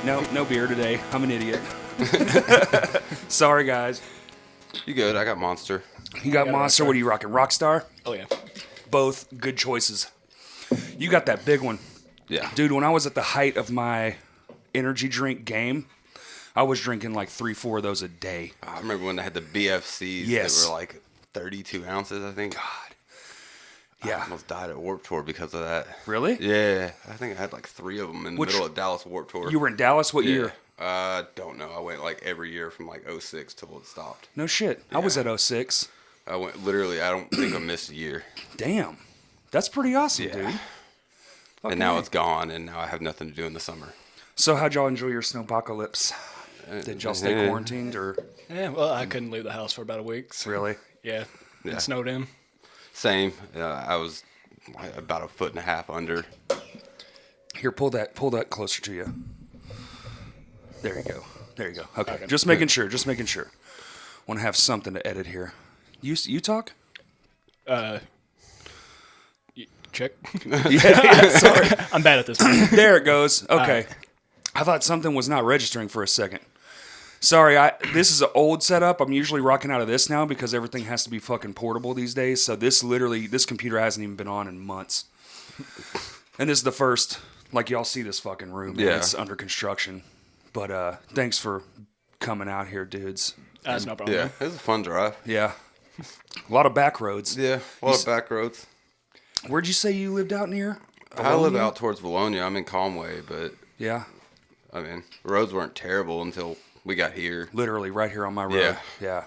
No beer today. I'm an idiot. Sorry, guys. You good? I got Monster. You got Monster. What are you rocking? Rockstar? Oh, yeah. Both good choices. You got that big one. Yeah. Dude, when I was at the height of my energy drink game, I was drinking like 3-4 of those a day. I remember when they had the BFCs Yes. that were like 32 ounces, I think. God. Yeah. I almost died at Warped Tour because of that. Really? Yeah. I think I had like 3 of them in the middle of Dallas Warped Tour. You were in Dallas? What year? Don't know. I went like every year from like 06 till it stopped. No shit. I was at 06. I went literally, I don't think I missed a year. Damn. That's pretty awesome, Yeah. dude. And now it's gone, and now I have nothing to do in the summer. So how'd y'all enjoy your snowpocalypse? Did y'all stay quarantined or Yeah, well, I couldn't leave the house for about a week. So, really? yeah, Yeah. it snowed in. Same. I was like about 1.5 feet under. Here, pull that closer to you. There you go. Okay. Just making sure. Want to have something to edit here. You talk? Check. Yeah, sorry. I'm bad at this one. There it goes. Okay. I thought something was not registering for a second. Sorry, this is an old setup. I'm usually rocking out of this now because everything has to be fucking portable these days. So this computer hasn't even been on in months. And this is the first, like y'all see this fucking room. Man. Yeah. It's under construction. But thanks for coming out here, dudes. That's no problem. Yeah, it was a fun drive. Yeah. A lot of back roads. Yeah, a lot of back roads. Where'd you say you lived out near? I live out towards Bologna. I'm in Conway, but Yeah. I mean, roads weren't terrible until we got here. Literally right here on my road. Yeah.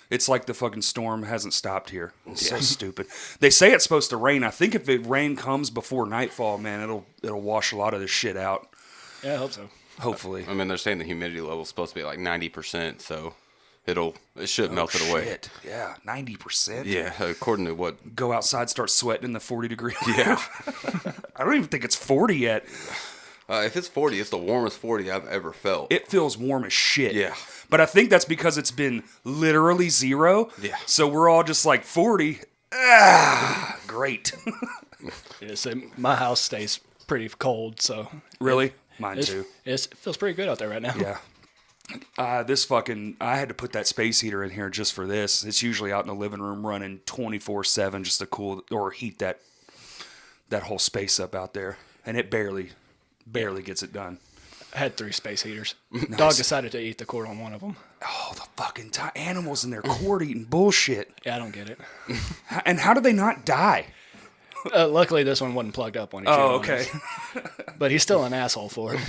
It's like the fucking storm hasn't stopped here. It's so stupid. They say it's supposed to rain. I think if the rain comes before nightfall, man, it'll wash a lot of this shit out. Yeah, I hope so. Hopefully. I mean, they're saying the humidity level is supposed to be like 90%, so it should melt it away. Shit. Yeah, 90%. Yeah, according to what. Go outside, start sweating in the 40 degree. Yeah. I don't even think it's 40 yet. If it's 40, it's the warmest 40 I've ever felt. It feels warm as shit. Yeah. But I think that's because it's been literally 0. Yeah. So we're all just like 40. Great. Yeah, so my house stays pretty cold, so Really? Mine too. it feels pretty good out there right now. Yeah. I had to put that space heater in here just for this. It's usually out in the living room running 24/7 just to cool or heat that whole space up out there. And it barely gets it done. I had 3 space heaters. Nice. Dog decided to eat the cord on one of them. Oh, the fucking animals in their cord eating bullshit. Yeah, I don't get it. And how do they not die? Luckily, this one wasn't plugged up when he chewed Oh, on okay. it. But he's still an asshole for it.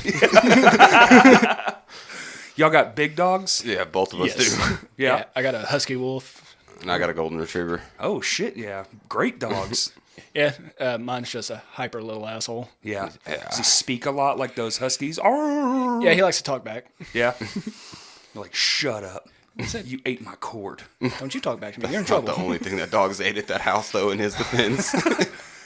Y'all got big dogs? Yeah, both of us Yes. do. Yeah. I got a husky wolf. And I got a golden retriever. Oh, shit, yeah. Great dogs. Yeah, mine's just a hyper little asshole. Yeah. Yeah. Does he speak a lot like those huskies? Oh. Yeah, he likes to talk back. Yeah. You're like, shut up. You ate my cord. Don't you talk back to me. You're in That's not trouble. the only thing that dogs ate at that house, though, in his defense.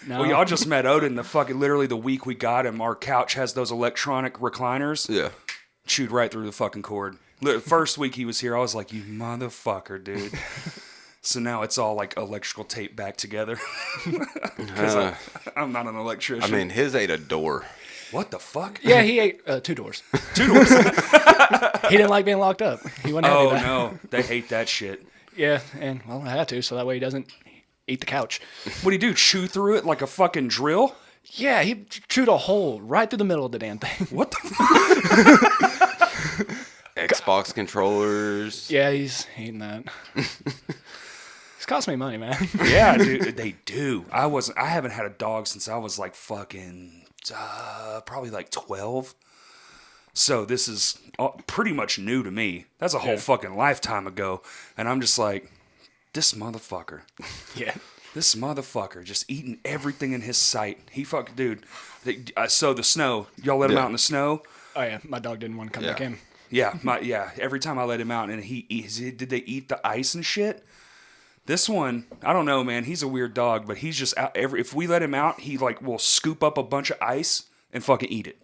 No. Well, y'all just met Odin literally the week we got him. Our couch has those electronic recliners. Yeah. Chewed right through the fucking cord. First week he was here, I was like, you motherfucker, dude. So now it's all like electrical tape back together. Because I'm not an electrician. I mean, his ate a door. What the fuck? Yeah, he ate 2 doors. 2 doors. He didn't like being locked up. He wasn't happy Oh, about it. no. They hate that shit. Yeah, and, well, I had to, so that way he doesn't eat the couch. What do you do? Chew through it like a fucking drill? Yeah, he chewed a hole right through the middle of the damn thing. What the fuck? Xbox controllers. Yeah, he's eating that. It's cost me money, man. Yeah, dude. They do. I haven't had a dog since I was like fucking probably like 12. So this is pretty much new to me. That's a whole fucking lifetime ago. And I'm just like, this motherfucker. Yeah. This motherfucker just eating everything in his sight. Dude. So the snow, y'all let him out in the snow? Oh, yeah, my dog didn't want to come back in. Yeah, every time I let him out and did they eat the ice and shit? This one, I don't know, man. He's a weird dog, but he's just out if we let him out, he like will scoop up a bunch of ice and fucking eat it.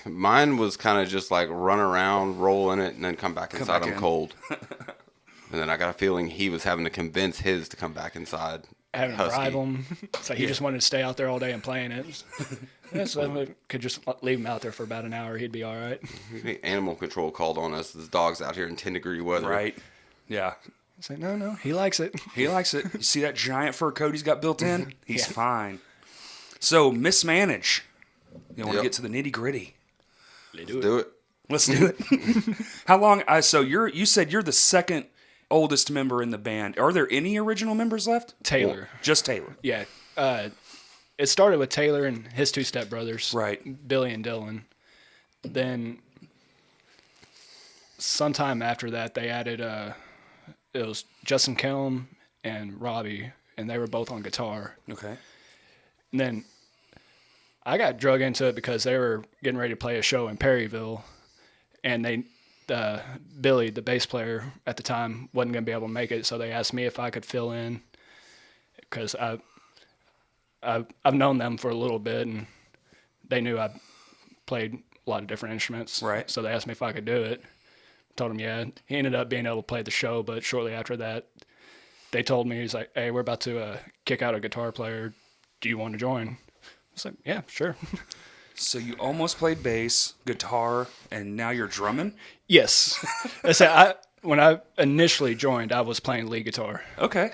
Mine was kind of just like run around, roll in it, and then come back inside. I'm cold. And then I got a feeling he was having to convince his to come back inside. having to Husky. bribe him. So he just wanted to stay out there all day and playing it. Yeah, so I could just leave him out there for about an hour. He'd be all right. Animal control called on us. This dog's out here in 10-degree weather. Right. Yeah. It's like, no, he likes it. He likes it. You see that giant fur coat he's got built in? He's fine. So, Mismanage. You want to get to the nitty gritty? Let's Do it. Let's do it. How long? So you said you're the second oldest member in the band. Are there any original members left? Taylor. Just Taylor. Yeah. It started with Taylor and his two stepbrothers. Right. Billy and Dylan. Then sometime after that, they added, it was Justin Kelm and Robbie, and they were both on guitar. Okay. And then I got drug into it because they were getting ready to play a show in Perryville, and Billy, the bass player at the time, wasn't going to be able to make it, so they asked me if I could fill in because I've known them for a little bit, and they knew I played a lot of different instruments. Right. So they asked me if I could do it. Told him, yeah. He ended up being able to play the show, but shortly after that, they told me, he's like, hey, we're about to kick out a guitar player. Do you want to join? I was like, yeah, sure. So you almost played bass, guitar, and now you're drumming? Yes. I said, when I initially joined, I was playing lead guitar. Okay.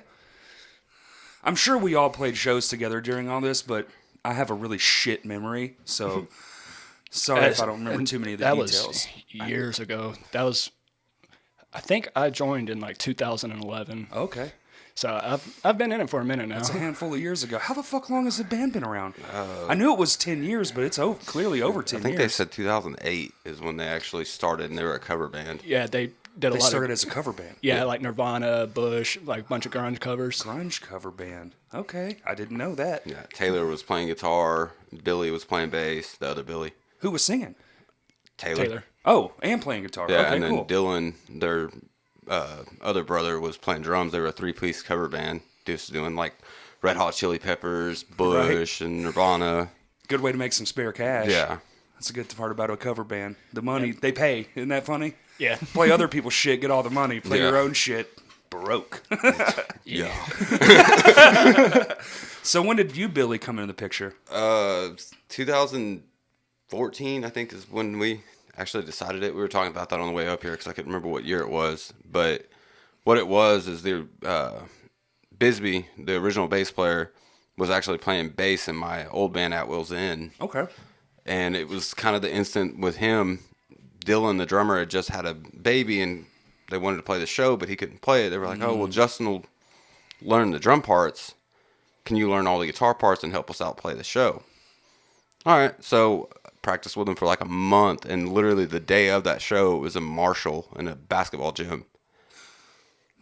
I'm sure we all played shows together during all this, but I have a really shit memory, so sorry if I don't remember too many of the details. Was years ago. I think I joined in like 2011. Okay. So I've been in it for a minute now. It's a handful of years ago. How the fuck long has the band been around? I knew it was 10 years, but it's clearly over 10 years. I think they said 2008 is when they actually started, and they were a cover band. Yeah, they did a lot. They started as a cover band. Yeah, like Nirvana, Bush, like a bunch of grunge covers. Grunge cover band. Okay, I didn't know that. Yeah, Taylor was playing guitar. Billy was playing bass. The other Billy. Who was singing? Taylor. Oh, and playing guitar. Yeah, okay, and then cool. Dylan, their other brother, was playing drums. They were a 3-piece cover band, just doing like Red Hot Chili Peppers, Bush, and Nirvana. Good way to make some spare cash. Yeah. That's a good part about a cover band. The money they pay. Isn't that funny? Yeah. Play other people's shit, get all the money. Play Yeah. your own shit, broke. Yeah. So when did you, Billy, come into the picture? 2014, I think, is when we actually decided it. We were talking about that on the way up here because I couldn't remember what year it was. But what it was is Bisbee, the original bass player, was actually playing bass in my old band At Will's Inn. Okay. And it was kind of the instant with him. Dylan, the drummer, had just had a baby, and they wanted to play the show, but he couldn't play it. They were like, oh, well, Justin will learn the drum parts. Can you learn all the guitar parts and help us out play the show? All right. So practiced with him for like a month, and literally the day of that show, it was in Marshall in a basketball gym.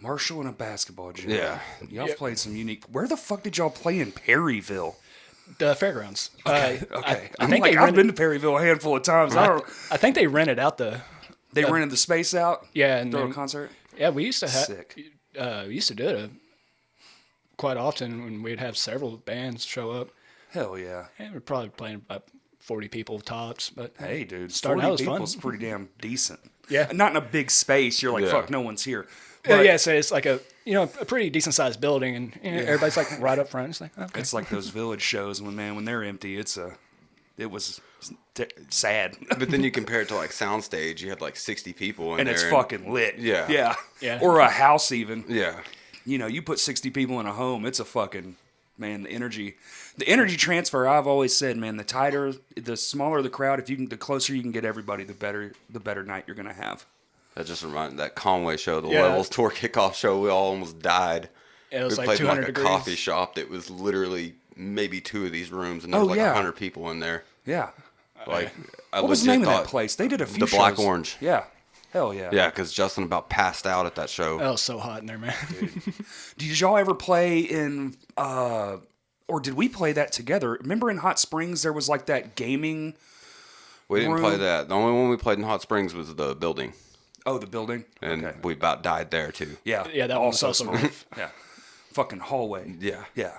Marshall in a basketball gym. Yeah. Y'all played some unique... Where the fuck did y'all play in Perryville? The fairgrounds. Okay. I think I've been to Perryville a handful of times. I think they rented out They rented the space out? Yeah. And Throw a then, concert? yeah, we used to have... Sick. We used to do it quite often when we'd have several bands show up. Hell yeah. And we're probably playing about 40 people tops. But Hey, dude. starting 40 out was people fun. is pretty damn decent. Yeah. Not in a big space. You're like, Yeah. fuck, no one's here. Yeah, so it's like a pretty decent sized building, and everybody's like right up front. It's like, okay. It's like those village shows when they're empty. It was sad. But then you compare it to like Soundstage, you had like 60 people in And there. it's fucking lit. Yeah. Yeah. Or a house even. Yeah. You put 60 people in a home, it's a fucking, man, the energy transfer, I've always said, man, the smaller the crowd, the closer you can get everybody, the better night you're going to have. That just reminded that Conway show, the Yeah. Levels Tour kickoff show. We all almost died. It was we like played in 200 like a degrees. coffee shop that was literally maybe 2 of these rooms, and there was like yeah. 100 people in there. Yeah. Like, I What was the legit name of that thought- place? They did a few The Black shows. Orange. Yeah. Hell yeah. Yeah, because Justin about passed out at that show. That was so hot in there, man. Did y'all ever play in, or did we play that together? Remember in Hot Springs, there was like that gaming, We didn't play room. that. The only one we played in Hot Springs was the building, the building? and Okay. we about died there too. Yeah. Yeah, that one was also small. rough. Yeah. Fucking hallway. Yeah. Yeah.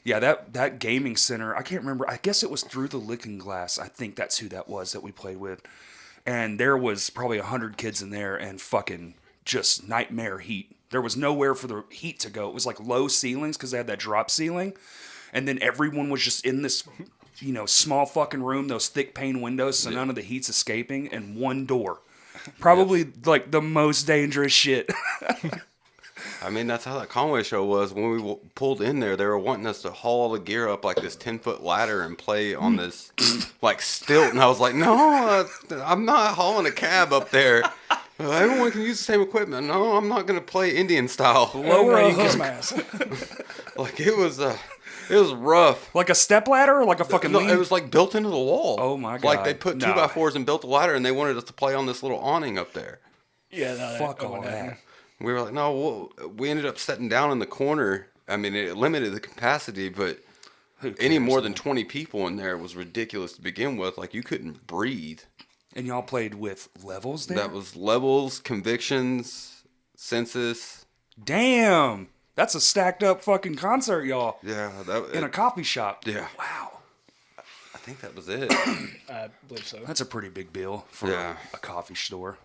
Yeah, that gaming center, I can't remember. I guess it was Through the Looking Glass. I think that's who that was that we played with. And there was probably 100 kids in there and fucking just nightmare heat. There was nowhere for the heat to go. It was like low ceilings because they had that drop ceiling. And then everyone was just in this, small fucking room, those thick pane windows, so none of the heat's escaping, and one door. Probably like the most dangerous shit. I mean, that's how that Conway show was. When we pulled in there, they were wanting us to haul all the gear up like this 10-foot ladder and play on this like stilt. And I was like, no, I'm not hauling a cab up there. Everyone can use the same equipment. No, I'm not going to play Indian style. Lower a kiss my ass. Like, it was rough. Like a step ladder or like a fucking No, lean? it was like built into the wall. Oh, my God. Like, they put 2x4s and built a ladder, and they wanted us to play on this little awning up there. Yeah, no, Fuck all that. We were like, no, we ended up sitting down in the corner. I mean, it limited the capacity, but any more than 20 people in there was ridiculous to begin with. Like, you couldn't breathe. And y'all played with levels there? That was levels, convictions, census. Damn. That's a stacked up fucking concert, y'all. Yeah. In a coffee shop. Yeah. Wow. I think that was it. I believe so. That's a pretty big bill for a coffee store.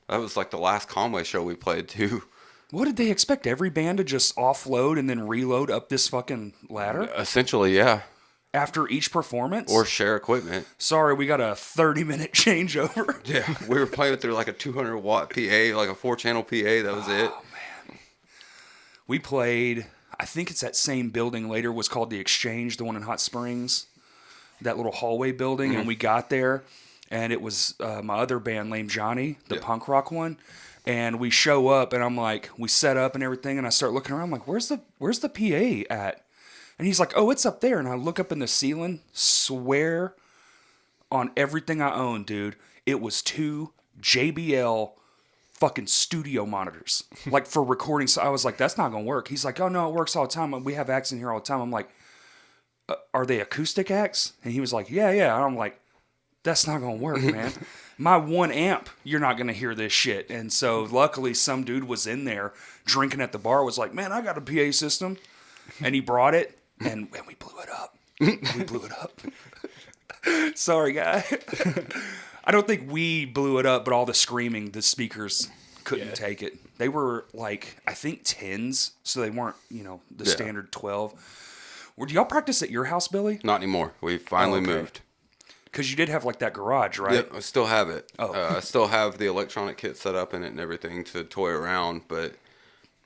That was like the last Conway show we played, too. What did they expect? Every band to just offload and then reload up this fucking ladder? Essentially, yeah. After each performance? Or share equipment. Sorry, we got a 30-minute changeover. Yeah, we were playing through like a 200-watt PA, like a 4-channel PA. That was it. Man. We played, I think it's that same building later was called The Exchange, the one in Hot Springs. That little hallway building. And we got there, and it was my other band, Lame Johnny, the punk rock one. And we show up, and I'm like, we set up and everything, and I start looking around, I'm like, where's the PA at? And he's like, oh, it's up there. And I look up in the ceiling, swear on everything I own, dude, it was 2 JBL fucking studio monitors, like for recording. So I was like, that's not going to work. He's like, oh, no, it works all the time. We have acts in here all the time. I'm like, are they acoustic acts? And he was like, yeah. And I'm like, that's not going to work, man. My 1 amp, you're not going to hear this shit. And so luckily some dude was in there drinking at the bar, was like, man, I got a PA system. And he brought it, and we blew it up. We blew it up. Sorry, guy. I don't think we blew it up, but all the screaming, the speakers couldn't take it. They were like, I think 10s, so they weren't, the standard 12. Do y'all practice at your house, Billy? Not anymore. We finally moved. Because you did have like that garage, right? Yeah, I still have it. Oh. I still have the electronic kit set up in it and everything to toy around, but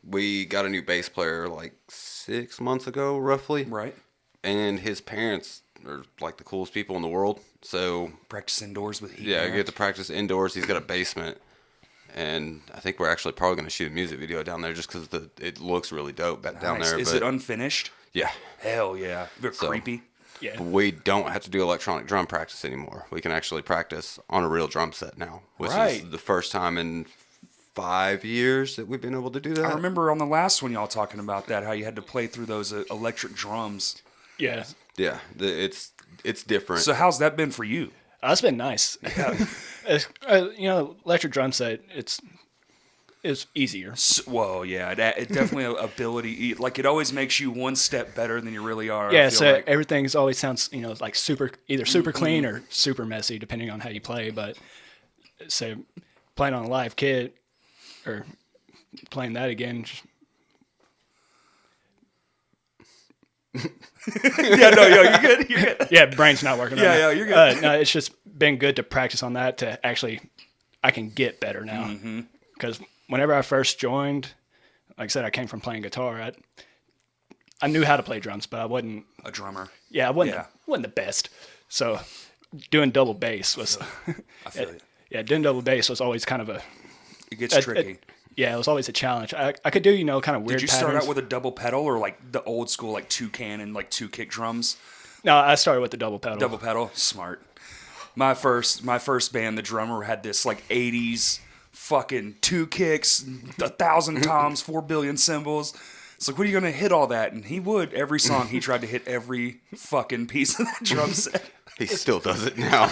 we got a new bass player like 6 months ago, roughly. Right. And his parents are like the coolest people in the world. So practice indoors with heat. Yeah, I get to practice indoors. He's got a basement. And I think we're actually probably going to shoot a music video down there just because it looks really dope down there. Is it unfinished? Yeah. Hell yeah. Very creepy. Yeah. But we don't have to do electronic drum practice anymore. We can actually practice on a real drum set now, which is the first time in 5 years that we've been able to do that. I remember on the last one y'all talking about that, how you had to play through those electric drums. Yeah. Yeah, it's different. So how's that been for you? It's been nice. Yeah. Electric drum set, it's easier. Whoa, yeah, it definitely ability. Like it always makes you one step better than you really are. Yeah, so everything's always sounds like either super clean or super messy depending on how you play. But say playing on a live kit or playing that again. You're good. You're good. Yeah, brain's not working. Yeah, you're good. No, it's just been good to practice on that to actually, I can get better now. Because whenever I first joined, like I said, I came from playing guitar. I knew how to play drums, but I wasn't a drummer. Yeah, I wasn't the best. So doing double bass was. I feel it. Yeah, doing double bass was always kind of It gets tricky. Yeah, it was always a challenge. I could do, kind of weird patterns. Did you start out with a double pedal or like the old school, like 2 can and like 2 kick drums? No, I started with the double pedal. Double pedal? Smart. My first band, the drummer had this like 80s fucking 2 kicks, 1,000 toms, 4 billion cymbals. It's like, what are you going to hit all that? And he would. Every song, he tried to hit every fucking piece of that drum set. He still does it now.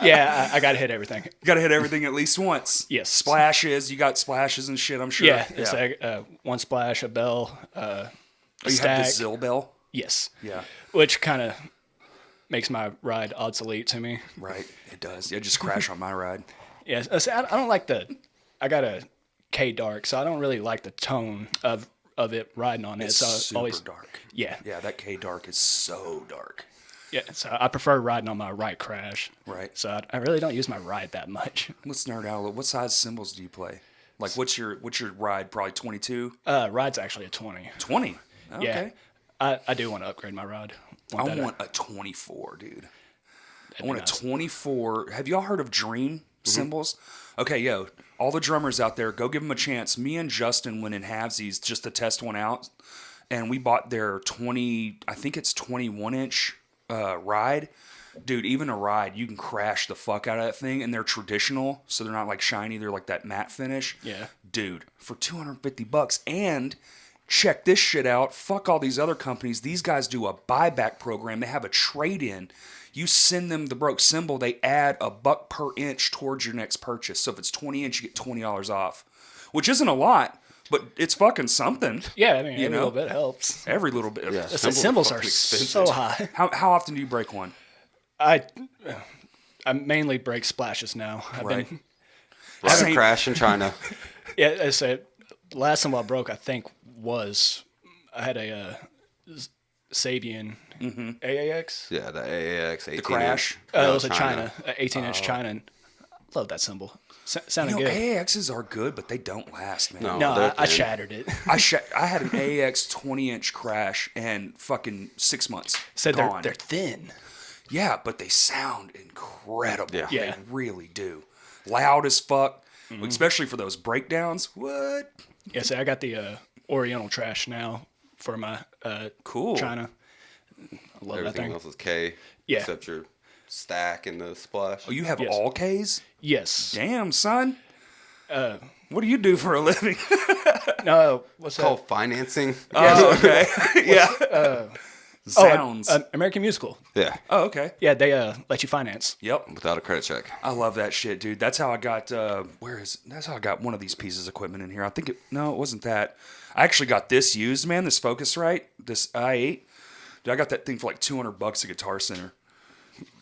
Yeah, I got to hit everything. You got to hit everything at least once. Yes. Splashes. You got splashes and shit, I'm sure. Yeah, it's like one splash, a bell, a stack. have the Zill bell? Yes. Yeah. Which kind of makes my ride obsolete to me. Right. It does. It just crash on my ride. Yeah, I don't like I got a K dark, so I don't really like the tone of it riding on it. It's So super always dark. yeah. Yeah, that K dark is so dark. Yeah, so I prefer riding on my right crash. Right. So I really don't use my right that much. Let's nerd out a little. What size cymbals do you play? Like, what's your ride? Probably 22? Ride's actually a 20. 20? Okay. Yeah. I do want to upgrade my ride. I want a 24, dude. I want nice. a 24. Have y'all heard of Dream cymbals? Okay, yo, all the drummers out there, go give them a chance. Me and Justin went in halvesies just to test one out, and we bought their 20, I think it's 21-inch ride. Dude, even a ride, you can crash the fuck out of that thing, and they're traditional, so they're not like shiny, they're like that matte finish. Yeah. Dude, for $250, and check this shit out. Fuck all these other companies. These guys do a buyback program. They have a trade-in. You send them the broke cymbal, they add $1 per inch towards your next purchase. So if it's 20 inch, you get $20 off, which isn't a lot, but it's fucking something. Yeah, I mean, You every know? little bit helps. Every little bit. Yeah. The Cymbals are cymbals are fucking expensive. so high. How often do you break one? I mainly break splashes now. I've Right. been Right. Same. Crash in China. yeah. I said last time I broke, I think I had a Sabian AAX. Yeah, the AAX 18 Crash? It was a China, 18-inch China. And I love that cymbal. Sounded good. AAXs are good, but they don't last, man. No. No, they're I thin. shattered it. I had an AAX 20-inch crash and fucking 6 months. Said gone. they're thin. Yeah, but they sound incredible. Yeah. Yeah. They really do. Loud as fuck, especially for those breakdowns. What? Yeah, so I got the Oriental trash now for my Cool. China. I love that Everything thing. else is K. Yeah. Except your stack and the splash. Oh, you have Yes. all Ks? Yes. Damn, son. What do you do for a living? No, what's that? Called financing. Oh, okay. Yeah. Sounds. American Musical. Yeah. Oh, okay. Yeah, they let you finance. Yep. Without a credit check. I love that shit, dude. That's how I got. That's how I got one of these pieces of equipment in here. I think it. No, it wasn't that. I actually got this used, man. This Focusrite, this i8. Dude, I got that thing for like $200 at Guitar Center.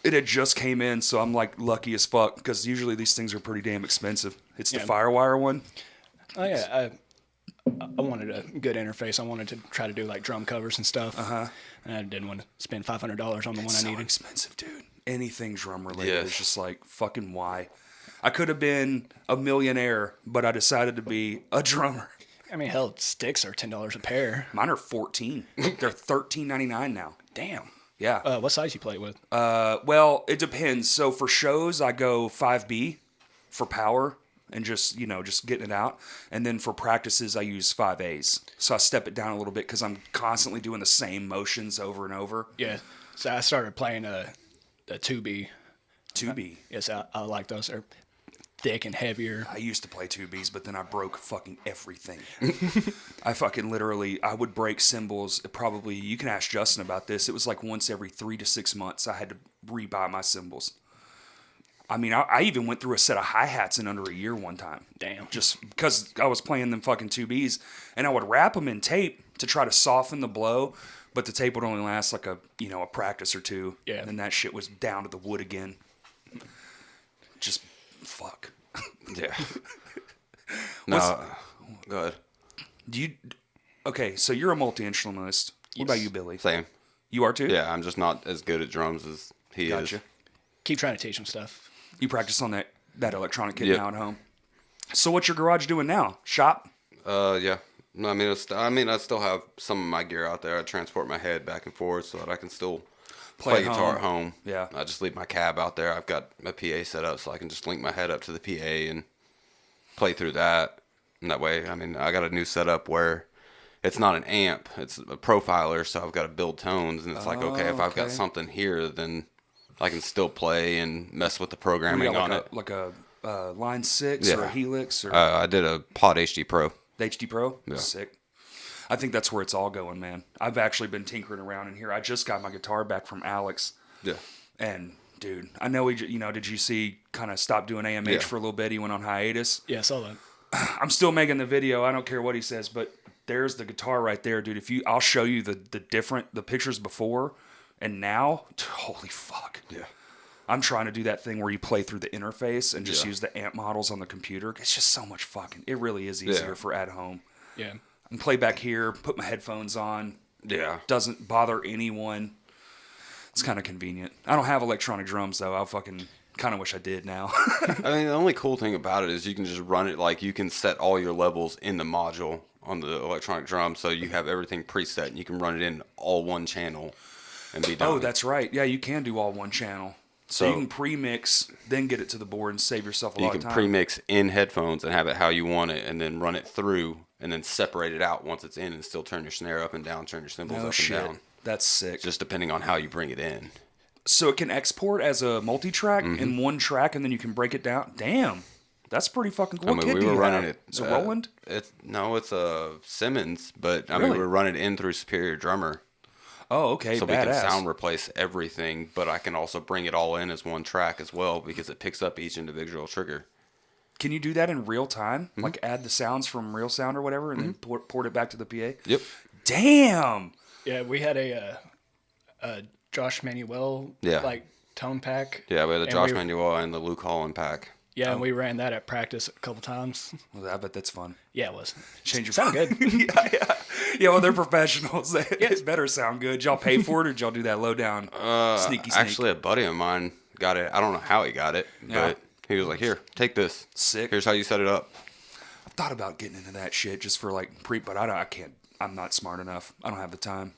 It had just came in, so I'm like lucky as fuck because usually these things are pretty damn expensive. It's the Yeah. Firewire one. Oh yeah, I wanted a good interface. I wanted to try to do like drum covers and stuff. And I didn't want to spend $500 on the one It's I so needed. expensive, dude. Anything drum related Yes. is just like fucking why. I could have been a millionaire, but I decided to be a drummer. I mean, hell, sticks are $10 a pair. Mine are 14. They're $13.99 now. Damn. Yeah. What size you play with? Well, it depends. So for shows, I go 5B for power and just getting it out. And then for practices, I use 5As. So I step it down a little bit because I'm constantly doing the same motions over and over. Yeah. So I started playing a 2B. 2B. Yes, I like those. They're thick and heavier. I used to play 2Bs, but then I broke fucking everything. I fucking literally, I would break cymbals. Probably, you can ask Justin about this. It was like once every 3 to 6 months I had to rebuy my cymbals. I mean, I even went through a set of hi-hats in under a year one time. Damn. Just because I was playing them fucking 2Bs. And I would wrap them in tape to try to soften the blow. But the tape would only last like a practice or two. Yeah. And that shit was down to the wood again. Just fuck. Yeah. No. Go ahead. Okay, so you're a multi-instrumentalist. What about you, Billy? Same. You are too? Yeah, I'm just not as good at drums as he Gotcha. is. Keep trying to teach them stuff. You practice on that electronic kit Yep. now at home. So what's your garage doing now? Shop? Yeah. No, I still have some of my gear out there. I transport my head back and forth so that I can still play at guitar home. at home. Yeah. I just leave my cab out there. I've got my PA set up so I can just link my head up to the PA and play through that. And that way, I got a new setup where it's not an amp, it's a profiler, so I've got to build tones. And it's like, okay, if I've got okay. something here, then I can still play and mess with the You programming got on it. like a Line 6 or a Yeah. Helix or I did a Pod HD Pro. the HD Pro? Yeah. Sick. I think that's where it's all going, man. I've actually been tinkering around in here. I just got my guitar back from Alex. Yeah. And, dude, I know did you see kind of stopped doing AMH Yeah. for a little bit? He went on hiatus. Yeah, I saw that. I'm still making the video. I don't care what he says, but there's the guitar right there, dude. I'll show you the pictures before and now. Holy fuck. Yeah. I'm trying to do that thing where you play through the interface and just use the amp models on the computer. It's just so much fucking. It really is easier for at home. Yeah. I can play back here, put my headphones on. Yeah. Doesn't bother anyone. It's kind of convenient. I don't have electronic drums though. I fucking kind of wish I did now. I mean, the only cool thing about it is you can just run it, like, you can set all your levels in the module on the electronic drum, so you have everything preset, and you can run it in all one channel and be done. Oh, that's right. Yeah, you can do all one channel. So you can pre-mix, then get it to the board and save yourself a lot of time. You can pre-mix in headphones and have it how you want it, and then run it through, and then separate it out once it's in, and still turn your snare up and down, turn your cymbals up and down. That's sick. Just depending on how you bring it in. So it can export as a multi-track in one track, and then you can break it down. Damn, that's pretty fucking cool. I mean, we were running it. Is it Roland? It's a Simmons, but I Really? mean, we're running it in through Superior Drummer. Oh, okay, So badass. we can sound replace everything, but I can also bring it all in as one track as well because it picks up each individual trigger. Can you do that in real time? Like add the sounds from Real Sound or whatever, and then port it back to the PA? Yep. Damn. Yeah, we had a Josh Manuel like tone pack. Yeah, we had the and Josh Manuel and the Luke Holland pack. Yeah, and we ran that at practice a couple times. Well, I bet that's fun. Yeah, it was. Change your Sound good. Yeah, well, they're professionals. It better sound good. Did y'all pay for it, or did y'all do that low down sneaky sneak? Actually, a buddy of mine got it. I don't know how he got it, but he was like, "Here, take this. Sick. Here's how you set it up." I've thought about getting into that shit just for like but I can't. I'm not smart enough. I don't have the time.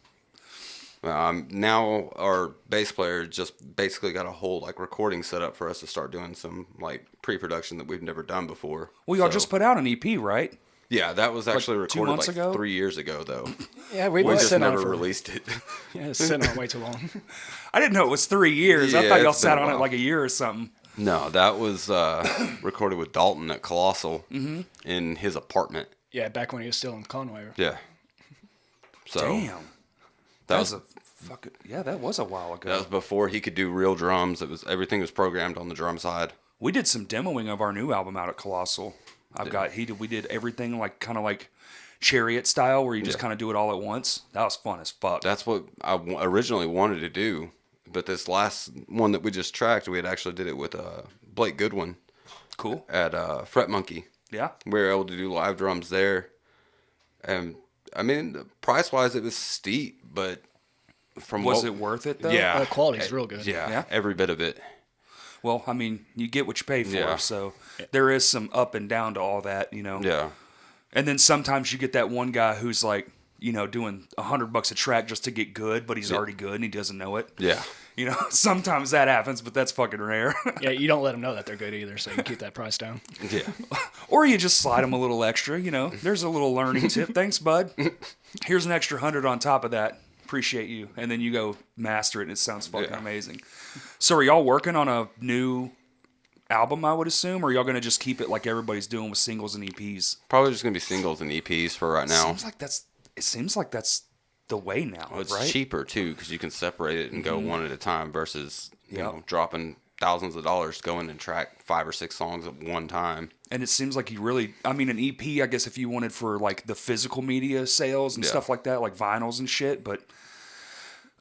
Now our bass player just basically got a whole like recording set up for us to start doing some like pre-production that we've never done before. Well, y'all just put out an EP, right? Yeah, that was actually Like 2 recorded months like ago? 3 years ago though. Yeah, we We just sitting on never it for, released it. Yeah, it's sitting on way too long. I didn't know it was 3 years. I Yeah, thought y'all it's sat been a on it while. like a year or something. No, that was recorded with Dalton at Colossal in his apartment. Yeah, back when he was still in Conway. Yeah. So Damn. that was that was a while ago. that was before he could do real drums. Everything was programmed on the drum side. We did some demoing of our new album out at Colossal. We did everything like kind of like Chariot style where you just kind of do it all at once. That was fun as fuck. That's what I originally wanted to do, but this last one that we just tracked, we had actually did it with Blake Goodwin Cool. at Fret Monkey. Yeah. We were able to do live drums there, and I mean, price wise, it was steep, but Was it worth it though? Yeah, The quality's real good. Yeah, every bit of it. Well, I mean, you get what you pay for, Yeah. so there is some up and down to all that, you know. Yeah, And then sometimes you get that one guy who's like, you know, doing $100 a track just to get good, but he's already good and he doesn't know it. yeah. You know, sometimes that happens, but that's fucking rare. Yeah, you don't let them know that they're good either, so you keep that price down. Yeah. Or you just slide them a little extra, you know. There's a little learning tip. Thanks, bud. Here's an extra 100 on top of that. Appreciate you. And then you go master it and it sounds fucking amazing. So are y'all working on a new album, I would assume, or are y'all going to just keep it like everybody's doing with singles and EPs? Probably just gonna be singles and EPs for right now. It seems like that's the way now, Well, it's right? cheaper too because you can separate it and go one at a time versus you Yep. know dropping thousands of dollars going and track 5 or 6 songs at one time. And it seems like an EP, I guess if you wanted for like the physical media sales and stuff like that, like vinyls and shit, but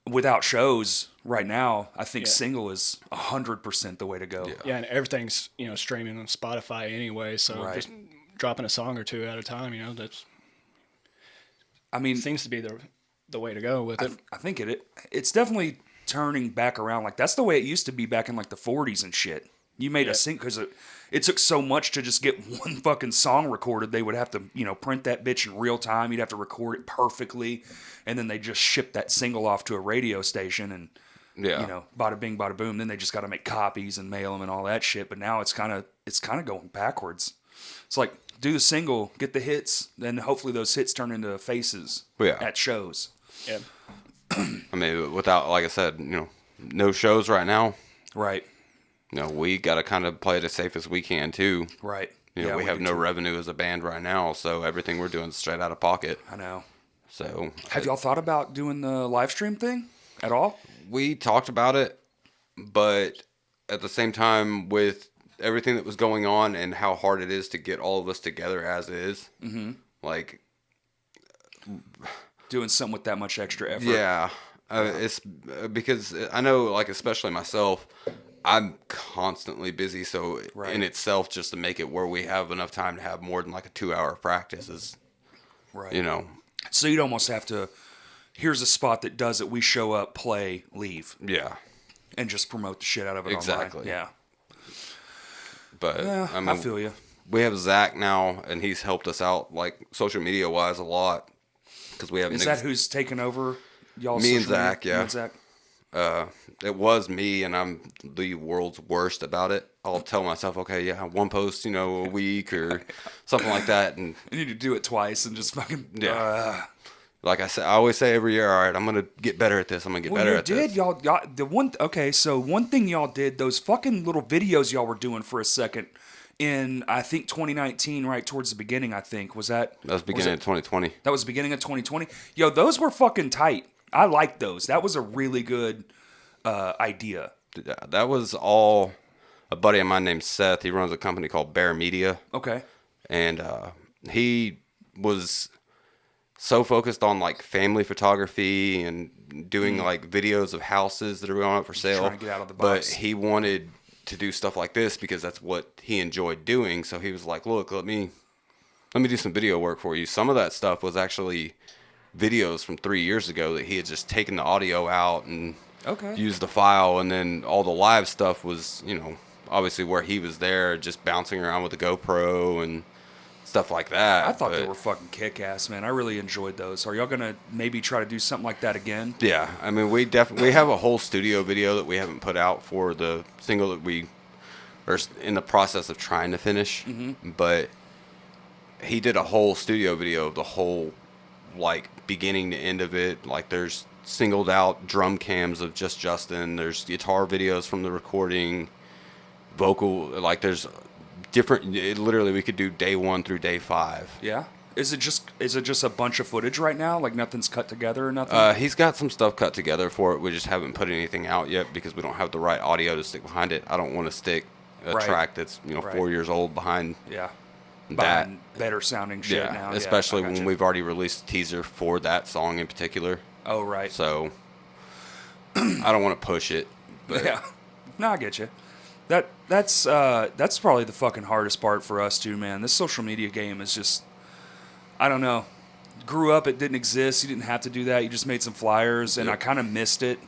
without shows right now, I think single is 100% the way to go. Yeah, and everything's, streaming on Spotify anyway, so Right. just dropping a song or two at a time, that's I mean, seems to be the way to go with it. I think it's definitely turning back around. Like that's the way it used to be back in like the 40s and shit. You made a sync because it took so much to just get one fucking song recorded. They would have to, print that bitch in real time. You'd have to record it perfectly, and then they just ship that single off to a radio station and, bada bing, bada boom. Then they just got to make copies and mail them and all that shit. But now it's kind of going backwards. It's like do the single, get the hits, then hopefully those hits turn into faces at shows. Yeah. I mean, without, like I said, no shows right now. Right. We got to kind of play it as safe as we can too. Right. We have no revenue as a band right now, so everything we're doing is straight out of pocket. I know. So, Have y'all thought about doing the live stream thing at all? we talked about it, but at the same time, with everything that was going on and how hard it is to get all of us together as is, like, Doing something with that much extra effort. yeah, it's because I know, like, especially myself, I'm constantly busy, so Right. in itself, just to make it where we have enough time to have more than like a 2-hour practice is, Right. you know, So you'd almost have to. Here's a spot that does it. We show up, play, leave, yeah. and just promote the shit out of it Exactly. online. Yeah. But Yeah, I mean, I feel you. we have Zach now, and he's helped us out like social media wise a lot because we have Is that who's taken over y'all's Me and social media? Zach, You yeah. and Zach? It was me, and I'm the world's worst about it. I'll tell myself, okay, yeah, one post, a week or something like that, and You need to do it twice and just fucking. Yeah. like I said, I always say every year, all right, I'm gonna get better at this. I'm gonna get Well, better you at did, this. y'all. The one. Okay, so one thing y'all did, those fucking little videos y'all were doing for a second in, I think 2019, right towards the beginning. I think was that. That was beginning of 2020. That was the beginning of 2020. Yo, those were fucking tight. I liked those. That was a really good idea. That was all a buddy of mine named Seth. He runs a company called Bear Media, Okay. and he was so focused on like family photography and doing like videos of houses that are going up for sale. Trying to get out of the But box. he wanted to do stuff like this because that's what he enjoyed doing. So he was like, "Look, let me do some video work for you." Some of that stuff was actually videos from 3 years ago that he had just taken the audio out and Okay. used the file, and then all the live stuff was, obviously where he was there, just bouncing around with the GoPro and stuff like that. I thought they But, were fucking kick-ass, man. I really enjoyed those. Are y'all gonna maybe try to do something like that again? Yeah, I mean, we have a whole studio video that we haven't put out for the single that we are in the process of trying to finish. But he did a whole studio video of the whole, like, beginning to end of it. Like, there's singled out drum cams of just Justin. There's guitar videos from the recording, vocal. Like, there's different. Literally, we could do day 1 through day 5. Yeah. Is it just a bunch of footage right now? Like nothing's cut together or nothing? He's got some stuff cut together for it. We just haven't put anything out yet because we don't have the right audio to stick behind it. I don't want to stick a Right. track that's Right. 4 years old behind Yeah. that. Behind better sounding shit Yeah, now. especially Yeah, I when gotcha. we've already released a teaser for that song in particular. Oh, right. So I don't want to push it. But Yeah. No, I get you. That's probably the fucking hardest part for us too, man. This social media game is just, I don't know. Grew up, it didn't exist. You didn't have to do that. You just made some flyers, and Yep. I kind of missed it.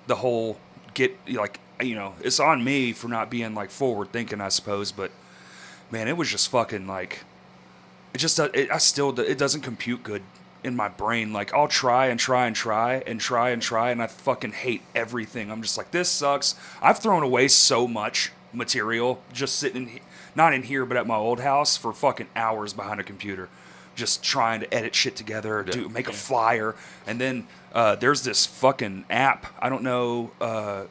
The whole it's on me for not being like forward thinking, I suppose. But man, it was just fucking like, it doesn't compute good in my brain. Like, I'll try and try and try and try and try, and I fucking hate everything. I'm just like, this sucks. I've thrown away so much material just sitting not in here, but at my old house for fucking hours behind a computer, just trying to edit shit together, make a flyer. And then there's this fucking app. I don't know.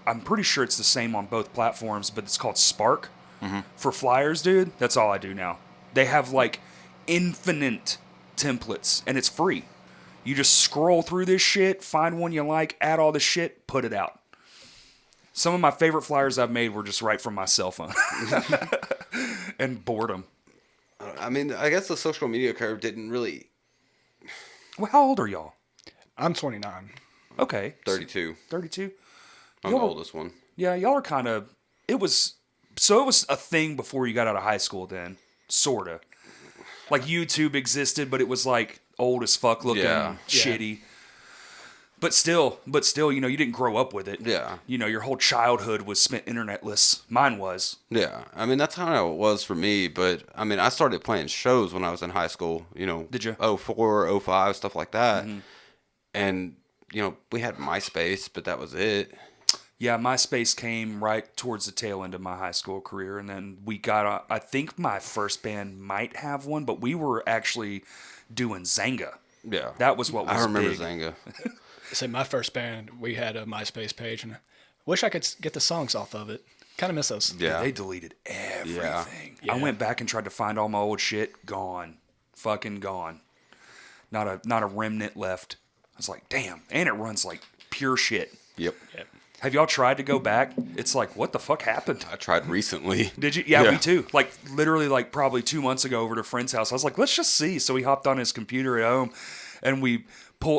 I'm pretty sure it's the same on both platforms, but it's called Spark for flyers, dude. That's all I do now. They have like infinite templates, and it's free. You just scroll through this shit, find one you like, add all the shit, put it out. Some of my favorite flyers I've made were just right from my cell phone. And boredom. I mean, I guess the social media curve didn't really. Well, how old are y'all? I'm 29. Okay. 32. 32? I'm the Y'all- oldest one. Yeah, y'all are kind of... It was a thing before you got out of high school then. Sort of. Like, YouTube existed, but it was, like, old as fuck looking, Yeah. shitty. But still, you didn't grow up with it. Yeah. Your whole childhood was spent internetless. Mine was. Yeah, I mean, that's kind of how it was for me, but I mean, I started playing shows when I was in high school, Did you? 04, 05, stuff like that. And, we had MySpace, but that was it. Yeah, MySpace came right towards the tail end of my high school career, and then we got I think my first band might have one, but we were actually doing Zanga. Yeah. That was what was I remember big. Zanga. So my first band, we had a MySpace page, and I wish I could get the songs off of it. Kind of miss those. Yeah. They deleted everything. Yeah. I went back and tried to find all my old shit. Gone. Fucking gone. Not a remnant left. I was like, damn. And it runs like pure shit. Yep. Yep. Have y'all tried to go back? It's like, what the fuck happened? I tried recently. Did you? Yeah, Yeah. me too. Like, literally, like, probably 2 months ago over to a friend's house. I was like, let's just see. So we hopped on his computer at home, and we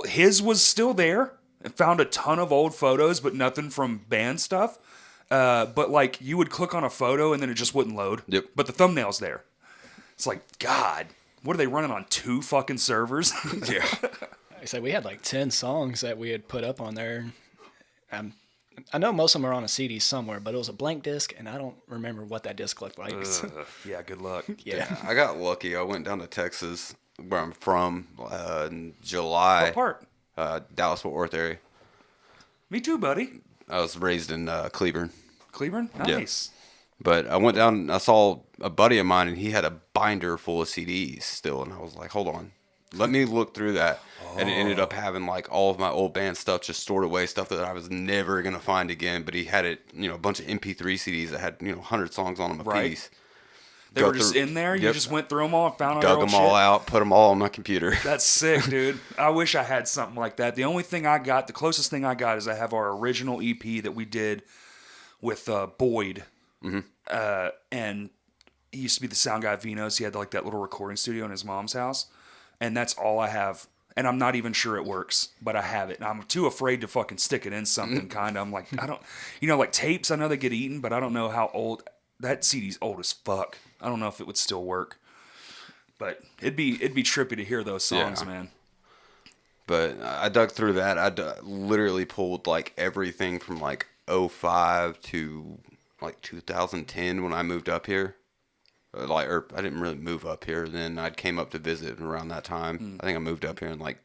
his was still there, and found a ton of old photos, but nothing from band stuff. But like you would click on a photo and then it just wouldn't load. Yep. But the thumbnail's there. It's like, God, what are they running on 2 fucking servers? Yeah. I said we had like 10 songs that we had put up on there. I know most of them are on a CD somewhere, but it was a blank disc, and I don't remember what that disc looked like. Yeah, good luck. Yeah. I got lucky. I went down to Texas, where I'm from, in July. What part? Dallas-Fort Worth area. Me too, buddy. I was raised in Cleburne. Cleveland? Yeah. Nice. But I went down and I saw a buddy of mine, and he had a binder full of CDs still. And I was like, hold on. Let me look through that. And it ended up having like all of my old band stuff just stored away, stuff that I was never going to find again. But he had it, a bunch of MP3 CDs that had, 100 songs on them a Right. piece. They were just in there? You Yep. just went through them all and found all Dug your old them all shit? out, put them all on my computer. That's sick, dude. I wish I had something like that. The only thing I got, the closest thing I got is I have our original EP that we did with Boyd. Mm-hmm. And he used to be the sound guy at Vino's. He had like that little recording studio in his mom's house. And that's all I have. And I'm not even sure it works, but I have it. And I'm too afraid to fucking stick it in something, kind of. I'm like, I don't, like tapes, I know they get eaten, but I don't know how old. That CD's old as fuck. I don't know if it would still work. But it'd be trippy to hear those songs, Yeah. man. But I dug through that. I literally pulled like everything from like 05 to like 2010 when I moved up here. Or I didn't really move up here. Then I came up to visit around that time. I think I moved up here in like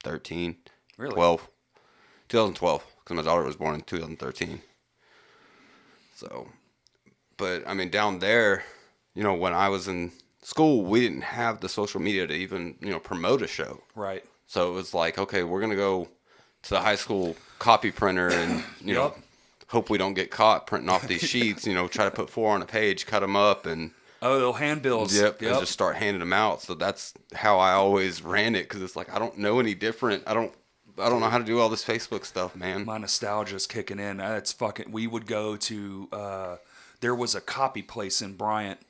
13, Really? 2012, because my daughter was born in 2013. So, but I mean, down there, when I was in school, we didn't have the social media to even, promote a show. Right. So it was like, okay, we're going to go to the high school copy printer and, Yep. hope we don't get caught printing off these sheets, try to put 4 on a page, cut them up, and Oh, little handbills. and just start handing them out. So that's how I always ran it, because it's like, I don't know any different. I don't know how to do all this Facebook stuff, man. My nostalgia's kicking in. That's fucking. We would go to. There was a copy place in Bryant.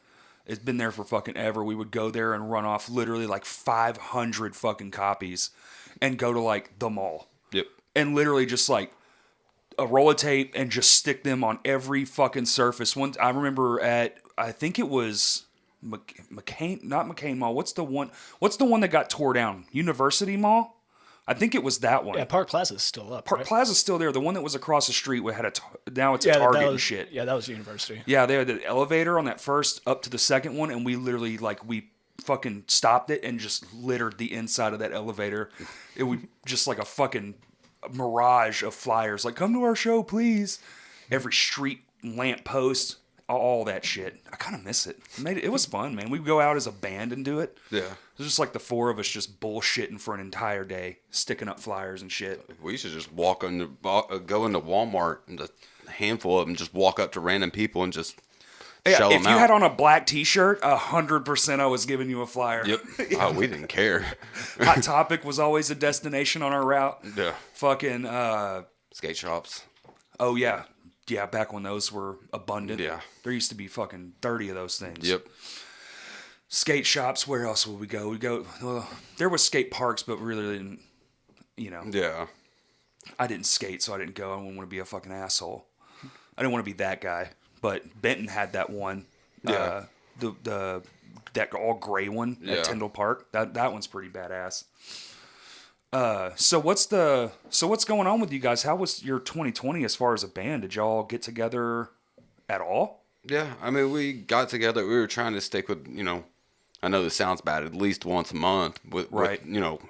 It's been there for fucking ever. We would go there and run off literally like 500 fucking copies, and go to like the mall. Yep. And literally just like a roll of tape and just stick them on every fucking surface. I remember I think it was McCain, not McCain Mall. What's the one that got tore down? University Mall? I think it was that one. Yeah, Park Plaza's still up. Park right? Plaza's still there. The one that was across the street now it's a Yeah, Target that and was, shit. Yeah, that was University. Yeah, they had the elevator on that first up to the second one, and we literally we fucking stopped it and just littered the inside of that elevator. It would just like a fucking mirage of flyers, like come to our show, please. Every street lamp post, all that shit. I kind of miss it. It was fun, man. We'd go out as a band and do it. Yeah. It was just like the 4 of us just bullshitting for an entire day, sticking up flyers and shit. We should just go into Walmart and a handful of them, just walk up to random people and just shell If them you out. had on a black T-shirt, 100% I was giving you a flyer. Yep. Oh, we didn't care. Hot Topic was always a destination on our route. Yeah. Fucking, Skate shops. oh yeah. Yeah, back when those were abundant. Yeah. There used to be fucking 30 of those things. Yep. Skate shops, where else would we go? There was skate parks, but we really didn't, Yeah. I didn't skate, so I didn't go. I didn't want to be a fucking asshole. I didn't want to be that guy. But Benton had that one. Yeah. That all gray one Yeah. at Tyndall Park. That one's pretty badass. So what's going on with you guys? How was your 2020 as far as a band? Did y'all get together at all? Yeah. I mean, we got together. We were trying to stick with, I know this sounds bad, at least once a month with Right.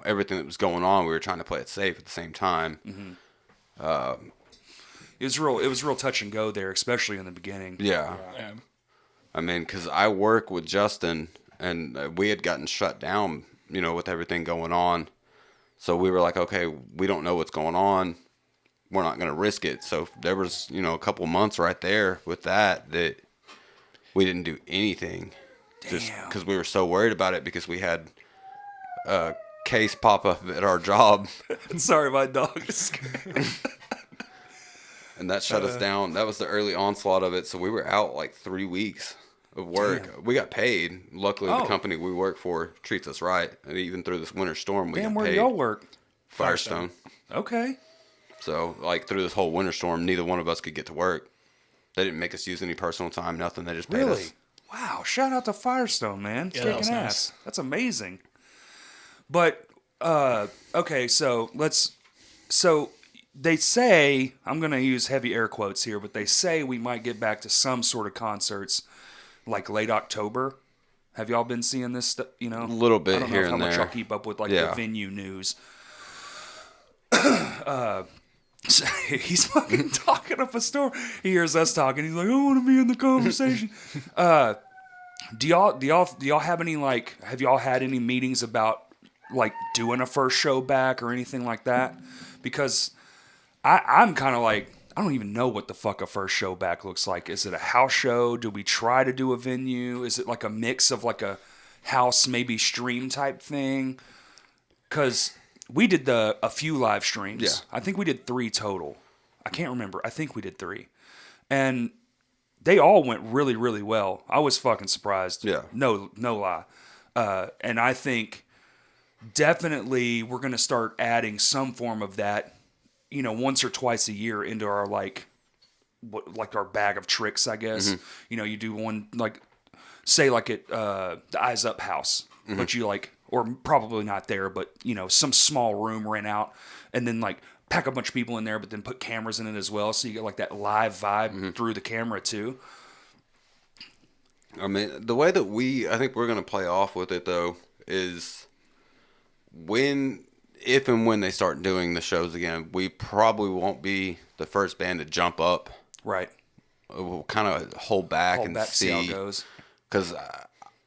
everything that was going on. We were trying to play it safe at the same time. Mm-hmm. It was real touch and go there, especially in the beginning. Yeah. Yeah. I mean, because I work with Justin, and we had gotten shut down, with everything going on. So we were like, okay, we don't know what's going on. We're not going to risk it. So there was, a couple months right there with that we didn't do anything. Just Damn. because we were so worried about it, because we had a case pop up at our job. Sorry, my dog is And that shut us down. That was the early onslaught of it. So we were out like 3 weeks of work. Damn. We got paid. Luckily, Oh. the company we work for treats us right. And even through this winter storm, we Damn, got where paid. do y'all work? Firestone. Okay. So, like, through this whole winter storm, neither one of us could get to work. They didn't make us use any personal time, nothing. They just paid Really? us. Wow. Shout out to Firestone, man. Yeah, that was Kicking nice. ass. That's amazing. But, okay, so they say, I'm going to use heavy air quotes here, but they say we might get back to some sort of concerts like late October. Have y'all been seeing this stuff? You know, A little bit I don't know here how and much there. y'all keep up with like Yeah. the venue news. He's fucking talking up a storm. He hears us talking. He's like, I want to be in the conversation. Do y'all have any have y'all had any meetings about like doing a first show back or anything like that? Because I'm kind of like, I don't even know what the fuck a first show back looks like. Is it a house show? Do we try to do a venue? Is it like a mix of like a house, maybe stream type thing? Because we did a few live streams. Yeah. I think we did 3 total. I can't remember. I think we did 3. And they all went really, really well. I was fucking surprised. Yeah. No lie. And I think definitely we're going to start adding some form of that, you know, once or twice a year into our like our bag of tricks, I guess. You know, you do one like, say like at the Eyes Up house, but you like, or probably not there, but you know, some small room rent out, and then like pack a bunch of people in there, but then put cameras in it as well, so you get like that live vibe through the camera too. I mean, the way that I think we're going to play off with it, though, is if and when they start doing the shows again, we probably won't be the first band to jump up. Right. We'll kind of hold back and see how it goes. Because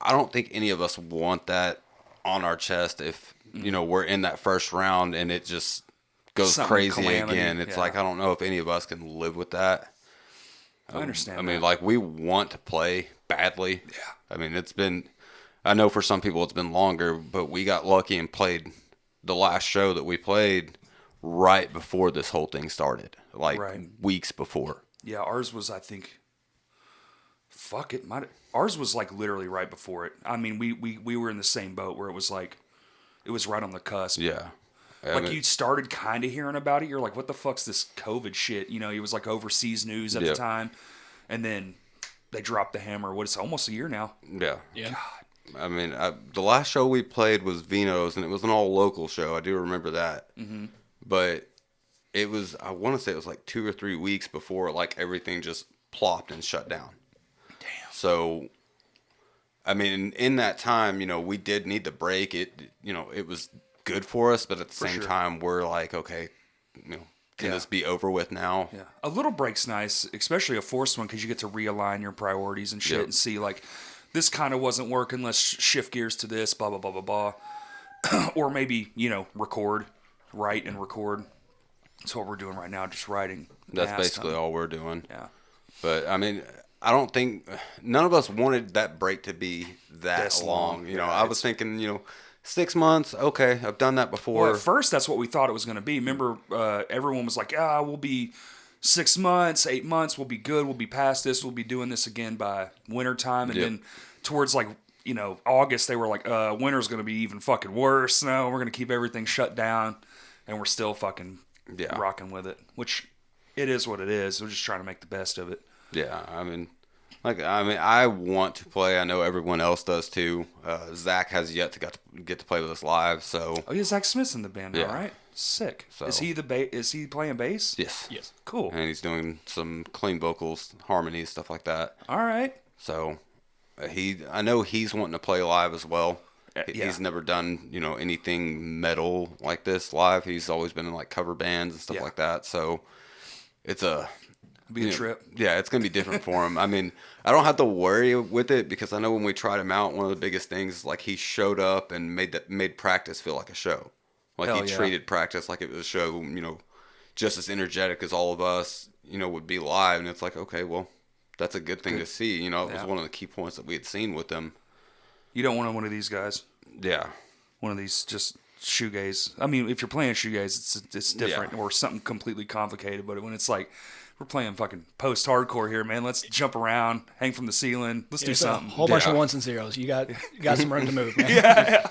I don't think any of us want that on our chest if, you know, we're in that first round and it just goes crazy calamity, again. It's yeah. like, I don't know if any of us can live with that. I understand. I mean, that. like, we want to play badly. Yeah. I mean, I know for some people it's been longer, but we got lucky and played the last show that we played right before this whole thing started. Like, weeks before. Yeah, ours was, I think, ours was like literally right before it. I mean, we were in the same boat where it was like, it was right on the cusp. Yeah. Like, you started kind of hearing about it. You're like, what the fuck's this COVID shit? You know, it was like overseas news at the time. And then they dropped the hammer. What, it's almost a year now. Yeah. Yeah. God. I mean, the last show we played was Vino's, and it was an all-local show. I do remember that. Mm-hmm. But it was, I want to say it was like 2 or 3 weeks before, like, everything just plopped and shut down. Damn. So, I mean, in that time, you know, we did need the break. It was good for us, but at the same time, we're like, okay, you know, can this be over with now? Yeah. A little break's nice, especially a forced one, because you get to realign your priorities and shit and see, like, this kind of wasn't working, let's shift gears to this, blah, blah, blah, blah, blah. Or maybe, you know, write and record. That's what we're doing right now, just writing. That's basically all we're doing. Yeah. But, I mean, I don't think, none of us wanted that break to be that long. You know, I was thinking, you know, 6 months, okay, I've done that before. Well, at first, that's what we thought it was going to be. Remember, everyone was like, we'll be 6 months, 8 months, we'll be good, we'll be past this, we'll be doing this again by wintertime. And then towards, like, you know, August, they were like, winter's going to be even fucking worse. No, we're going to keep everything shut down. And we're still fucking rocking with it, which it is what it is. We're just trying to make the best of it. Yeah, I want to play. I know everyone else does too. Zach has yet to get to play with us live. So yeah, Zack Smith's in the band now, right? Sick. So, is he playing bass? Yes. Cool. And he's doing some clean vocals, harmonies, stuff like that. All right. So I know he's wanting to play live as well. He's never done, you know, anything metal like this live. He's always been in like cover bands and stuff like that. So it's a trip. Yeah, it's gonna be different for him. I mean, I don't have to worry with it because I know when we tried him out, one of the biggest things is like he showed up and made practice feel like a show. Like he treated practice like it was a show, you know, just as energetic as all of us, you know, would be live. And it's like, okay, well, that's a good thing to see. You know, it was one of the key points that we had seen with him. You don't want one of these guys. Yeah. One of these just shoegaze. I mean, if you're playing shoegaze, it's different or something completely complicated. But when it's like we're playing fucking post-hardcore here, man, let's jump around, hang from the ceiling, let's do It's a something. whole bunch of ones and zeros. You got some room to move, man.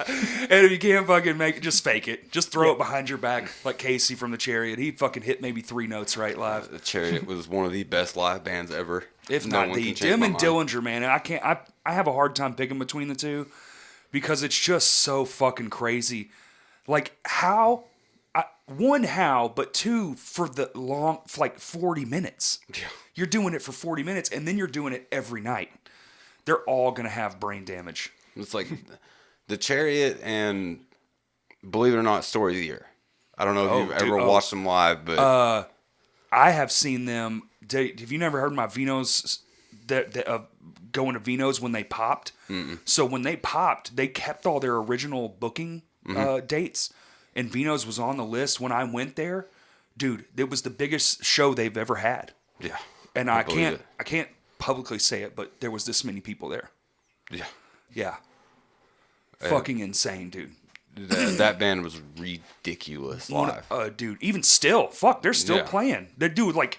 And if you can't fucking make it, just fake it. Just throw it behind your back like Casey from the Chariot. He fucking hit maybe 3 notes right live. The Chariot was one of the best live bands ever. If not the Dim and Dillinger, man. I have a hard time picking between the two because it's just so fucking crazy. Like how, but two for the long, for like 40 minutes. Yeah. You're doing it for 40 minutes and then you're doing it every night. They're all going to have brain damage. It's like the Chariot and, believe it or not, Story of the Year. I don't know if you've ever watched them live, but I have seen them. Have you never heard my Vinos? Going to Vinos when they popped. Mm-mm. So when they popped, they kept all their original booking dates, and Vinos was on the list when I went there. Dude, it was the biggest show they've ever had. Yeah, and I can't publicly say it, but there was this many people there. Yeah, fucking insane, dude. That band was ridiculous live. Dude, even still, they're still playing. They do like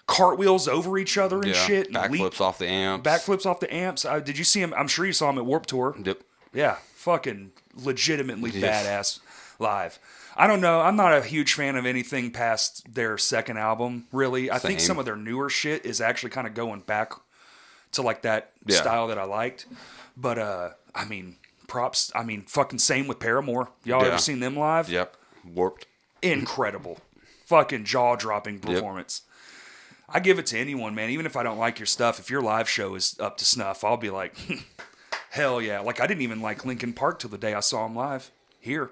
cartwheels over each other and shit. And backflips off the amps. Backflips off the amps. Did you see him? I'm sure you saw him at Warped Tour. Yep. Yeah, fucking legitimately badass live. I don't know. I'm not a huge fan of anything past their second album, really. I think some of their newer shit is actually kind of going back to like that style that I liked. But, I mean, props. I mean, fucking same with Paramore. Y'all ever seen them live? Yep. Warped. Incredible. Fucking jaw-dropping performance. I give it to anyone, man. Even if I don't like your stuff, if your live show is up to snuff, I'll be like, hell yeah. Like, I didn't even like Linkin Park till the day I saw them live here.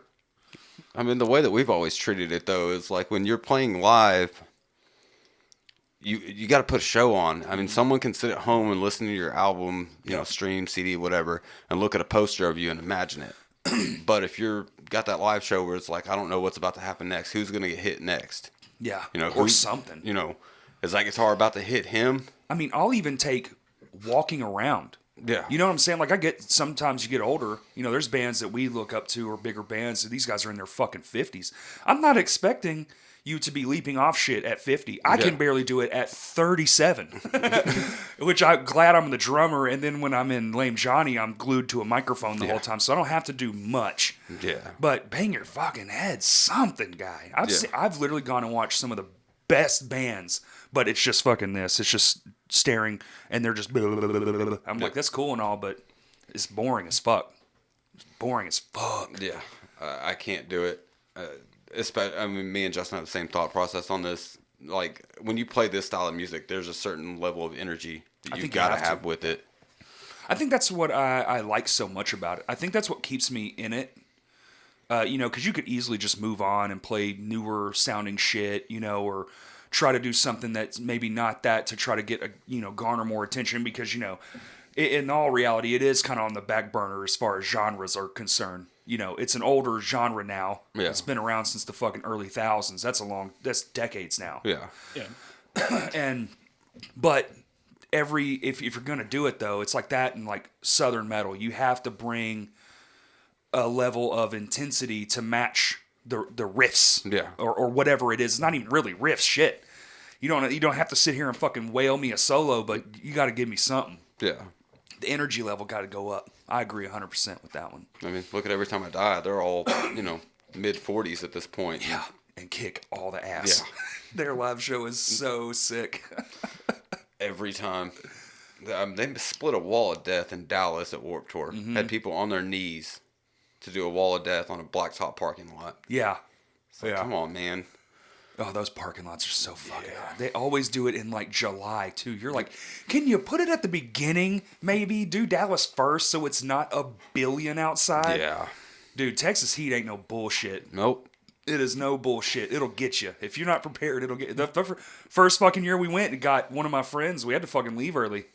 I mean, the way that we've always treated it, though, is like when you're playing live, you got to put a show on. I mean, someone can sit at home and listen to your album, you know, stream, CD, whatever, and look at a poster of you and imagine it. But if you're got that live show where it's like, I don't know what's about to happen next, who's going to get hit next? Yeah, you know, or something. You know, is that guitar about to hit him? I mean, I'll even take walking around. Yeah. You know what I'm saying? Like, sometimes you get older. You know, there's bands that we look up to or bigger bands. So these guys are in their fucking 50s. I'm not expecting you to be leaping off shit at 50. I can barely do it at 37. Which I'm glad I'm the drummer. And then when I'm in Lame Johnny, I'm glued to a microphone the whole time. So I don't have to do much. Yeah. But bang your fucking head, something, guy. I've literally gone and watched some of the best bands, but it's just fucking this. It's just staring, and they're just. I'm like, that's cool and all, but it's boring as fuck. It's boring as fuck. Yeah, I can't do it. I mean, me and Justin have the same thought process on this. Like, when you play this style of music, there's a certain level of energy that you've got to have with it. I think that's what I like so much about it. I think that's what keeps me in it. You know, because you could easily just move on and play newer sounding shit, you know, or try to do something that's maybe not that to try to get, garner more attention because, you know, in all reality, it is kind of on the back burner as far as genres are concerned. You know, it's an older genre now. Yeah. It's been around since the fucking early thousands. That's decades now. Yeah. Yeah. But if you're going to do it though, it's like that in like Southern metal. You have to bring a level of intensity to match the riffs, or whatever it is. It's not even really riffs, shit. You don't have to sit here and fucking wail me a solo, but you got to give me something. Yeah, the energy level got to go up. I agree 100% with that one. I mean, look at Every Time I Die. They're all mid 40s at this point. Yeah, and kick all the ass. Yeah. Their live show is so sick. Every time. They split a wall of death in Dallas at Warped Tour. Mm-hmm. Had people on their knees to do a wall of death on a blacktop parking lot. Yeah. Like, come on, man. Oh, those parking lots are so fucking hard. They always do it in like July too. You're like, can you put it at the beginning maybe? Do Dallas first so it's not a billion outside? Yeah. Dude, Texas heat ain't no bullshit. Nope. It is no bullshit. It'll get you. If you're not prepared, it'll get you. The first fucking year we went and got one of my friends, we had to fucking leave early.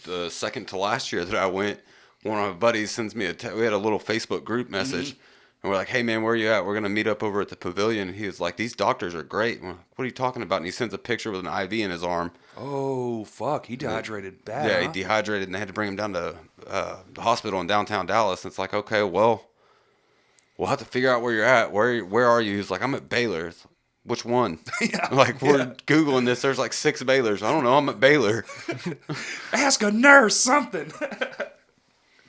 The second to last year that I went, one of my buddies sends me we had a little Facebook group message, and we're like, hey, man, where are you at? We're going to meet up over at the pavilion. And he was like, these doctors are great. We're like, what are you talking about? And he sends a picture with an IV in his arm. Oh, fuck. He dehydrated bad, Yeah, he dehydrated, and they had to bring him down to the hospital in downtown Dallas. And it's like, okay, well, we'll have to figure out where you're at. Where are you? He's like, I'm at Baylor's. Which one? Like, we're Googling this. There's like 6 Baylor's. I don't know. I'm at Baylor. Ask a nurse something.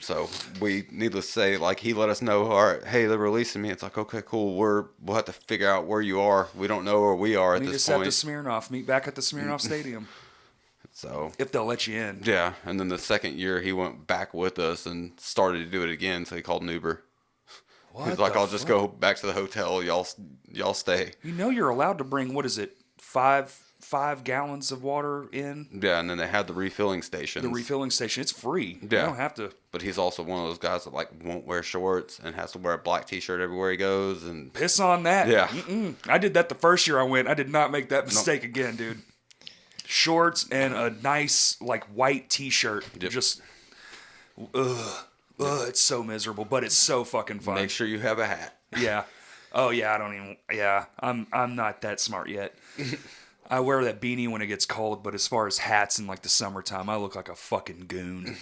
So needless to say, like, he let us know, all right, hey, they're releasing me. It's like, okay, cool. We'll have to figure out where you are. We don't know where we are at this point. Meet us at the Smirnoff. Meet back at the Smirnoff Stadium. So if they'll let you in. Yeah, and then the second year he went back with us and started to do it again. So he called an Uber. He's like, I'll just go back to the hotel. Y'all stay. You know you're allowed to bring, what is it, 5 gallons of water in? Yeah, and then they have the refilling stations. The refilling station, it's free. Yeah. You don't have to. But he's also one of those guys that like won't wear shorts and has to wear a black T-shirt everywhere he goes. And piss on that. Yeah. I did that the first year I went. I did not make that mistake again, dude. Shorts and a nice like white T-shirt. Yep. Just, it's so miserable, but it's so fucking fun. Make sure you have a hat. Yeah. Oh yeah, I don't even. Yeah, I'm not that smart yet. I wear that beanie when it gets cold, but as far as hats in like the summertime, I look like a fucking goon.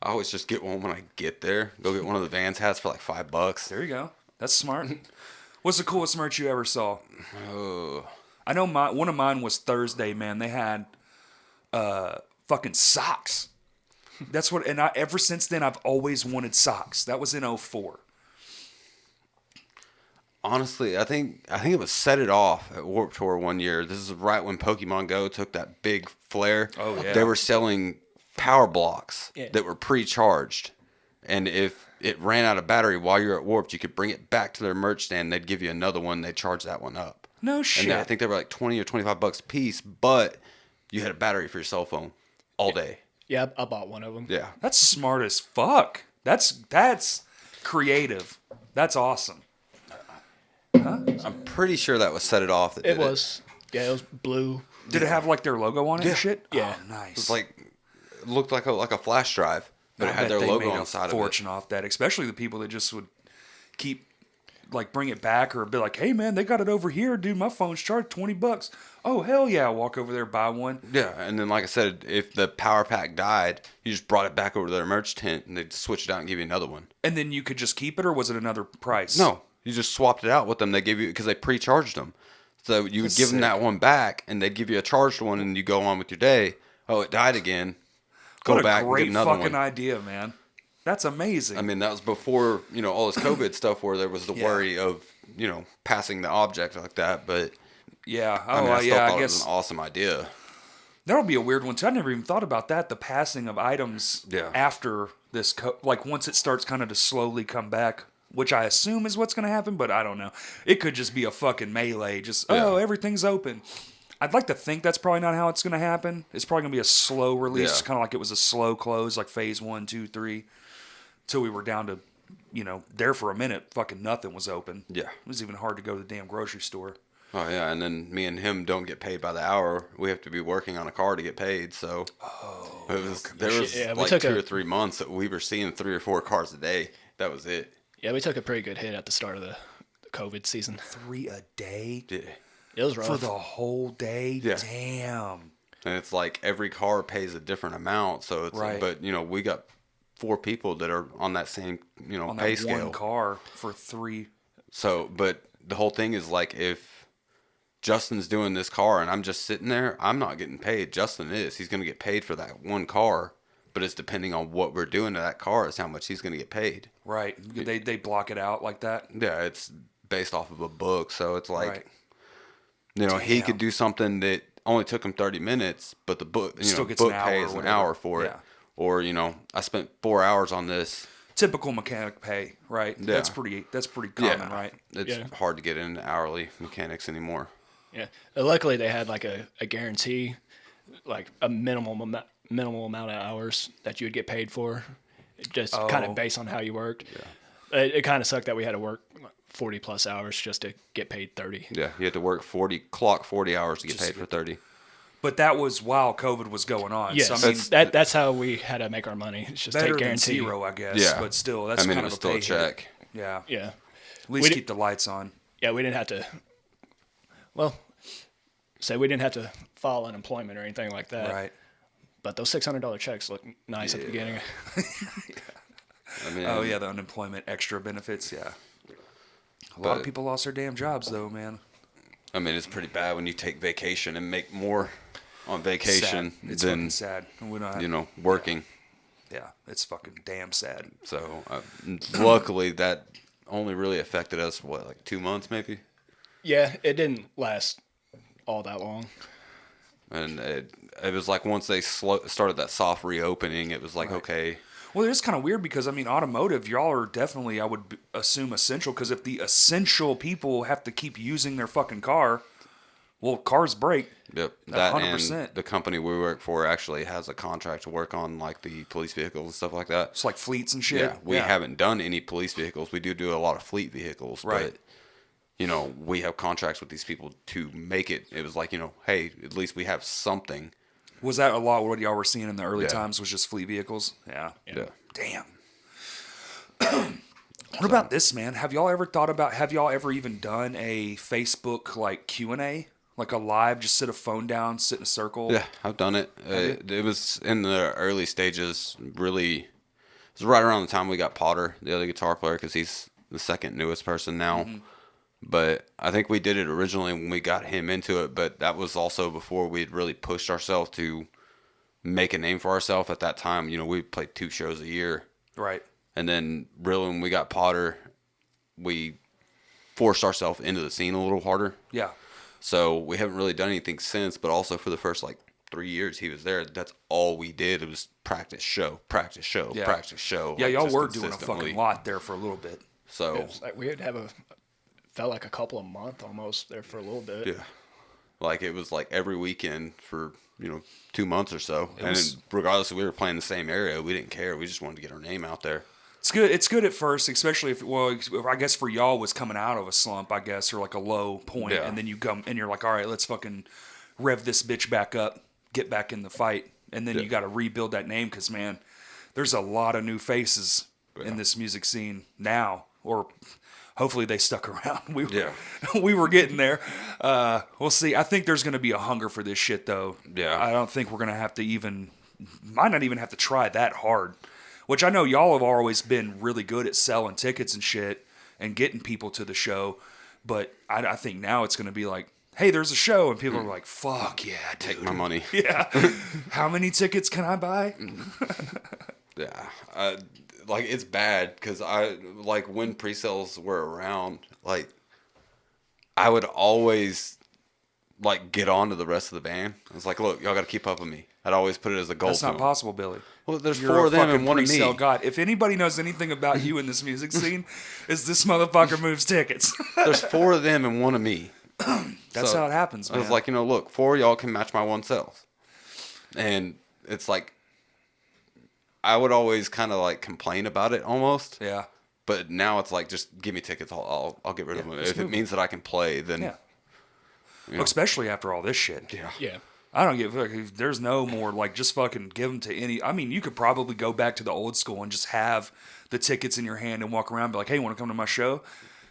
I always just get one when I get there. Go get one of the Vans hats for like $5. There you go. That's smart. What's the coolest merch you ever saw? Oh. I know one of mine was Thursday, man. They had fucking socks. That's what, and ever since then I've always wanted socks. That was in 2004. Honestly, I think it was Set It Off at Warped Tour one year. This is right when Pokemon Go took that big flare. Oh, yeah. They were selling power blocks that were pre-charged. And if it ran out of battery while you're at Warped, you could bring it back to their merch stand. They'd give you another one. They'd charge that one up. No shit. And I think they were like $20 or $25 a piece, but you had a battery for your cell phone all day. Yeah, I bought one of them. Yeah. That's smart as fuck. That's creative. That's awesome. I'm pretty sure that was Set It Off that did It was. Yeah, it was blue. Did it have like their logo on it and shit? Yeah. Oh, nice. It was like, it looked like a flash drive, but it I had bet their they logo made on a the side of it. fortune off that, especially the people that just would keep like bring it back or be like, hey man, they got it over here, dude. My phone's charged $20. Oh hell yeah, walk over there, buy one. Yeah, and then like I said, if the power pack died, you just brought it back over to their merch tent and they'd switch it out and give you another one. And then you could just keep it, or was it another price? No, you just swapped it out with them. They gave you, because they pre-charged them. So you would That's give them sick. that one back and they'd give you a charged one and you go on with your day. Oh, it died again. Go What back a and great get another fucking one. idea, man. That's amazing. I mean, that was before, all this COVID stuff where there was the worry of, passing the object like that. But yeah. I mean, Oh I still yeah. thought I it was guess an awesome idea. that'll be a weird one too. I never even thought about that. The passing of items after this, like once it starts kind of to slowly come back, which I assume is what's going to happen, but I don't know. It could just be a fucking melee. Just, everything's open. I'd like to think that's probably not how it's going to happen. It's probably going to be a slow release, kind of like it was a slow close, like phase 1, 2, 3, till we were down to, there for a minute, fucking nothing was open. Yeah. It was even hard to go to the damn grocery store. Oh, yeah, and then me and him don't get paid by the hour. We have to be working on a car to get paid, so there was like 2 or 3 months that we were seeing 3 or 4 cars a day. That was it. Yeah, we took a pretty good hit at the start of the COVID season. 3 a day? Yeah. It was rough. For the whole day? Yeah. Damn. And it's like every car pays a different amount, so it's but we got 4 people that are on that same On pay that scale. one car for 3. So, but the whole thing is like if Justin's doing this car and I'm just sitting there, I'm not getting paid. Justin is. He's going to get paid for that one car, but it's depending on what we're doing to that car is how much he's going to get paid. Right. They block it out like that. Yeah, it's based off of a book, so it's like Right. he could do something that only took him 30 minutes, but the book Still gets book an hour pays or an whatever. hour for it. Yeah. Or I spent 4 hours on this. Typical mechanic pay, right? Yeah. That's pretty common, right? It's hard to get into hourly mechanics anymore. Yeah. Luckily, they had like a guarantee, like a minimal amount of hours that you would get paid for, just kind of based on how you worked. Yeah. It kind of sucked that we had to work 40 plus hours just to get paid 30. Yeah, you had to work 40 hours to get paid for 30. But that was while COVID was going on. Yes, So, I mean, that's how we had to make our money. It's just better take than guarantee. 0, I guess. Yeah. But still, that's I mean, kind it of was a still pay a check. hit. Yeah. Yeah. At least keep the lights on. Yeah, we didn't have to. Well, say we didn't have to file unemployment or anything like that. Right. But those $600 checks look nice at the beginning. I mean, Oh yeah, the unemployment extra benefits. Yeah. A lot of people lost their damn jobs, though, man. I mean, it's pretty bad when you take vacation and make more on vacation It's than fucking sad. We don't have, working. Yeah, it's fucking damn sad. So luckily that only really affected us like 2 months maybe. Yeah, it didn't last all that long. And it was like once they started that soft reopening, it was like, okay. Well, it's kind of weird because, I mean, automotive, y'all are definitely, I would assume, essential. Because if the essential people have to keep using their fucking car, well, cars break. Yep. That 100%. And the company we work for actually has a contract to work on like the police vehicles and stuff like that. It's like fleets and shit. Yeah. We haven't done any police vehicles. We do a lot of fleet vehicles. Right. But, we have contracts with these people to make it. It was like, hey, at least we have something. Was that a lot what y'all were seeing in the early times was just fleet vehicles? Yeah. Damn. What about this, man? Have y'all ever even done a Facebook like Q&A? Like a live, just sit a phone down, sit in a circle? Yeah, I've done it. It was in the early stages, really. It was right around the time we got Potter, the other guitar player, because he's the second newest person now. Mm-hmm. But I think we did it originally when we got him into it, but that was also before we'd really pushed ourselves to make a name for ourselves. At that time, we played 2 shows a year. Right. And then really when we got Potter, we forced ourselves into the scene a little harder. Yeah. So we haven't really done anything since, but also for the first 3 years he was there, that's all we did. It was practice show, practice show, practice show. Yeah, y'all were doing a fucking lot there for a little bit. So it was like we would have felt like a couple of months almost there for a little bit. Yeah. Like it was like every weekend for, 2 months or so. Regardless if we were playing the same area, we didn't care. We just wanted to get our name out there. It's good. It's good at first, especially if I guess for y'all was coming out of a slump, I guess, or like a low point, and then you come and you're like, all right, let's fucking rev this bitch back up, get back in the fight, and then you got to rebuild that name because man, there's a lot of new faces in this music scene now, or hopefully they stuck around. We were getting there. We'll see. I think there's going to be a hunger for this shit though. Yeah. I don't think we're going to have to might not even have to try that hard. Which I know y'all have always been really good at selling tickets and shit and getting people to the show. But I think now it's going to be like, hey, there's a show. And people are like, fuck yeah, dude. Take my money. Yeah. How many tickets can I buy? Yeah. It's bad because when pre-sales were around, I would always get on to the rest of the band. I was like, look, y'all got to keep up with me. I'd always put it as a goal. That's not possible, Billy. Well, there's 4 of them and 1 of me. God, if anybody knows anything about you in this music scene, is this motherfucker moves tickets. There's 4 of them and 1 of me. That's how it happens, man. I was like, look, 4 of y'all can match my 1 sales. And it's like, I would always kind of complain about it almost. Yeah. But now it's like, just give me tickets. I'll get rid of them. If it means that I can play, then. Yeah. Especially after all this shit. Yeah. Yeah. I don't give. There's no more just fucking give them to any. I mean, you could probably go back to the old school and just have the tickets in your hand and walk around and be like, hey, want to come to my show?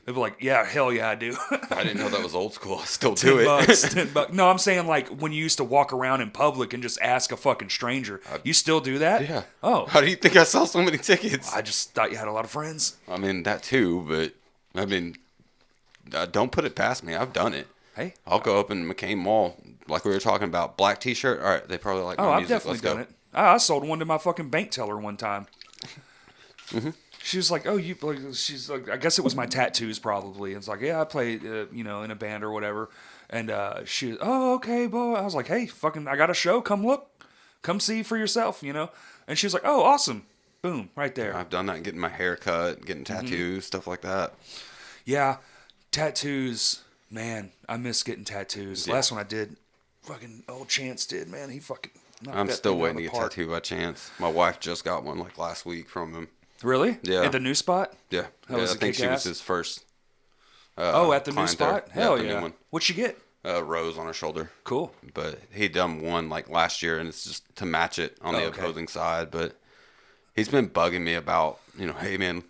They'd be like, yeah, hell yeah, I do. I didn't know that was old school. I still do it. $10. No, I'm saying when you used to walk around in public and just ask a fucking stranger. You still do that? Yeah. Oh. How do you think I sell so many tickets? I just thought you had a lot of friends. I mean, that too, but don't put it past me. I've done it. Hey. I'll go up in McCain Mall, like we were talking about, black t-shirt. All right, they probably like my music. I've definitely done it. I sold one to my fucking bank teller one time. Mm-hmm. She was like, "Oh, she's like, I guess it was my tattoos probably." And it's like, "Yeah, I play, in a band or whatever." And she was, "Oh, okay, boy." I was like, "Hey, fucking, I got a show. Come look, come see for yourself, And she was like, "Oh, awesome, boom, right there." I've done that, getting my hair cut, getting tattoos, stuff like that. Yeah, tattoos, man. I miss getting tattoos. Yeah. Last one I did, fucking old Chance did, man. He fucking. I'm still waiting to get tattooed by Chance. My wife just got one last week from him. Really? Yeah. At the new spot? Yeah. I think she was his first. At the new spot? There. Hell the yeah. New one. What'd she get? Rose on her shoulder. Cool. But he'd done one last year, and it's just to match it on the opposing side. But he's been bugging me about, hey man,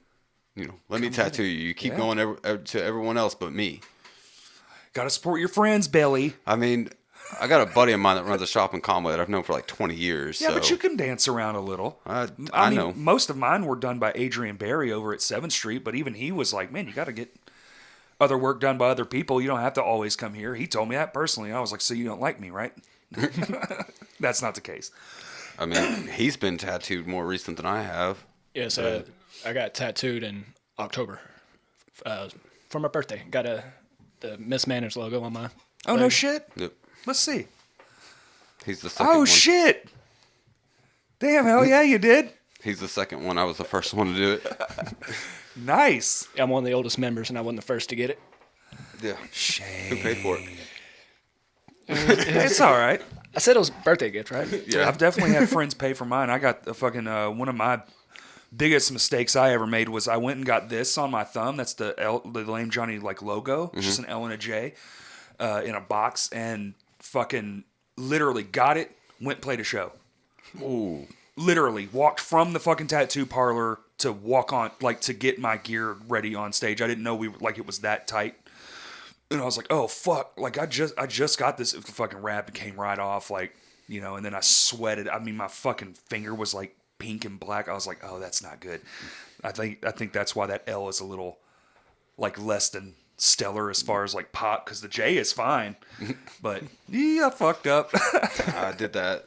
let me tattoo you. You keep going to everyone else but me. Got to support your friends, Billy. I mean, I got a buddy of mine that runs a shop in Conway that I've known for 20 years. Yeah, but you can dance around a little. I mean, know. Most of mine were done by Adrian Barry over at 7th Street, but even he was like, man, you got to get other work done by other people. You don't have to always come here. He told me that personally. I was like, so you don't like me, right? That's not the case. I mean, he's been tattooed more recent than I have. Yeah, so I got tattooed in October for my birthday. Got the Mismanage logo on my Oh, leg. no shit? Yep. Let's see. He's the second Oh, one. shit. Damn, hell yeah, you did. He's the second one. I was the first one to do it. Nice. I'm one of the oldest members, and I wasn't the first to get it. Yeah. Shame. Who paid for it? It's all right. I said it was a birthday gift, right? Yeah. I've definitely had friends pay for mine. I got the fucking one of my biggest mistakes I ever made was I went and got this on my thumb. That's the Lame Johnny like logo. It's just an L and a J in a box, and fucking literally got it. Went played a show. Ooh. Literally walked from the fucking tattoo parlor to walk on, like, to get my gear ready on stage. I didn't know it was that tight. And I was like, oh fuck, like I just got this fucking wrap. It came right off, like, you know, and then I sweated. I mean, my fucking finger was like pink and black. I was like, oh, that's not good. I think that's why that L is a little like less than stellar as far as like pop, because the J is fine. But yeah, I fucked up. I did that.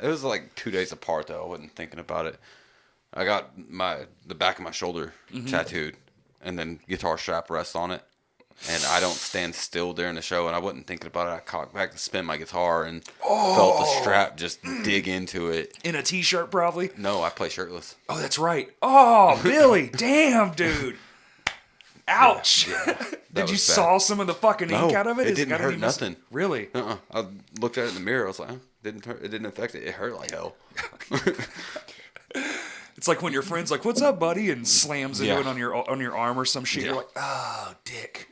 It was like 2 days apart though. I wasn't thinking about it. I got the back of my shoulder tattooed, and then guitar strap rests on it. And I don't stand still during the show, and I wasn't thinking about it. I cocked back to spin my guitar and felt the strap just dig into it. In a t-shirt, probably. No, I play shirtless. Oh, that's right. Oh, Billy, damn, dude. Ouch. Did you was bad. saw some of the fucking ink No, out of it? it Is didn't got hurt any nothing. Really? I looked at it in the mirror. I was like, didn't hurt. It didn't affect it. It hurt like hell. It's like when your friend's like, "What's up, buddy?" and slams into Yeah. it on your arm or some shit. Yeah. You're like, "Oh, dick."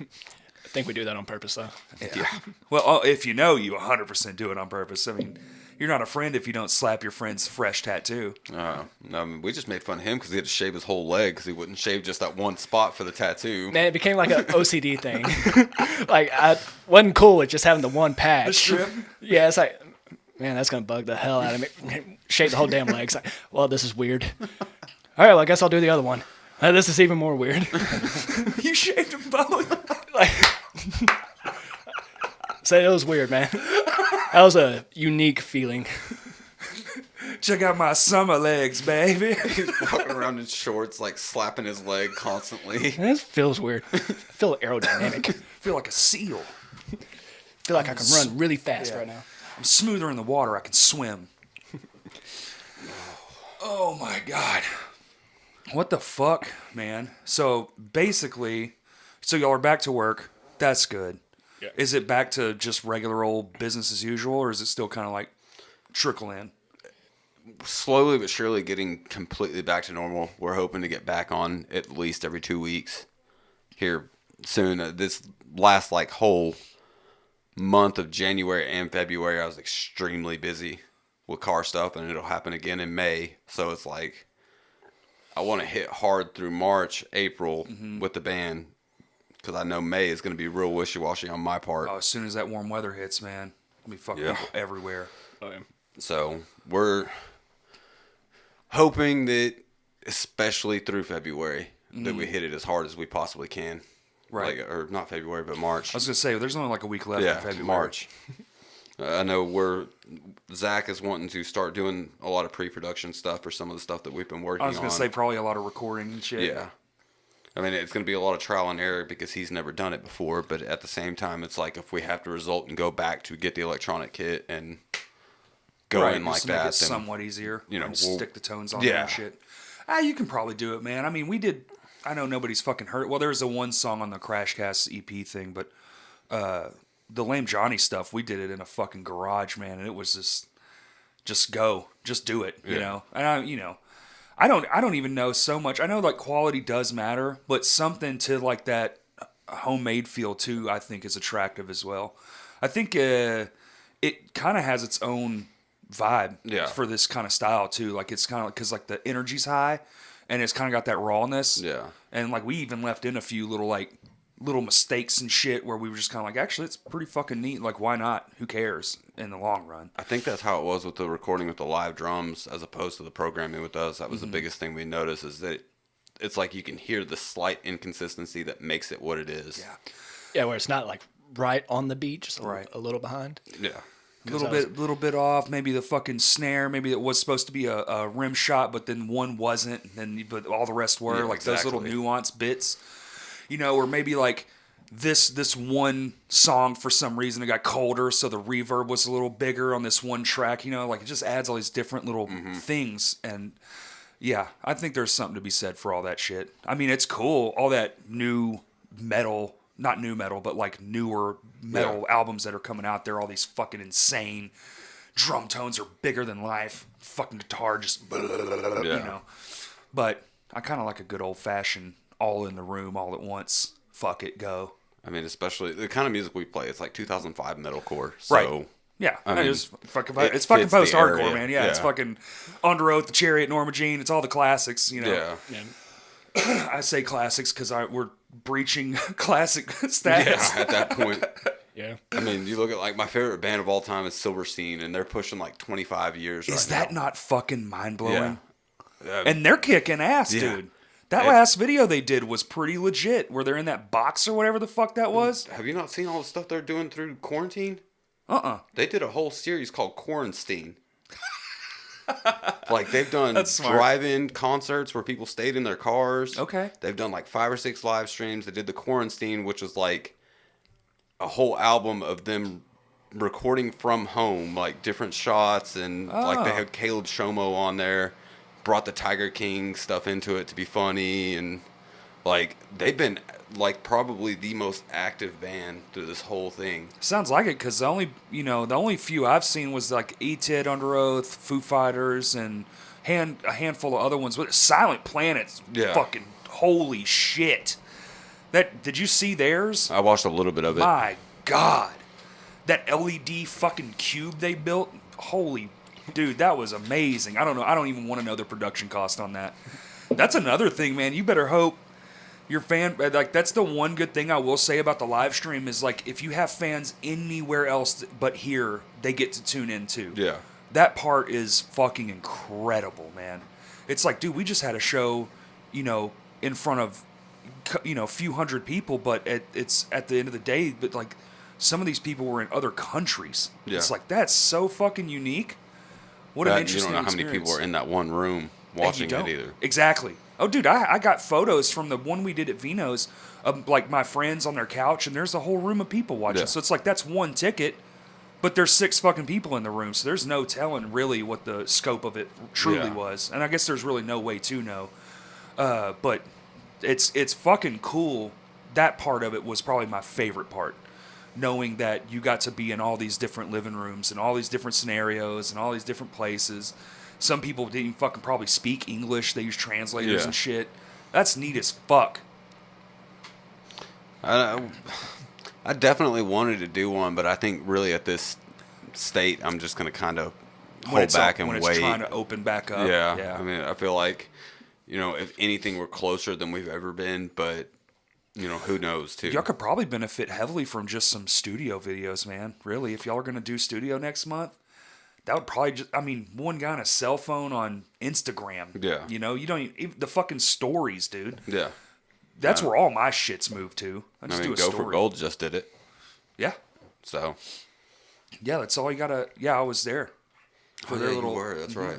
I think we do that on purpose, though. Yeah. Well, if you know, you 100% do it on purpose. I mean, you're not a friend if you don't slap your friend's fresh tattoo. No, I mean, we just made fun of him because he had to shave his whole leg because he wouldn't shave just that one spot for the tattoo. Man, it became like an OCD thing. Like, I wasn't cool with just having the one patch. The strip? Yeah, it's like, man, that's going to bug the hell out of me. Shave the whole damn leg. It's like, well, this is weird. All right, well, I guess I'll do the other one. This is even more weird. You shaved them both. Like, so it was weird, man. That was a unique feeling. Check out my summer legs, baby. He's walking around in shorts, like slapping his leg constantly. This feels weird. I feel aerodynamic. Feel like a seal. Feel like I can run really fast right now. I'm smoother in the water. I can swim. Oh my god. What the fuck, man? So basically, y'all are back to work. That's good. Yeah. Is it back to just regular old business as usual, or is it still kind of like trickle in? Slowly but surely getting completely back to normal. We're hoping to get back on at least every 2 weeks here soon. This last like whole month of January and February, I was extremely busy with car stuff, and it'll happen again in May. So it's like I want to hit hard through March, April with the band, because I know May is going to be real wishy-washy on my part. Oh, as soon as that warm weather hits, man, there'll be fucking Yeah. people everywhere. Oh, yeah. So we're hoping that, especially through February, that we hit it as hard as we possibly can. Right. Like, or not February, but March. I was gonna say there's only like a week left in February. March. I know Zach is wanting to start doing a lot of pre-production stuff for some of the stuff that we've been working on. I was gonna say probably a lot of recording and shit. Yeah. I mean, it's going to be a lot of trial and error because he's never done it before. But at the same time, it's like if we have to result and go back to get the electronic kit and go right, in like just to make that, it then somewhat easier. you know, and we'll- stick the tones on there Yeah. and shit. You can probably do it, man. I mean, we did. I know nobody's fucking hurt. Well, there's the one song on the Crashcast EP thing, but the Lame Johnny stuff, we did it in a fucking garage, man, and it was just go, just do it, you Yeah. know. And I don't even know so much. I know like quality does matter, but something to like that homemade feel too, I think is attractive as well. I think it kind of has its own vibe for this kind of style too. Like it's kind of because like the energy's high, and it's kind of got that rawness. Yeah. And like we even left in a few little mistakes and shit where we were just kind of like, actually, it's pretty fucking neat. Like, why not? Who cares in the long run? I think that's how it was with the recording with the live drums as opposed to the programming with us. That was the biggest thing we noticed is that it's like you can hear the slight inconsistency that makes it what it is. Yeah, where it's not like right on the beat, just a little behind. Yeah. Little bit off. Maybe the fucking snare. Maybe it was supposed to be a rim shot, but then one wasn't. And then, but all the rest were those little nuance bits. Or maybe like this one song for some reason it got colder, so the reverb was a little bigger on this one track. Like it just adds all these different little things. And yeah, I think there's something to be said for all that shit. I mean, it's cool. All that new metal. Not new metal, but like newer metal albums that are coming out there. All these fucking insane drum tones are bigger than life. Fucking guitar just, But I kind of like a good old fashioned all in the room, all at once. Fuck it, go. I mean, especially the kind of music we play. It's like 2005 metalcore. So, right. Yeah, I mean, it's fucking post-hardcore, man. Yeah, it's Yeah. fucking Under Oath, The Chariot, Norma Jean. It's all the classics, Yeah. I say classics because we're breaching classic status. Yeah, at that point. Yeah. I mean, you look at like my favorite band of all time is Silverstein, and they're pushing like 25 years Is right that now. not fucking mind-blowing? Yeah. And they're kicking ass, Yeah. dude. That last video they did was pretty legit. Where they're in that box or whatever the fuck that was. Have you not seen all the stuff they're doing through quarantine? Uh-uh. They did a whole series called Quarantine. Like they've done That's smart. drive-in concerts where people stayed in their cars. Okay. They've done like 5 or 6 live streams. They did the Quarantine, which was like a whole album of them recording from home, like different shots, and like they had Caleb Shomo on there, brought the Tiger King stuff into it to be funny, and like they've been like probably the most active band through this whole thing. Sounds like it, because the only few I've seen was like E-Tid, Under Oath, Foo Fighters, and a handful of other ones. But Silent Planet's fucking holy shit. Did you see theirs? I watched a little bit of it. My God, that LED fucking cube they built. Holy dude, that was amazing. I don't know. I don't even want to know the production cost on that. That's another thing, man. You better hope your fan, like, that's the one good thing I will say about the live stream is, like, if you have fans anywhere else but here, they get to tune in too. Yeah. That part is fucking incredible, man. It's like, dude, we just had a show, in front of, a few hundred people, but it's at the end of the day, but like, some of these people were in other countries. Yeah. It's like, that's so fucking unique. What an interesting You don't know how many people are in that one room watching it either. Exactly. Oh, dude, I got photos from the one we did at Vino's of, like, my friends on their couch, and there's a whole room of people watching. Yeah. So it's like, that's one ticket, but there's 6 fucking people in the room, so there's no telling really what the scope of it truly was. And I guess there's really no way to know. But it's fucking cool. That part of it was probably my favorite part. Knowing that you got to be in all these different living rooms and all these different scenarios and all these different places. Some people didn't even fucking probably speak English. They use translators and shit. That's neat as fuck. I definitely wanted to do one, but I think really at this state, I'm just going to kind of hold back and when wait. It's trying to open back up. Yeah. I mean, I feel like, if anything, we're closer than we've ever been, but, who knows, too. Y'all could probably benefit heavily from just some studio videos, man. Really, if y'all are going to do studio next month, that would probably one guy on a cell phone on Instagram. Yeah. You don't even, the fucking stories, dude. Yeah. That's where all my shit's moved to. I just do a Go story. for Gold just did it. Yeah. So. Yeah, that's all you gotta. Yeah, I was there for their little. You were, that's right.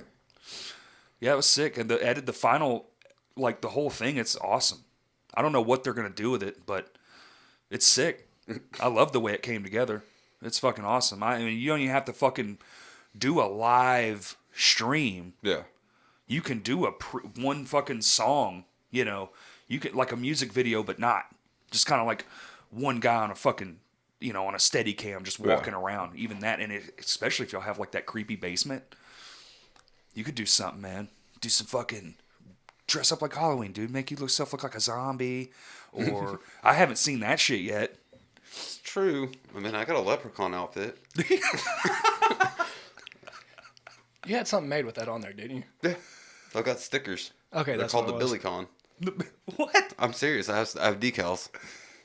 Yeah, it was sick, and the final, like the whole thing. It's awesome. I don't know what they're gonna do with it, but it's sick. I love the way it came together. It's fucking awesome. I mean, you don't even have to fucking do a live stream. Yeah. You can do one fucking song. You could, like a music video, but not just kind of like one guy on a fucking, on a steady cam just walking around. Even that, and especially if y'all have like that creepy basement, you could do something, man. Do some fucking dress up like Halloween, dude. Make yourself look like a zombie, or I haven't seen that shit yet. It's true. I mean, I got a leprechaun outfit. You had something made with that on there, didn't you? Yeah. I got stickers. Okay, They're that's called what the it was. Billycon. What? I'm serious. I have decals.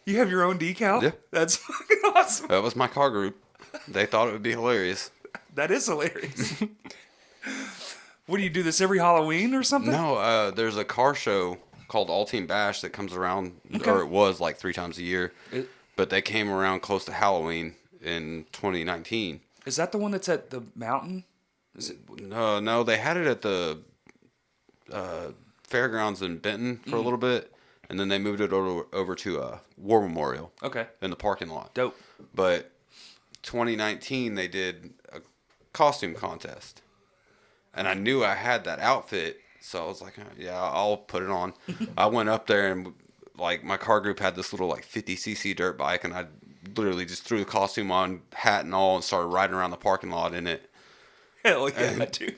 You have your own decal? Yeah. That's fucking awesome. That was my car group. They thought it would be hilarious. That is hilarious. What do you do this every Halloween or something? No, there's a car show called All Team Bash that comes around, Okay. or it was like 3 times a year. It- But they came around close to Halloween in 2019. Is that the one that's at the mountain? Is it? No, they had it at the fairgrounds in Benton for a little bit, and then they moved it over to War Memorial Okay. in the parking lot. Dope. But 2019, they did a costume contest. And I knew I had that outfit, so I was like, yeah, I'll put it on. I went up there, and like my car group had this little like 50cc dirt bike, and I literally just threw the costume on, hat and all, and started riding around the parking lot in it. Hell yeah, dude.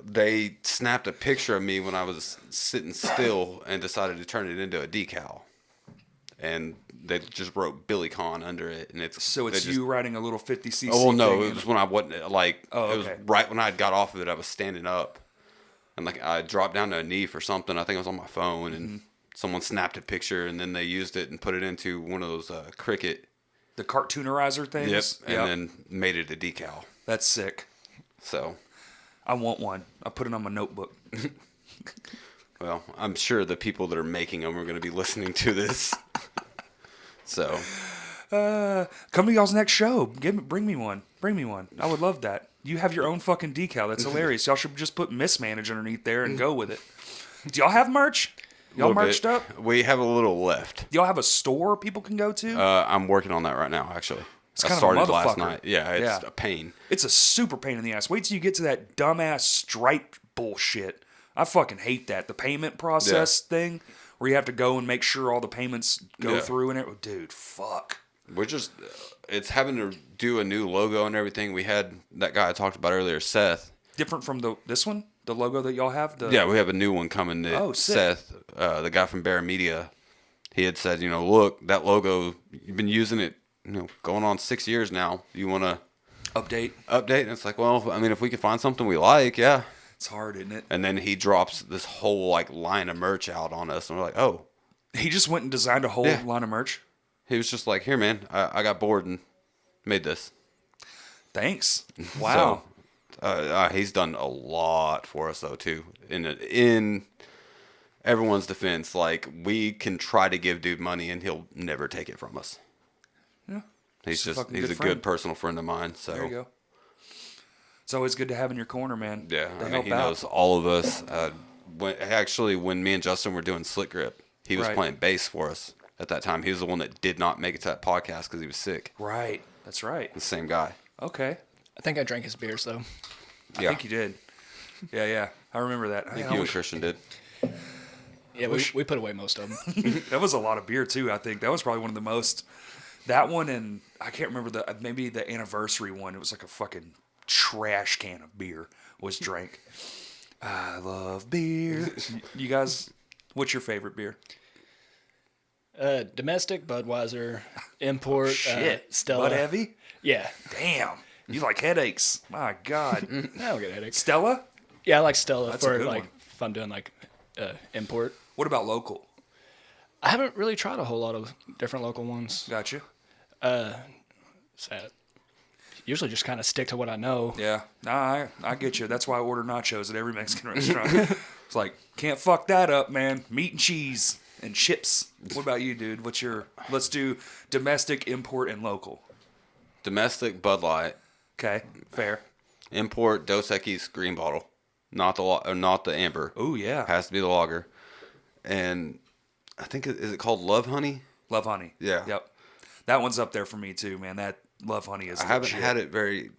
They snapped a picture of me when I was sitting still and decided to turn it into a decal. And they just wrote Billy Con under it, and So it's you riding a little 50cc. Oh well, no, thing it was when I wasn't like. Oh, It was okay. right when I had got off of it. I was standing up, and like I dropped down to a knee for something. I think it was on my phone, and someone snapped a picture, and then they used it and put it into one of those Cricut. the cartoonerizer things. And then made it a decal. That's sick. So, I want one. I put it on my notebook. well, I'm sure the people that are making them are going to be listening to this. So, Come to y'all's next show. Bring me one. Bring me one. I would love that. You have your own fucking decal. That's hilarious. Y'all should just put Mismanage underneath there and go with it. Do y'all have merch? Y'all little merched bit. up? We have a little left. Do y'all have a store people can go to? I'm working on that right now. Actually, It's I kind of a started last motherfucker. night. Yeah, it's Yeah. a pain. It's a super pain in the ass. Wait till you get to that dumbass Stripe bullshit. I fucking hate that. The payment process thing where you have to go and make sure all the payments go Yeah. through and it. Dude, fuck. We're just, it's having to do a new logo and everything. We had that guy I talked about earlier, Seth. Different from this one? The logo that y'all have? Yeah, we have a new one coming. That Oh, sick. Seth, the guy from Bear Media, he had said, look, that logo, you've been using it, going on 6 years now. You want to Update. update? And it's like, well, I mean, if we can find something we like, yeah. It's hard, isn't it? And then he drops this whole like line of merch out on us, and we're like, oh. He just went and designed a whole Yeah. line of merch. He was just like, here, man, I got bored and made this. Thanks. Wow. So, he's done a lot for us though too. In everyone's defense, like we can try to give dude money and he'll never take it from us. Yeah. He's Just a fucking he's good a friend. good personal friend of mine. So There you go. It's always good to have in your corner, man. yeah, To I mean help he out. knows all of us. When me and Justin were doing Slick Grip, he was Right. playing bass for us at that time. He was the one that did not make it to that podcast because he was sick. Right. That's right. The same guy. Okay. I think I drank his beers though. I think you did. Yeah. I remember that. I think you and Christian did. Yeah, we put away most of them. That was a lot of beer too. I think that was probably one of the most. That one and I can't remember maybe the anniversary one. It was like a fucking trash can of beer was drank. I love beer. You guys, what's your favorite beer? Domestic, Budweiser, import, Shit, Stella. Bud Heavy. Yeah, Damn, you like headaches. My God. I don't get headaches. Stella. Yeah, I like Stella That's a for good like one. if I'm doing like import. What about local? I haven't really tried a whole lot of different local ones. Gotcha. Sad. Usually just kind of stick to what I know. Yeah, nah, I get you. That's why I order nachos at every Mexican restaurant. It's like, can't fuck that up, man. Meat and cheese and chips. What about you, dude? Let's do domestic, import, and local. Domestic Bud Light, Okay, fair. import Dos Equis green bottle, not the amber. Oh, yeah. Has to be the lager. And I think is it called Love Honey? Love Honey. Yeah. Yep. That one's up there for me, too, man. That Love Honey is I haven't legit. had it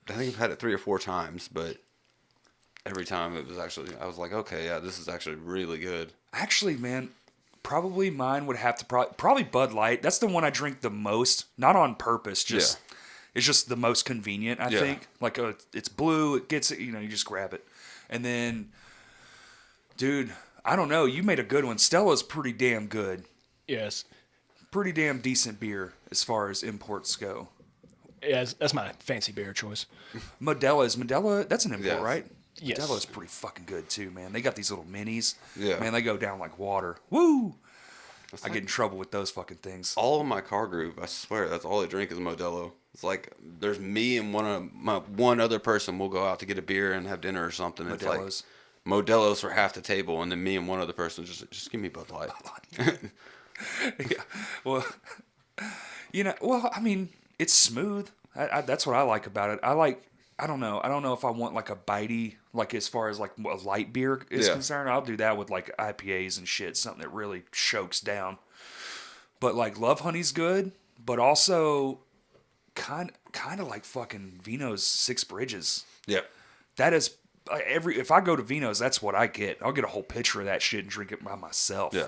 I think I've had it 3 or 4 times, but every time it was actually, I was like, okay, yeah, this is actually really good. Actually, man, probably mine would have to probably Bud Light. That's the one I drink the most, not on purpose. Just it's just the most convenient. I think like it's blue. It gets it. You just grab it, and then, dude, I don't know. You made a good one. Stella's pretty damn good. Yes. Pretty damn decent beer as far as imports go. Yeah, that's my fancy beer choice. Modella, that's an import, Yes. right? Yes. Modella's pretty fucking good too, man. They got these little minis. Yeah. Man, they go down like water. Woo! I get in trouble with those fucking things. All of my car group, I swear, that's all they drink is Modelo. It's like there's me and one other person. We'll go out to get a beer and have dinner or something. It's like Modelo's. Modelo's for half the table, and then me and one other person just give me Bud Light. Yeah. Well, I mean, it's smooth. That's what I like about it. I don't know. I don't know if I want like a bitey, like as far as like a light beer is concerned. I'll do that with like IPAs and shit, something that really chokes down. But like Love Honey's good, but also kind of like fucking Vino's Six Bridges. Yep. That is if I go to Vino's, that's what I get. I'll get a whole pitcher of that shit and drink it by myself. Yeah.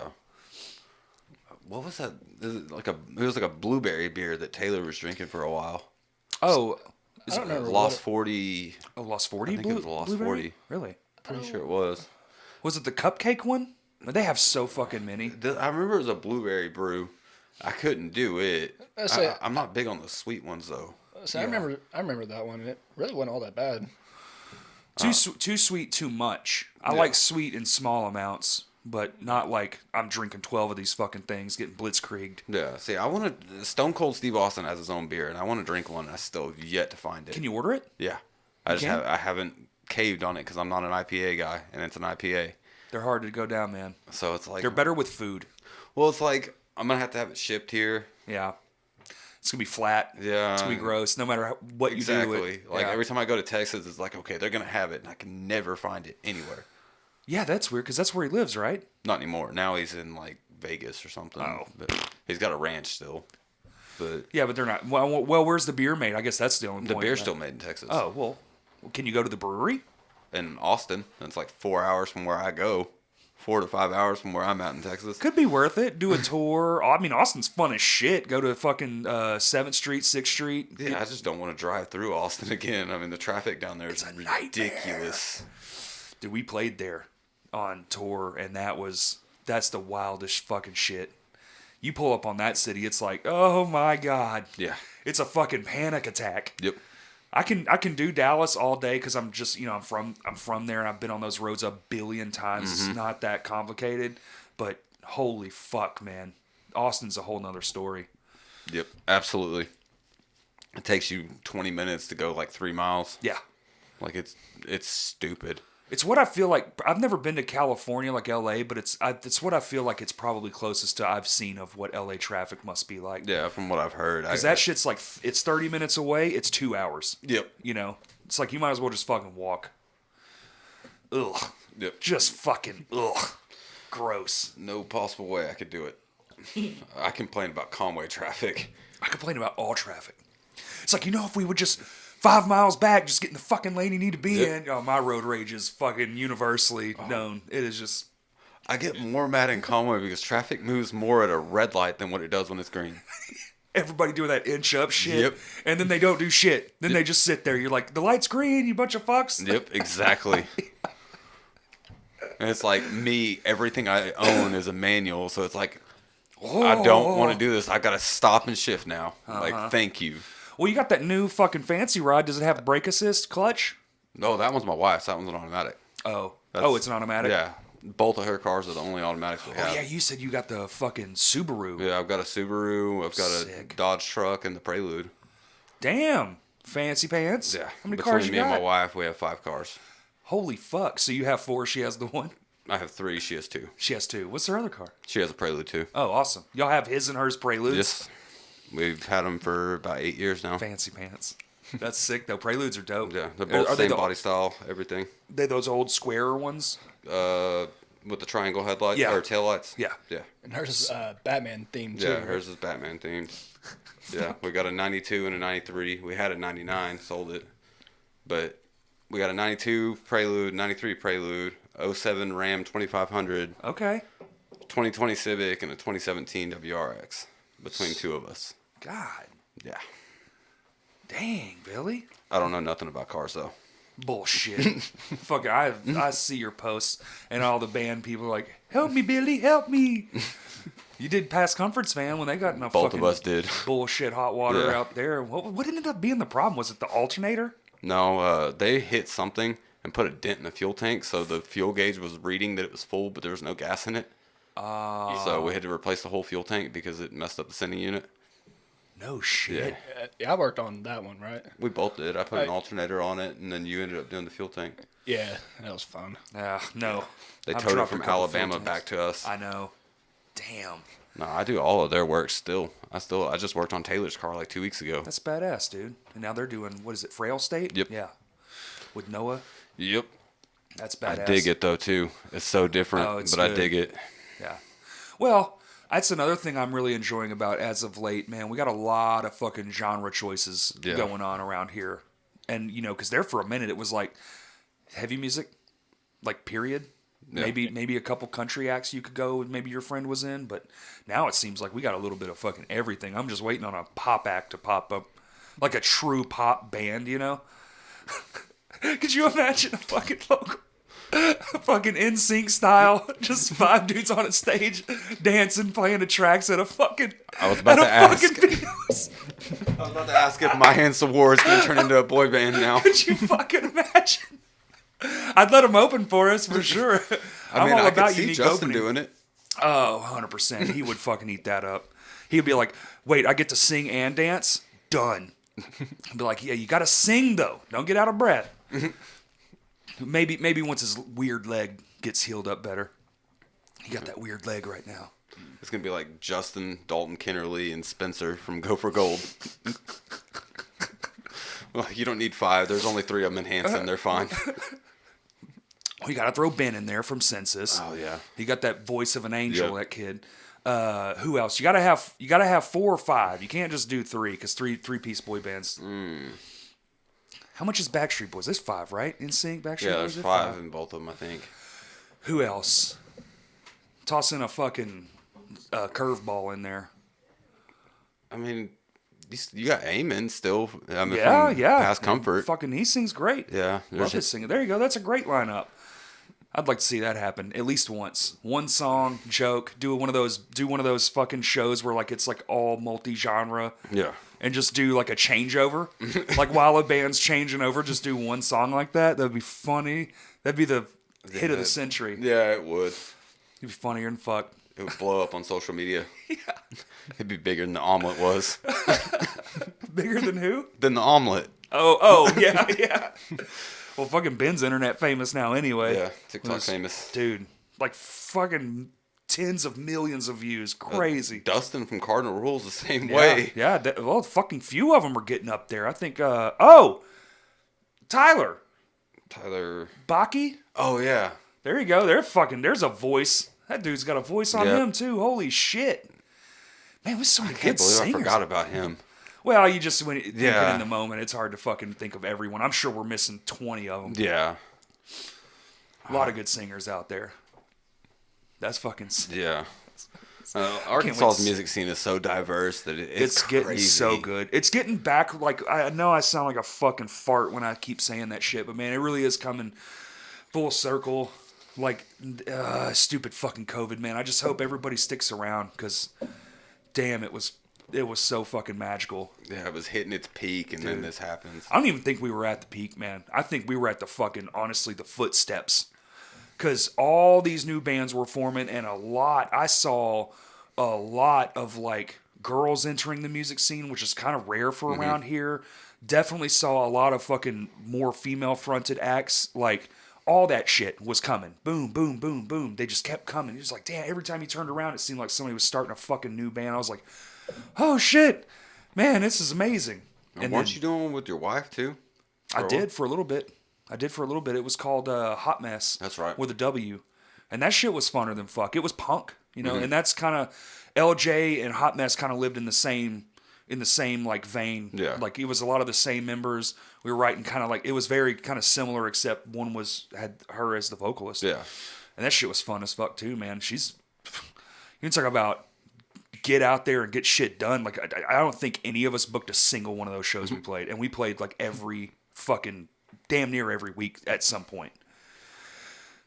What was that? It was like a blueberry beer that Taylor was drinking for a while. Oh, I don't remember. Lost 40. a Lost 40? I think it was a Lost 40. Really? Pretty sure it was. Was it the cupcake one? They have so fucking many. I remember it was a blueberry brew. I couldn't do it. I'm not big on the sweet ones though. So I remember that one. And it really wasn't all that bad. Too sweet, too much. I like sweet in small amounts, but not like I'm drinking 12 of these fucking things, getting blitzkrieged. Yeah. See, I want to. Stone Cold Steve Austin has his own beer, and I want to drink one. And I still have yet to find it. Can you order it? Yeah. I haven't caved on it because I'm not an IPA guy, and it's an IPA. They're hard to go down, man. So it's like They're better with food. Well, it's like I'm gonna have to have it shipped here. Yeah. It's gonna be flat. Yeah. It's gonna be gross, no matter what you do. Exactly. Like every time I go to Texas, it's like, okay, they're gonna have it, and I can never find it anywhere. Yeah, that's weird because that's where he lives, right? Not anymore. Now he's in like Vegas or something. Oh. But he's got a ranch still. But Yeah, but they're not. Well, where's the beer made? I guess that's the only the point. beer's still made in Texas. Oh well, can you go to the brewery? In Austin, it's like 4 hours from where I go. 4 to 5 hours from where I'm at in Texas. Could be worth it. Do a tour. I mean, Austin's fun as shit. Go to fucking 7th Street, 6th Street. Yeah, I just don't want to drive through Austin again. I mean, the traffic down there is a ridiculous. Dude, we played there on tour, and that's the wildest fucking shit. You pull up on that city, it's like, oh my god. Yeah. It's a fucking panic attack. Yep. I can do Dallas all day because I'm just I'm from there and I've been on those roads a billion times. Mm-hmm. It's not that complicated, but holy fuck, man, Austin's a whole nother story. Yep. Absolutely. It takes you 20 minutes to go like 3 miles. Yeah, Like it's stupid. it's what I feel like. I've never been to California like LA, but it's what I feel like it's probably closest to I've seen of what LA traffic must be like. Yeah, from what I've heard. Because that shit's like it's 30 minutes away. It's 2 hours. Yep. It's like you might as well just fucking walk. Ugh. Yep. Just fucking ugh. Gross. No possible way I could do it. I complain about Conway traffic. I complain about all traffic. It's like, if we would just 5 miles back, just get in the fucking lane you need to be in. Oh, my road rage is fucking universally known. It is just. I get more mad in Conway because traffic moves more at a red light than what it does when it's green. Everybody doing that inch up shit. Yep. And then they don't do shit. Then they just sit there. You're like, the light's green, you bunch of fucks. Yep, exactly. And it's like me, everything I own is a manual, so it's like, I don't want to do this. I got to stop and shift now. Like, thank you. Well, you got that new fucking fancy rod. Does it have brake assist clutch? No, that one's my wife's. That one's an automatic. Oh. That's, It's an automatic? Yeah. Both of her cars are the only automatics we have. Oh, yeah, you said you got the fucking Subaru. Yeah, I've got a Subaru. I've got Sick. a Dodge truck and the Prelude. Damn. Fancy pants. Yeah. How many Between cars you me got? and my wife, we have 5 cars. Holy fuck. So you have 4, she has the 1? I have 3. She has 2. She has 2. What's her other car? She has a Prelude too. Oh, awesome. Y'all have his and hers Preludes? Yes. We've had them for about 8 years now. Fancy pants. That's sick, though. Preludes are dope. Yeah, they're both Are same they body style, everything. They those old square ones? With the triangle headlights Yeah. or taillights. Yeah. Yeah. And hers is Batman themed too. Yeah, hers is Batman themed. Yeah, we got a 92 and a 93. We had a 99, sold it. But we got a 92 Prelude, 93 Prelude, 07 Ram 2500, Okay. 2020 Civic, and a 2017 WRX between 2 of us. God. Yeah. Dang, Billy. I don't know nothing about cars, though. Bullshit. Fuck, I see your posts, and all the band people are like, help me, Billy, help me. You did Past Comforts, man, when they got in a Both fucking of us did. bullshit hot water Yeah. out there. What ended up being the problem? Was it the alternator? No, they hit something and put a dent in the fuel tank, so the fuel gauge was reading that it was full, but there was no gas in it. So we had to replace the whole fuel tank because it messed up the sending unit. No shit. Yeah, I worked on that one, right? We both did. I put an alternator on it, and then you ended up doing the fuel tank. Yeah, that was fun. No. They I've towed it dropped a from couple Alabama fuel back to us. I know. Damn. No, I do all of their work still. I just worked on Taylor's car like 2 weeks ago. That's badass, dude. And now they're doing, what is it, Frail State? Yep. Yeah. With Noah. Yep. That's badass. I dig it though too. It's so different, It's but good. I dig it. Yeah. Well, that's another thing I'm really enjoying about as of late, man. We got a lot of fucking genre choices going on around here. And, because there for a minute it was like heavy music, like period. Yeah. Maybe a couple country acts you could go, maybe your friend was in. But now it seems like we got a little bit of fucking everything. I'm just waiting on a pop act to pop up. Like a true pop band, Could you imagine a fucking local... fucking NSYNC style, just 5 dudes on a stage dancing, playing the tracks at a fucking. I was about to ask. I was about to ask if My Handsome War is going to turn into a boy band now. Could you fucking imagine? I'd let them open for us for sure. I mean, I could see Justin doing it. Oh, 100%. He would fucking eat that up. He'd be like, "Wait, I get to sing and dance? Done." I'd be like, "Yeah, you got to sing though. Don't get out of breath." Maybe once his weird leg gets healed up better. He got that weird leg right now. It's going to be like Justin, Dalton Kinnerly, and Spencer from Go for Gold. Well, you don't need 5. There's only 3 of them in Hanson. They're fine. We got to throw Ben in there from Census. Oh, yeah. He got that voice of an angel, that kid. Who else? You got to have 4 or 5. You can't just do 3 because three-piece boy bands. How much is Backstreet Boys? There's 5, right? NSYNC, Backstreet Boys? Yeah, there's 5 in both of them, I think. Who else? Toss in a fucking curveball in there. I mean, you got Eamon still. I mean, Yeah. Past Comfort. Fucking, he sings great. Yeah. Love his singing. There you go. That's a great lineup. I'd like to see that happen at least once. One song, joke. Do one of those fucking shows where like it's like all multi-genre. Yeah. And just do like a changeover. Like while a band's changing over, just do one song like that. That'd be funny. That'd be the hit of the century. Yeah, it would. It'd be funnier than fuck. It would blow up on social media. Yeah. It'd be bigger than the omelet was. Bigger than who? Than the omelet. Oh, yeah. Well, fucking Ben's internet famous now anyway. Yeah, TikTok famous. Dude, like fucking tens of millions of views. Crazy. Dustin from Cardinal Rules the same way. Yeah, well, fucking few of them are getting up there. I think, Tyler. Baki? Oh, yeah. There you go. There's a voice. That dude's got a voice on him, too. Holy shit. Man, there's so many good singers. I forgot about him. Well, you just, when thinking in the moment, it's hard to fucking think of everyone. I'm sure we're missing 20 of them. Yeah. A lot of good singers out there. That's fucking... Yeah. Arkansas's music scene is so diverse that it's getting crazy. so good. It's getting back, like, I know I sound like a fucking fart when I keep saying that shit, but man, it really is coming full circle. Like, stupid fucking COVID, man. I just hope everybody sticks around because, damn, it was so fucking magical. Yeah, it was hitting its peak, and then this happens. I don't even think we were at the peak, man. I think we were at the fucking, honestly, the footsteps. Because all these new bands were forming, and I saw a lot of, like, girls entering the music scene, which is kind of rare for around here. Definitely saw a lot of fucking more female-fronted acts, like... All that shit was coming. Boom, boom, boom, boom. They just kept coming. It was like, damn, every time you turned around, it seemed like somebody was starting a fucking new band. I was like, oh, shit. Man, this is amazing. And weren't you doing one with your wife, too? I did for a little bit. It was called Hot Mess. That's right. With a W. And that shit was funner than fuck. It was punk, and that's kind of... LJ and Hot Mess kind of lived in the same like vein. Yeah. Like it was a lot of the same members. We were writing kind of like it was very kind of similar, except one had her as the vocalist. Yeah. And that shit was fun as fuck too, man. You can talk about get out there and get shit done. Like I don't think any of us booked a single one of those shows we played, and we played like every fucking damn near every week at some point.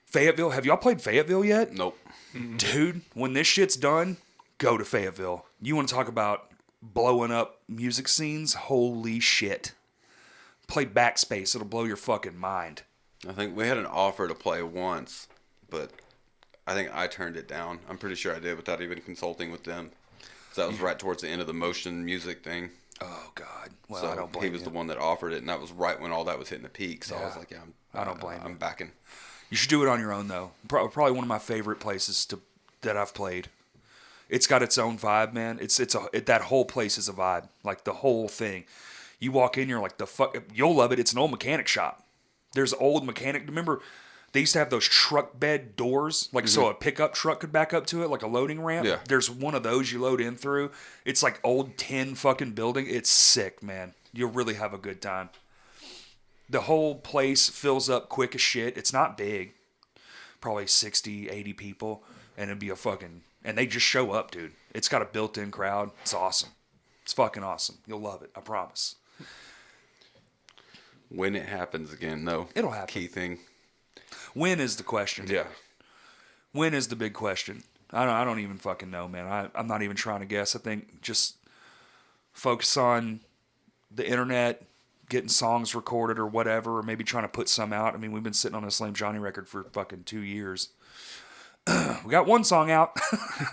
Fayetteville, have y'all played Fayetteville yet? Nope. Dude, when this shit's done, go to Fayetteville. You want to talk about blowing up music scenes? Holy shit. Play Backspace. It'll blow your fucking mind. I think we had an offer to play once, but I think I turned it down. I'm pretty sure I did without even consulting with them. So that was right towards the end of the motion music thing. Oh God. Well, So I don't blame he was the one that offered it, and that was right when all that was hitting the peak. So I was like, yeah, I don't blame I'm you. backing. You should do it on your own though. Probably one of my favorite places that I've played. It's got its own vibe, man. That whole place is a vibe. Like the whole thing. You walk in, you're like the fuck. You'll love it. It's an old mechanic shop. There's old mechanic. Remember, they used to have those truck bed doors, like so a pickup truck could back up to it, like a loading ramp. Yeah. There's one of those you load in through. It's like old tin fucking building. It's sick, man. You'll really have a good time. The whole place fills up quick as shit. It's not big. Probably 60, 80 people. And it'd be and they just show up, dude. It's got a built-in crowd. It's awesome. It's fucking awesome. You'll love it. I promise. When it happens again, though. It'll happen. Key thing. When is the question? Yeah. When is the big question? I don't even fucking know, man. I'm not even trying to guess. I think just focus on the internet, getting songs recorded or whatever, or maybe trying to put some out. I mean, we've been sitting on a Slam Johnny record for fucking 2 years. We got one song out.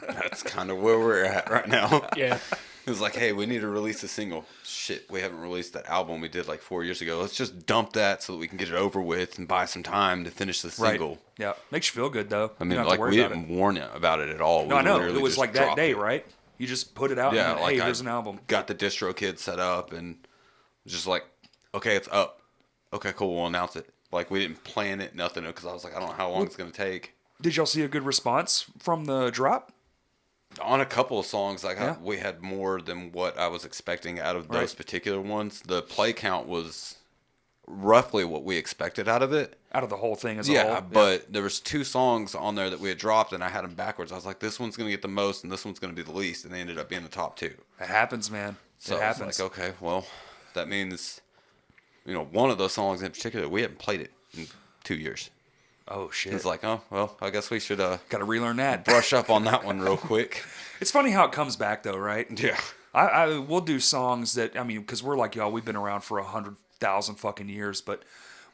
That's kind of where we're at right now. Yeah. It was like, hey, we need to release a single. Shit, we haven't released that album we did like 4 years ago. Let's just dump that so that we can get it over with and buy some time to finish the single. Right. Yeah. Makes you feel good, though. I mean, You don't have like, to worry we about didn't it. warn you about it at all. No, We I know. literally It was just like that dropped day, it. right? You just put it out Yeah, and like hey, I here's an album. got the distro kid set up and just like, okay, it's up. Okay, cool, we'll announce it. Like, we didn't plan it, nothing, because I was like, I don't know how long it's going to take. Did y'all see a good response from the drop? On a couple of songs, like Yeah. we had more than what I was expecting out of those particular ones. The play count was roughly what we expected out of it. Out of the whole thing as a whole? But there was 2 songs on there that we had dropped, and I had them backwards. I was like, this one's going to get the most, and this one's going to be the least, and they ended up being the top 2. It happens, man. So it I was happens. like, okay, well, that means, one of those songs in particular, we haven't played it in 2 years. Oh, shit. It's like, oh, well, I guess we should Got to relearn that. brush up on that one real quick. It's funny how it comes back, though, right? Yeah. We'll do songs that, I mean, because we're like y'all, we've been around for 100,000 fucking years, but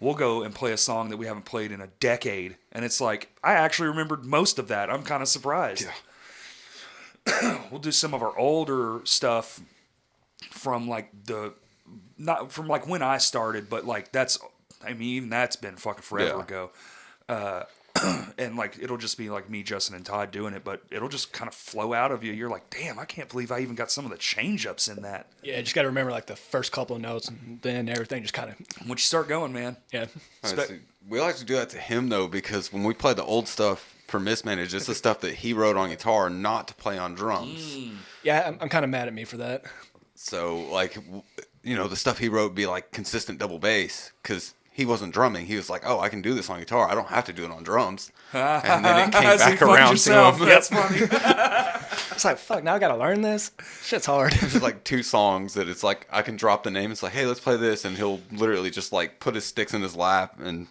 we'll go and play a song that we haven't played in a decade, and it's like, I actually remembered most of that. I'm kind of surprised. Yeah. We'll do some of our older stuff from like not from like when I started, but like even that's been fucking forever Yeah. ago. And like it'll just be like me, Justin, and Todd doing it, but it'll just kind of flow out of you. You're like, damn, I can't believe I even got some of the change ups in that. Yeah, just got to remember like the first couple of notes, and then everything just kind of, Once you start going, man. yeah. Honestly, we like to do that to him, though, because when we play the old stuff for Mismanage, it's the stuff that he wrote on guitar, not to play on drums. Yeah, I'm kind of mad at me for that. So, like, the stuff he wrote be like consistent double bass, because he wasn't drumming. He was like, oh, I can do this on guitar. I don't have to do it on drums. And then it came So you back fucked around yourself. to him. That's funny. It's like, fuck, now I got to learn this? Shit's hard. There's like 2 songs that it's like, I can drop the name. It's like, hey, let's play this. And he'll literally just like put his sticks in his lap and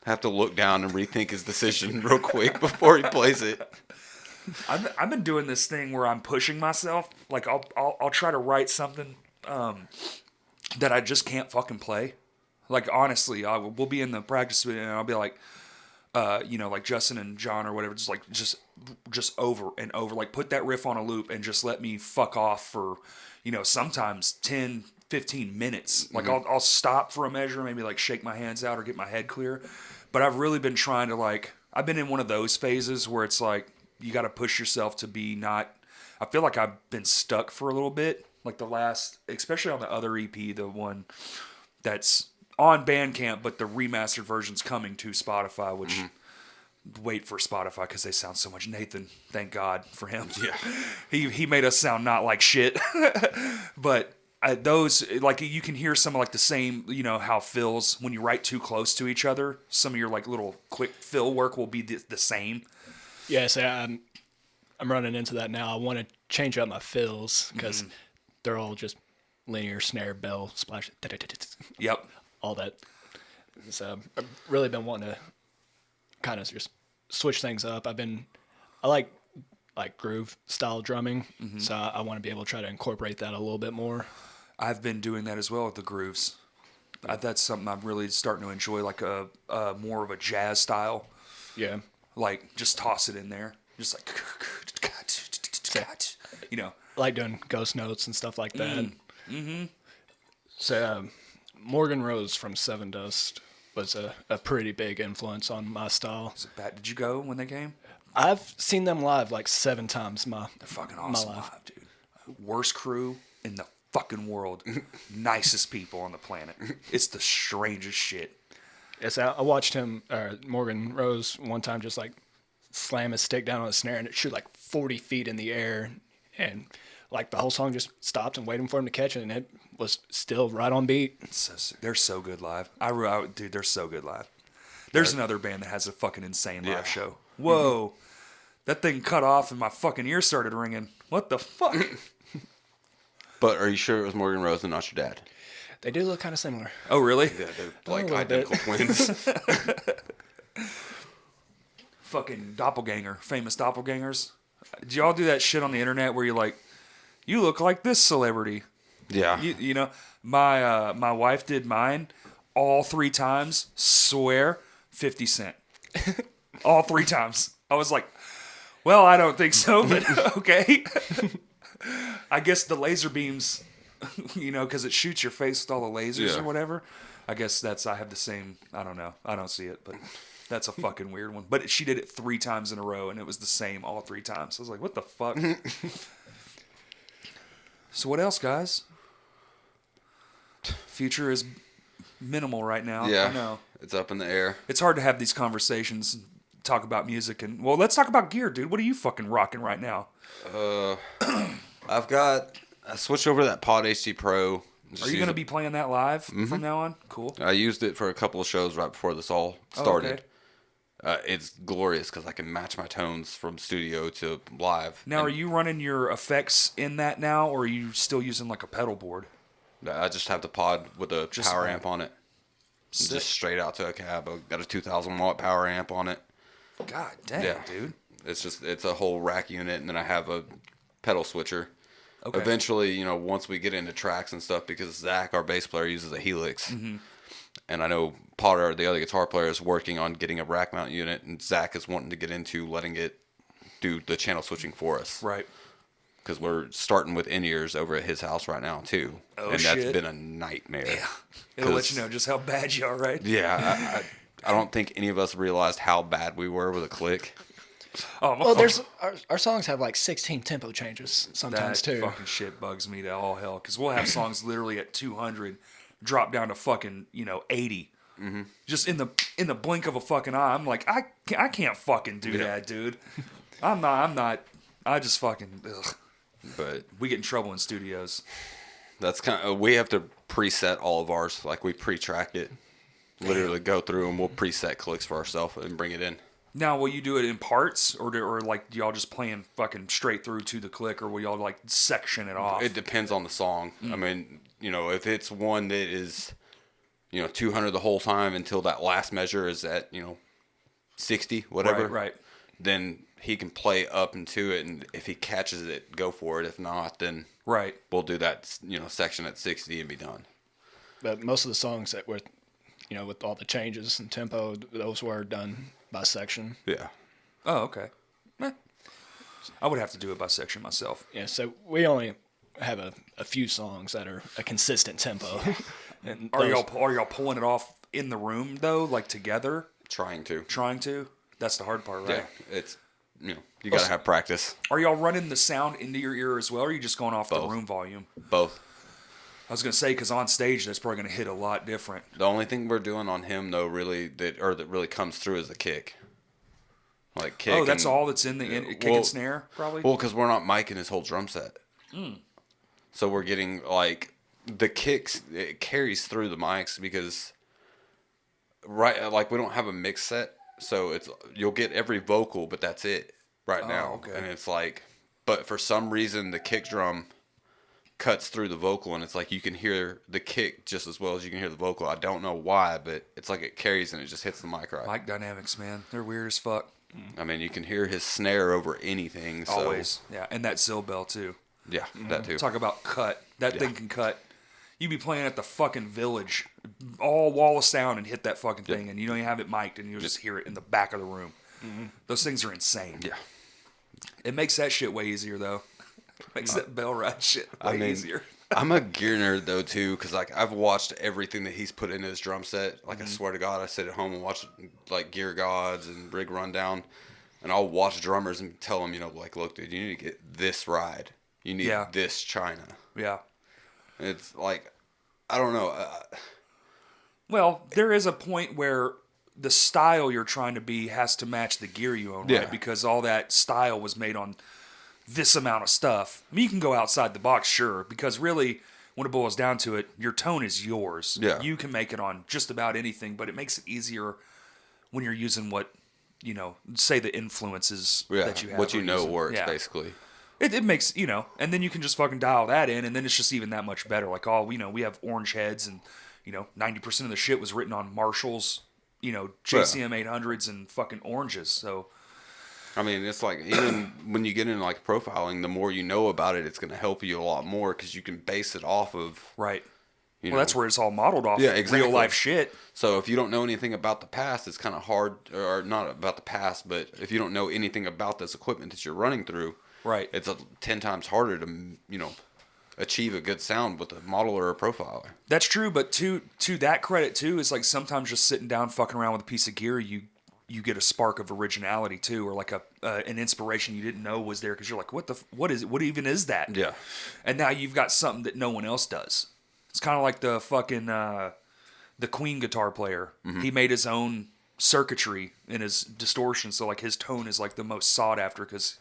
have to look down and rethink his decision real quick before he plays it. I've been doing this thing where I'm pushing myself. Like I'll try to write something that I just can't fucking play. Like honestly, we'll be in the practice and I'll be like, like Justin and John or whatever, just over and over. Like put that riff on a loop and just let me fuck off for, sometimes 10, 15 minutes. Like I'll stop for a measure, maybe like shake my hands out or get my head clear. But I've really been trying to I've been in one of those phases where it's like you got to push yourself to be not. I feel like I've been stuck for a little bit. Like the last, especially on the other EP, the one that's on Bandcamp, but the remastered version's coming to Spotify, which wait for Spotify because they sound so much. Nathan, thank God for him. Yeah. He made us sound not like shit. But those, like you can hear some of like the same, how fills when you write too close to each other. Some of your like little quick fill work will be the same. Yeah, so I'm running into that now. I want to change up my fills because they're all just linear snare, bell, splash, Yep. all that. So I've really been wanting to kind of just switch things up. I like groove style drumming, so I want to be able to try to incorporate that a little bit more. I've been doing that as well with the grooves. That's something I'm really starting to enjoy, like a more of a jazz style. Yeah. Like just toss it in there, just like like doing ghost notes and stuff like that. So Morgan Rose from Seven Dust was a pretty big influence on my style. Did you go when they came? I've seen them live like 7 times. They're fucking awesome live, dude. Worst crew in the fucking world. Nicest people on the planet. It's the strangest shit. Yes, I watched him, Morgan Rose, one time just like slam his stick down on a snare and it shoot like 40 feet in the air, and like the whole song just stopped and waiting for him to catch it, and it was still right on beat. They're so good live. Dude, they're so good live. There's another band that has a fucking insane live show. Whoa. That thing cut off and my fucking ear started ringing. What the fuck? But are you sure it was Morgan Rose and not your dad? They do look kind of similar. Oh, really? Yeah, they're like little identical twins. Fucking doppelganger. Famous doppelgangers. Do y'all do that shit on the internet where you're like, you look like this celebrity? Yeah. You know, my wife did mine all 3 times. Swear, 50 Cent. All 3 times. I was like, well, I don't think so, but okay. I guess the laser beams, you know, because it shoots your face with all the lasers or whatever. I guess I have the same, I don't know. I don't see it, but that's a fucking weird one. But she did it 3 times in a row, and it was the same all 3 times. I was like, what the fuck? So what else, guys? Future is minimal right now. Yeah. I know. It's up in the air. It's hard to have these conversations, talk about music, and well, let's talk about gear, dude. What are you fucking rocking right now? I switched over to that Pod HD Pro. Are you going to be playing that live from now on? Cool. I used it for a couple of shows right before this all started. Oh, okay. It's glorious because I can match my tones from studio to live. Now, are you running your effects in that now, or are you still using like a pedal board? I just have the pod with a power one. amp on it. Sick. Just straight out to a cab. I've got a 2,000 watt power amp on it. God damn, Yeah. dude. It's a whole rack unit, and then I have a pedal switcher. Okay. Eventually, you know, once we get into tracks and stuff, because Zach, our bass player, uses a Helix. And I know Potter, the other guitar player, is working on getting a rack mount unit, and Zach is wanting to get into letting it do the channel switching for us. Right. Because we're starting with in-ears over at his house right now, too. Oh, and shit. that's been a nightmare. Yeah. It'll let you know just how bad you are, right? Yeah, I don't think any of us realized how bad we were with a click. Oh, my Well, fuck. our songs have like 16 tempo changes sometimes That too. fucking shit bugs me to all hell, because we'll have songs literally at 200 drop down to fucking 80, just in the blink of a fucking eye. I'm like, I can't fucking do that, dude. I'm not. I just fucking ugh. But We get in trouble in studios. that's kind of, we have to preset all of ours. Like, we pre-track it. Literally go through and we'll preset clicks for ourselves and bring it in. Now, will you do it in parts, or like do y'all just playing fucking straight through to the click, or will y'all like section it off? It depends on the song. I mean, you know, if it's one that is, 200 the whole time until that last measure is at, 60, whatever. Right. Then he can play up into it, and if he catches it, go for it. If not, then Right. we'll do that, section at 60 and be done. But most of the songs that were, with all the changes and tempo, those were done by section. Yeah. Oh, okay. I would have to do it by section myself. Yeah, so we only have a few songs that are a consistent tempo. And Are y'all pulling it off in the room though, like together? Trying to. Trying to? That's the hard part, right? Yeah. It's, you got to have practice. Are y'all running the sound into your ear as well, or are you just going off the Both. room volume? Both. I was gonna say, because on stage that's probably gonna hit a lot different. The only thing we're doing on him, though, that really comes through is the kick. Like kick. Oh, that's and, all that's in the kick and snare, probably. Well, because we're not micing his whole drum set. So we're getting like the kicks. It carries through the mics because like we don't have a mix set, so you'll get every vocal, but that's it right now. Okay. And it's like, but for some reason the kick drum cuts through the vocal, and it's like you can hear the kick just as well as you can hear the vocal. I don't know why, but it's like it carries and it just hits the mic right. Mic dynamics, man, they're weird as fuck. I mean, you can hear his snare over anything. So, Always, yeah, and that Zill bell too. Yeah, that too. Talk about cut. That thing can cut. You be playing at the fucking Village, all wall of sound, and hit that fucking thing, and you don't even have it mic'd, and you'll just hear it in the back of the room. Those things are insane. Yeah. It makes that shit way easier though. Makes that bell ride shit way easier. I'm a gear nerd though too, because like I've watched everything that he's put in his drum set. Like I swear to God, I sit at home and watch like Gear Gods and Rig Rundown, and I'll watch drummers and tell them, like, look, dude, you need to get this ride. You need this China. Yeah. And it's like, I don't know. Well, there is a point where the style you're trying to be has to match the gear you own, right? Because all that style was made on this amount of stuff. I mean, you can go outside the box, sure, because really, when it boils down to it, your tone is yours. Yeah. You can make it on just about anything, but it makes it easier when you're using what, say the influences that you have. What works, basically. It makes, and then you can just fucking dial that in, and then it's just even that much better. Like, we have orange heads, and, 90% of the shit was written on Marshalls, JCM 800s and fucking oranges, so... I mean, it's like, even when you get into like profiling, the more you know about it, it's going to help you a lot more because you can base it off of... Right. That's where it's all modeled off real life shit. So if you don't know anything about the past, it's kind of hard, or not about the past, but if you don't know anything about this equipment that you're running through, right, it's 10 times harder to, achieve a good sound with a modeler or a profiler. That's true, but to that credit too, is like sometimes just sitting down fucking around with a piece of gear, you get a spark of originality too, or like an inspiration you didn't know was there because you're like, what even is that? Yeah. And now you've got something that no one else does. It's kind of like the fucking the Queen guitar player. Mm-hmm. He made his own circuitry in his distortion, so like his tone is like the most sought after because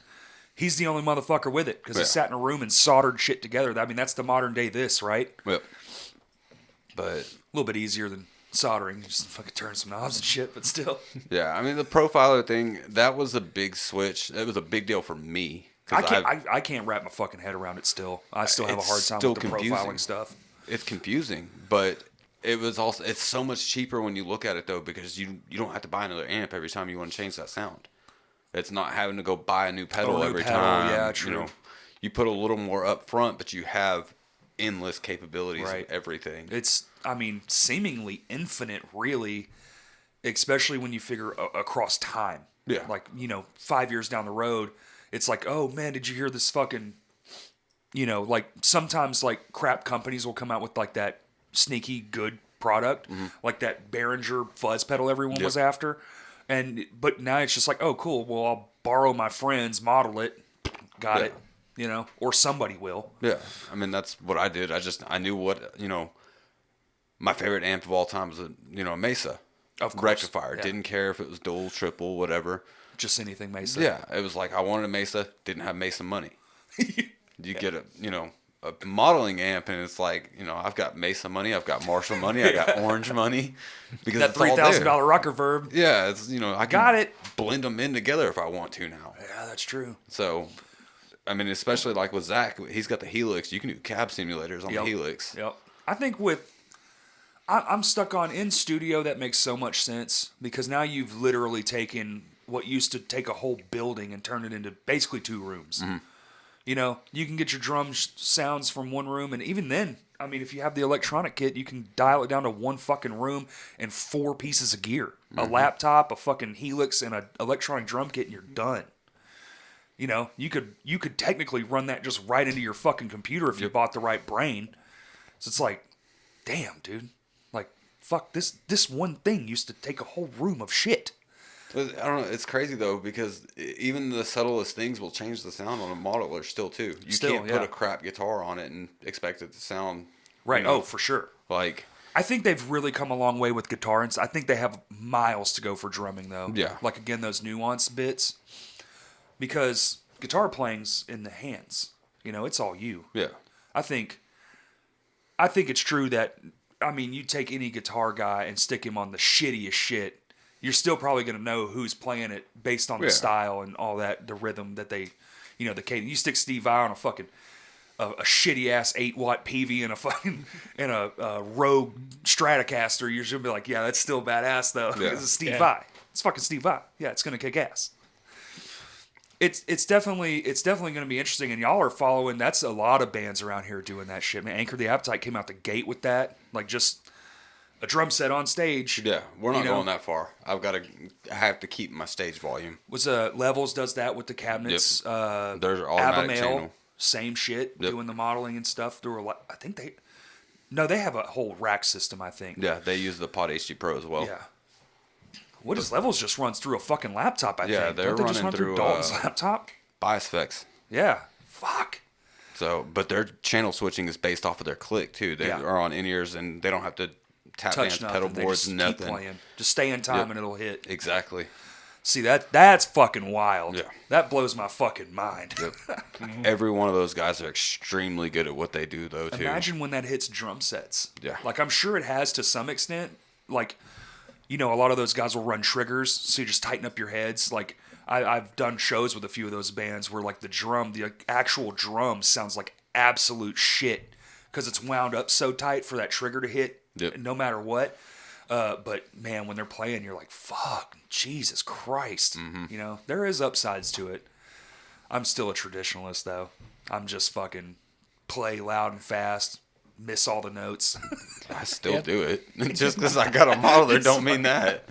he's the only motherfucker with it because he sat in a room and soldered shit together. I mean, that's the modern day this, right? Yep. But a little bit easier than soldering, just fucking turn some knobs and shit, but still. Yeah, I mean the profiler thing, that was a big switch. It was a big deal for me. I can't wrap my fucking head around it still. I still have a hard time with the profiling stuff. It's confusing, but it's so much cheaper when you look at it though, because you don't have to buy another amp every time you want to change that sound. It's not having to go buy a new pedal every time. Yeah, true. You put a little more up front, but you have endless capabilities of everything. It's, seemingly infinite, really, especially when you figure across time. Yeah. Like, 5 years down the road, it's like, oh, man, did you hear this fucking, like, sometimes, like, crap companies will come out with, like, that sneaky good product, like that Behringer fuzz pedal everyone was after. But now it's just like, oh, cool, well, I'll borrow my friend's, model it, got it. Or somebody will. Yeah. I mean, that's what I did. I knew what, my favorite amp of all time was a Mesa. Of course. Rectifier. Yeah. Didn't care if it was dual, triple, whatever. Just anything Mesa. Yeah. It was like, I wanted a Mesa, didn't have Mesa money. You get a modeling amp, and it's like, I've got Mesa money, I've got Marshall money, I got Orange money. Because that $3,000 Rucker Verb. Yeah. It's, I can blend them in together if I want to now. Yeah, that's true. So... I mean, especially like with Zach, he's got the Helix. You can do cab simulators on the Helix. Yep. I think I'm stuck on in studio. That makes so much sense because now you've literally taken what used to take a whole building and turned it into basically 2 rooms. Mm-hmm. You can get your drum sounds from one room, and even then, if you have the electronic kit, you can dial it down to one fucking room and 4 pieces of gear: a laptop, a fucking Helix, and an electronic drum kit, and you're done. You could technically run that just right into your fucking computer if you bought the right brain. So it's like, damn, dude. Like, fuck, this one thing used to take a whole room of shit. I don't know. It's crazy, though, because even the subtlest things will change the sound on a modeler still, too. You can't put a crap guitar on it and expect it to sound... Right. Oh, for sure. Like... I think they've really come a long way with guitar. And I think they have miles to go for drumming, though. Yeah. Like, again, those nuanced bits. Because guitar playing's in the hands. It's all you. Yeah. I think it's true that, you take any guitar guy and stick him on the shittiest shit, you're still probably going to know who's playing it based on the style and all that, the rhythm that they, the cadence. You stick Steve Vai on a fucking, a shitty ass 8-watt PV and a fucking, and a Rogue Stratocaster, you're just going to be like, yeah, that's still badass though. Because it's Steve Vai. It's fucking Steve Vai. Yeah, it's going to kick ass. It's definitely going to be interesting, and y'all are following. That's a lot of bands around here doing that shit. Man, Anchor the Appetite came out the gate with that, like just a drum set on stage. Yeah, we're not going that far. I have to keep my stage volume. Was Levels does that with the cabinets? Yep. There's automatic channel. same shit, Yep. doing the modeling and stuff. I think they have a whole rack system, I think. Yeah, they use the Pod HD Pro as well. Yeah. What is Levels just runs through a fucking laptop, I Yeah, think. they're Don't they just running run through through, Dalton's laptop? BiOSFX. Yeah. Fuck. So, but their channel switching is based off of their click too. They Yeah. are on in-ears and they don't have to tap Touch dance nothing. pedal They boards, just nothing. keep playing. Just stay in time Yep. and it'll hit. Exactly. See, that's fucking wild. Yeah. That blows my fucking mind. Yep. Every one of those guys are extremely good at what they do, though. Too. Imagine when that hits drum sets. Yeah. Like, I'm sure it has to some extent. Like, a lot of those guys will run triggers, so you just tighten up your heads. Like, I've done shows with a few of those bands where, like, the actual drum sounds like absolute shit because it's wound up so tight for that trigger to hit no matter what. But, man, when they're playing, you're like, fuck, Jesus Christ. Mm-hmm. There is upsides to it. I'm still a traditionalist, though. I'm just fucking play loud and fast, miss all the notes. I still do it. Just because I got a modeler don't mean that.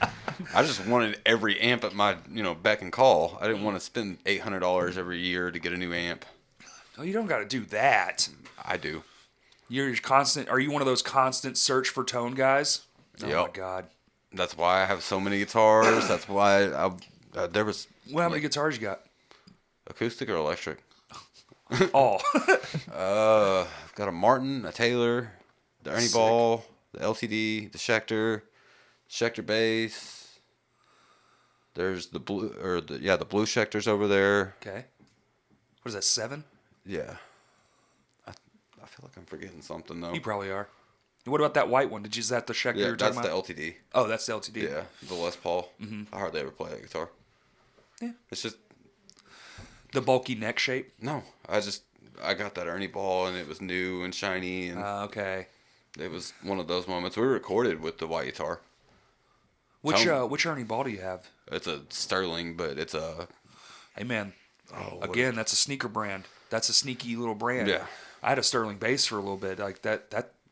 I just wanted every amp at my, beck and call. I didn't want to spend $800 every year to get a new amp. No, you don't got to do that. I do. Are you one of those constant search for tone guys? Oh, Yep. my God. That's why I have so many guitars. That's why there was Well, how many guitars you got? acoustic or electric. All. I've got a Martin, a Taylor, the Ernie Sick. Ball, the LTD, the Schecter bass. There's the blue, the blue Schecters over there. Okay. What is that, 7? Yeah. I feel like I'm forgetting something though. You probably are. What about that white one? Is that the Schecter Yeah, you're that's talking the about? LTD. Oh, that's the LTD. Yeah, the Les Paul. I hardly ever play that guitar. Yeah. It's just The bulky neck shape? no. I got that Ernie Ball and it was new and shiny and Okay. it was one of those moments. We recorded with the white guitar. Which Ernie Ball do you have? It's a Sterling, but it's a Hey, man. what Again, that's a sneaker brand. That's a sneaky little brand. Yeah. I had a Sterling bass for a little bit. Like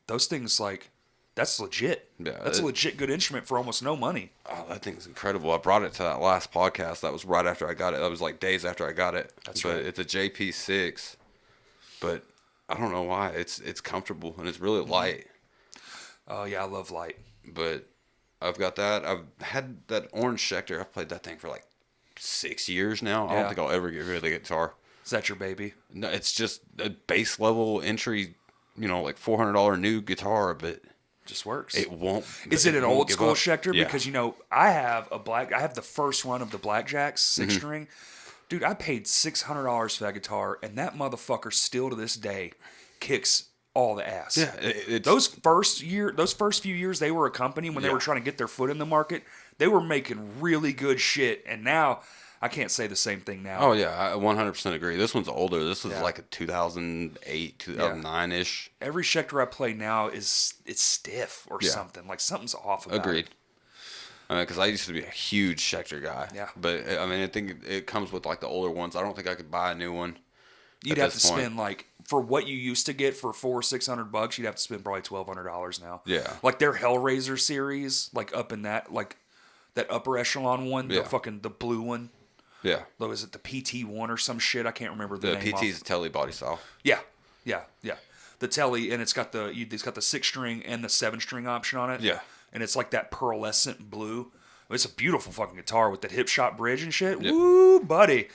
those things, like, that's legit. Yeah, That's a legit good instrument for almost no money. Oh, that thing's incredible. I brought it to that last podcast. That was right after I got it. That was like days after I got it. That's right. It's a JP6, but I don't know why. It's comfortable and it's really light. Oh, yeah, I love light. But I've got that. I've had that orange Schecter. I've played that thing for like 6 years now. I Yeah. don't think I'll ever get rid of the guitar. Is that your baby? No, it's just a base level entry, like $400 new guitar, but Just works. it won't. Is it an won't old give school up. Schecter? Yeah. Because I have the first run of the Blackjacks 6-string. Dude, I paid $600 for that guitar, and that motherfucker still to this day kicks all the ass. Yeah, it's Those first few years they were a company when they Yeah. were trying to get their foot in the market, they were making really good shit. And now I can't say the same thing now. Oh yeah, I 100% agree. This one's older. This was Yeah. like a 2008, 2009 ish. Every Schecter I play now it's stiff or Yeah. something. Like something's off about Agreed. it. Because I used to be a huge Schecter guy. Yeah. But I mean, I think it comes with like the older ones. I don't think I could buy a new one. You'd at have to this point. spend like for what you used to get for $400-$600. You'd have to spend probably $1,200 now. Yeah. Like their Hellraiser series, like up in that that upper echelon one, Yeah. the blue one. Yeah. Though is it the PT1 or some shit? I can't remember the The name. PT's Telly body style. Yeah. The Telly, and it's got the 6-string and the 7-string option on it. Yeah. And it's like that pearlescent blue. It's a beautiful fucking guitar with that hip shot bridge and shit. Yep. Woo, buddy.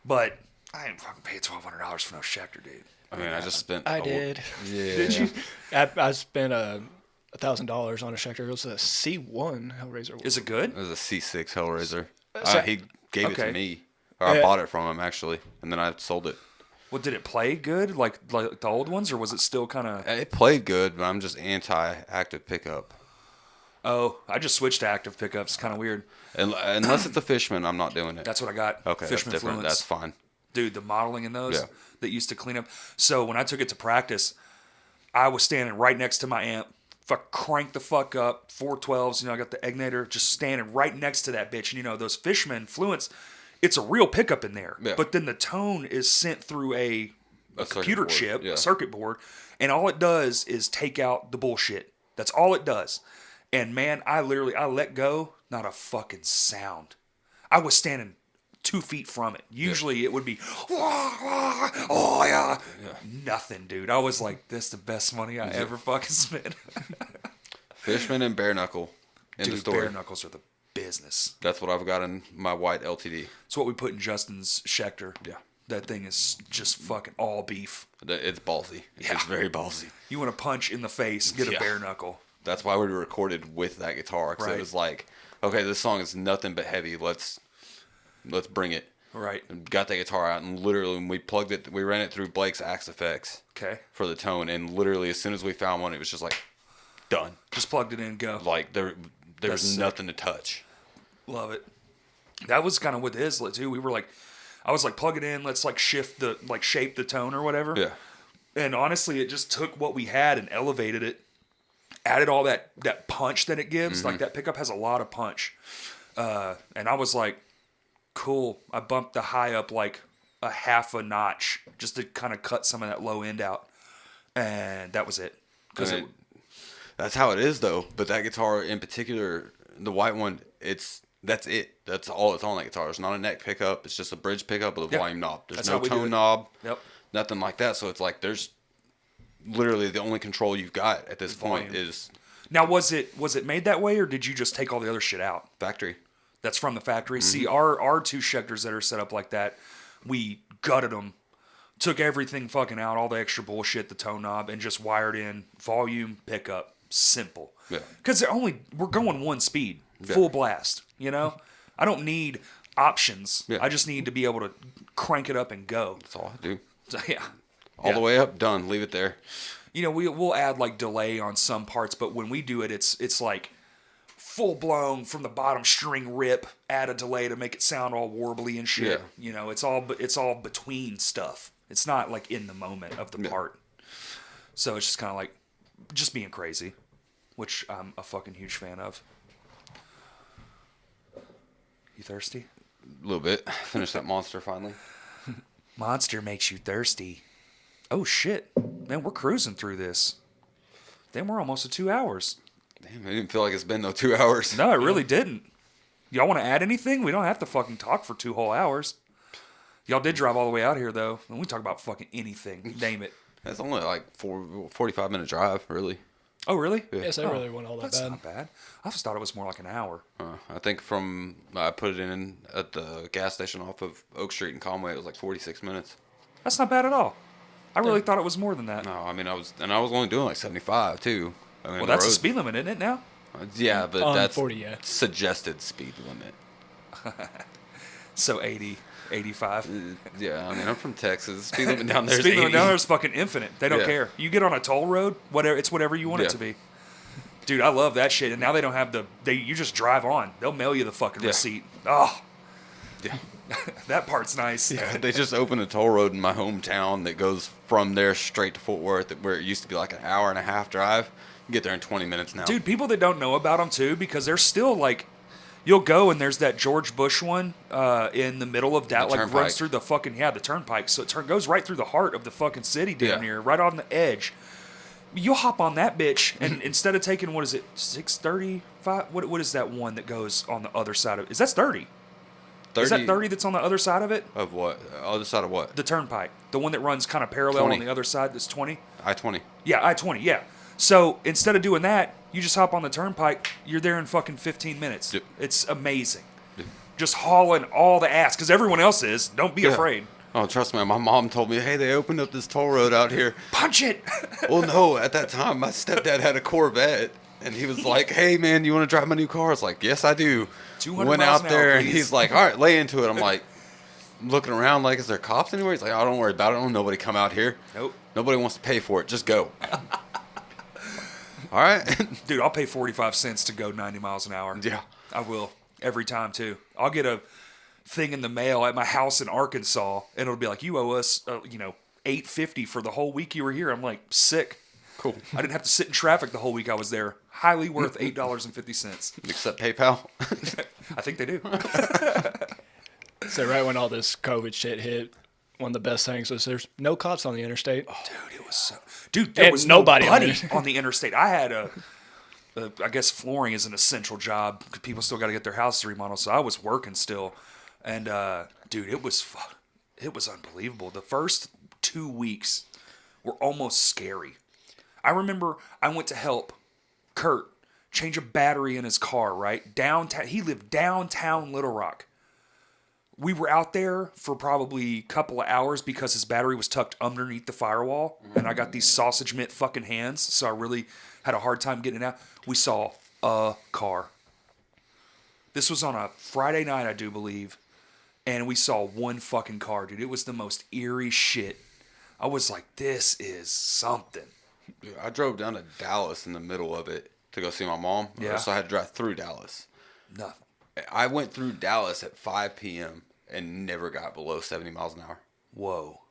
But I ain't fucking paid $1,200 for no Schecter, dude. I mean, I just spent. I did. Yeah. Did you? I spent $1,000 on a Schecter. It was a C1 Hellraiser. Is it good? It was a C6 Hellraiser. So- He gave it Okay. to me. Or I bought it from him actually, and then I sold it. Well, did it play good like the old ones, or was it still kind of? It played good, but I'm just anti-active pickup. Oh, I just switched to active pickups. Kind of weird. Unless it's a Fishman, I'm not doing it. That's what I got. Okay, that's Fishman different. Fluence. That's fine. Dude, the modeling in those Yeah. that used to clean up. So when I took it to practice, I was standing right next to my amp. Fuck, crank the fuck up. 412s. I got the Egnator just standing right next to that bitch. And those Fishman Fluence, it's a real pickup in there. Yeah. But then the tone is sent through a computer board, chip, yeah. a circuit board, and all it does is take out the bullshit. That's all it does. And man, I let go, not a fucking sound. I was standing 2 feet from it. Usually it would be, oh yeah. Nothing, dude. I was like, this is the best money I ever fucking spent. Fishman and bare knuckle in the Dude, story. bare knuckles are the business. That's what I've got in my white LTD. It's what we put in Justin's Schecter. Yeah. That thing is just fucking all beef. It's ballsy. Yeah. It's very ballsy. You want to punch in the face, get a Yeah. bare knuckle. That's why we recorded with that guitar. Because Right. it was like, okay, this song is nothing but heavy. Let's bring it. Right. And got that guitar out, and literally when we plugged it, we ran it through Blake's Axe Effects Okay. for the tone, and literally as soon as we found one, it was just like, done. Just plugged it in, go. Like there That's was sick. nothing to touch. Love it. That was kind of with Islet too. We were like, I was like, plug it in. Let's like shape the tone or whatever. Yeah. And honestly, it just took what we had and elevated it. Added all that punch that it gives. Like that pickup has a lot of punch. And I was like, cool. I bumped the high up like a half a notch just to kind of cut some of that low end out. And that was it. Because That's how it is though. But that guitar in particular, the white one, that's it. That's all it's on that guitar. It's not a neck pickup. It's just a bridge pickup with a volume knob. There's That's no how we do it. tone knob. Yep. Nothing like that. So it's like there's literally the only control you've got at this point Volume. is Now, was it made that way or did you just take all the other shit out? factory. That's from the factory. See, our 2 Schecters that are set up like that, we gutted them, took everything fucking out, all the extra bullshit, the tone knob, and just wired in volume, pickup, simple. Yeah. Because we're going 1 speed, full blast, you know? I don't need options. Yeah. I just need to be able to crank it up and go. That's all I do. So, yeah. All the way up, done. Leave it there. You know, we'll add like delay on some parts, but when we do it, it's like full blown from the bottom string rip, add a delay to make it sound all warbly and shit. Yeah. You know, it's all between stuff. It's not like in the moment of the part. So it's just kind of like just being crazy, which I'm a fucking huge fan of. You thirsty? A little bit. Finish that monster finally. Monster makes you thirsty. Oh shit, man, we're cruising through this. Then we're almost at 2 hours. Damn, it didn't feel like it's been no 2 hours. No, it really didn't. Y'all want to add anything? We don't have to fucking talk for 2 whole hours. Y'all did drive all the way out here, though. And we talk about fucking anything. Name it. It's only like 45-minute drive, really. Oh, really? Yes, I really wasn't all that That's bad. not bad. I just thought it was more like an hour. I think I put it in at the gas station off of Oak Street in Conway. It was like 46 minutes. That's not bad at all. I really thought it was more than that. No, I mean I was only doing like 75 too. I mean, Well, that's the speed limit, isn't it, now? Yeah, but On that's 40, yeah. suggested speed limit. So 80, 85. Yeah, I mean I'm from Texas. Speed limit down there is Speed 80. limit down there is fucking infinite. They don't Yeah. care. You get on a toll road, it's whatever you want it Yeah. to be. Dude, I love that shit. And now they don't have you just drive on. They'll mail you the fucking receipt. Oh, Yeah. that part's nice. Yeah, they just opened a toll road in my hometown that goes from there straight to Fort Worth, where it used to be like an hour and a half drive. You get there in 20 minutes now. Dude, people that don't know about them too, because they're still like, you'll go and there's that George Bush one in the middle of that, The like turnpike. runs through the fucking, the turnpike. So it goes right through the heart of the fucking city down Yeah. here, right on the edge. You'll hop on that bitch, and instead of taking, what is it, 635? What is that one that goes on the other side of it? Is that 30? 30 Is that 30 that's on the other side of it? of what? Other side of what? The turnpike. The one that runs kind of parallel 20. on the other side that's 20? I-20. Yeah, I-20, yeah. So instead of doing that, you just hop on the turnpike. You're there in fucking 15 minutes. Yep. It's amazing. Just hauling all the ass, because everyone else is. Don't be afraid. Oh, trust me. My mom told me, hey, they opened up this toll road out here. Punch it! Well, no, at that time, my stepdad had a Corvette, and he was like, hey, man, you want to drive my new car? I was like, yes, I do. 200 Went miles out an hour, there, and please. he's like, all right, lay into it. I'm like, looking around like, is there cops anywhere? He's like, oh, don't worry about it. Don't nobody come out here. Nope. Nobody wants to pay for it. Just go. All right. Dude, I'll pay 45 cents to go 90 miles an hour. Yeah. I will. Every time, too. I'll get a thing in the mail at my house in Arkansas, and it'll be like, you owe us, $8.50 for the whole week you were here. I'm like, sick. Cool. I didn't have to sit in traffic the whole week I was there. Highly worth $8.50. Accept PayPal. I think they do. So right when all this COVID shit hit, one of the best things was there's no cops on the interstate. Dude, it was so. Dude, there And was nobody on nobody it. on the interstate. I had I guess flooring is an essential job because people still got to get their house remodeled. So I was working still. And dude, it was unbelievable. The first 2 weeks were almost scary. I remember I went to help Kurt change a battery in his car, right? Downtown. He lived downtown Little Rock. We were out there for probably a couple of hours because his battery was tucked underneath the firewall. And I got these sausage mitt fucking hands, so I really had a hard time getting it out. We saw a car. This was on a Friday night, I do believe. And we saw one fucking car, dude. It was the most eerie shit. I was like, this is something. Dude, I drove down to Dallas in the middle of it to go see my mom. Yeah. So I had to drive through Dallas. Nothing. I went through Dallas at 5 p.m. and never got below 70 miles an hour. Whoa.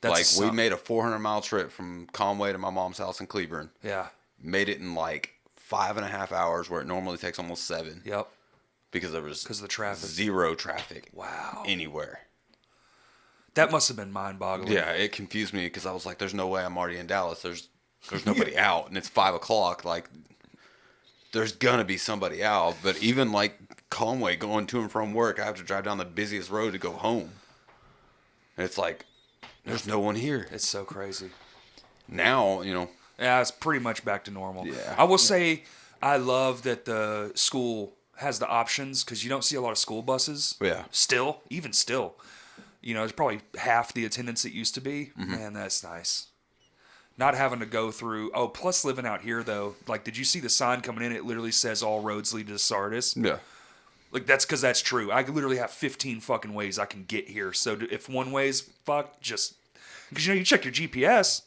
We made a 400-mile trip from Conway to my mom's house in Cleburne. Yeah. Made it in like 5.5 hours where it normally takes almost 7. Yep. Because there was of the traffic. Zero traffic. Wow. Anywhere. That must have been mind-boggling. Yeah, it confused me because I was like, there's no way I'm already in Dallas. There's nobody out, and it's 5 o'clock. Like, there's gonna be somebody out. But even like Conway going to and from work, I have to drive down the busiest road to go home. And it's like, there's no one here. It's so crazy. Now, Yeah, it's pretty much back to normal. Yeah. I will say I love that the school has the options because you don't see a lot of school buses. Yeah. Even still. It's probably half the attendance it used to be. Mm-hmm. Man, that's nice. Not having to go through. Oh, plus living out here, though. Like, did you see the sign coming in? It literally says all roads lead to Sardis. Yeah. Like, that's because that's true. I literally have 15 fucking ways I can get here. So if one way's fucked, just... Because, you check your GPS,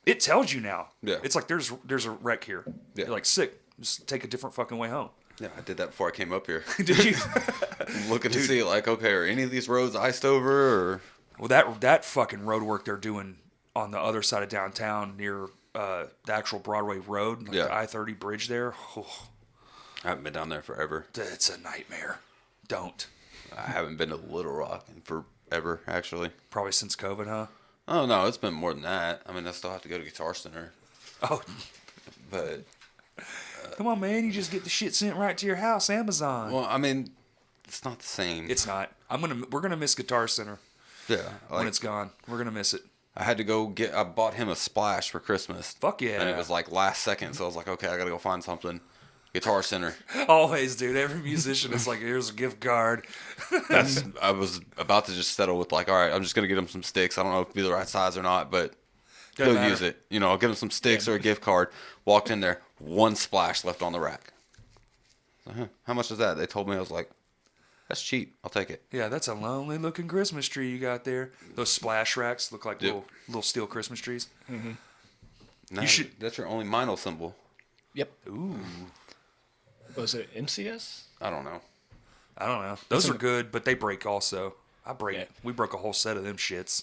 it tells you now. Yeah. It's like, there's a wreck here. Yeah. You're like, sick. Just take a different fucking way home. Yeah, I did that before I came up here. Did you? Looking to see, like, okay, are any of these roads iced over? Or... Well, that fucking road work they're doing on the other side of downtown near the actual Broadway Road, like the I-30 bridge there. Oh, I haven't been down there forever. it's a nightmare. Don't. I haven't been to Little Rock in forever, actually. Probably since COVID, huh? Oh, no, it's been more than that. I mean, I still have to go to Guitar Center. Oh. But... Come on, man. You just get the shit sent right to your house, Amazon. Well, I mean, it's not the same. It's not. We're gonna miss Guitar Center. Yeah. When it's gone. We're gonna miss it. I had to go I bought him a Splash for Christmas. Fuck yeah. And it was like last second, so I was like, okay, I gotta go find something. Guitar Center. Always, dude. Every musician is like, here's a gift card. I was about to just settle with like, all right, I'm just gonna get him some sticks. I don't know if it'll be the right size or not, but he'll use it. I'll give him some sticks or a gift card. Walked in there, one Splash left on the rack. How much is that? They told me. I was like, that's cheap. I'll take it. Yeah, that's a lonely looking Christmas tree you got there. Those splash racks look like little steel Christmas trees. Mm-hmm. No, that's your only vinyl symbol. Yep. Ooh. Was it MCS? I don't know. Those are good, but they break also. Yeah. We broke a whole set of them shits.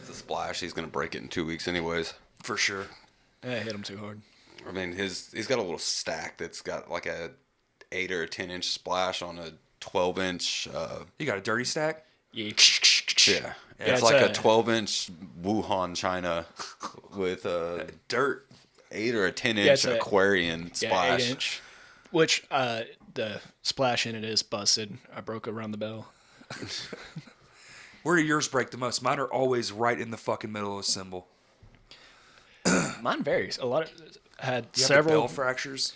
It's a Splash. He's gonna break it in 2 weeks anyways. For sure. I hit him too hard. I mean, he's got a little stack that's got like a 8 or 10-inch Splash on a 12-inch. You got a dirty stack? Yeah. Yeah. Yeah, It's like a 12-inch Wuhan China with a Dirt. 8 or a 10-inch Aquarian Splash. 8-inch. Which the splash in it is busted. I broke around the bell. Where do yours break the most? Mine are always right in the fucking middle of a cymbal. Mine varies. A lot of had You have several the bell fractures.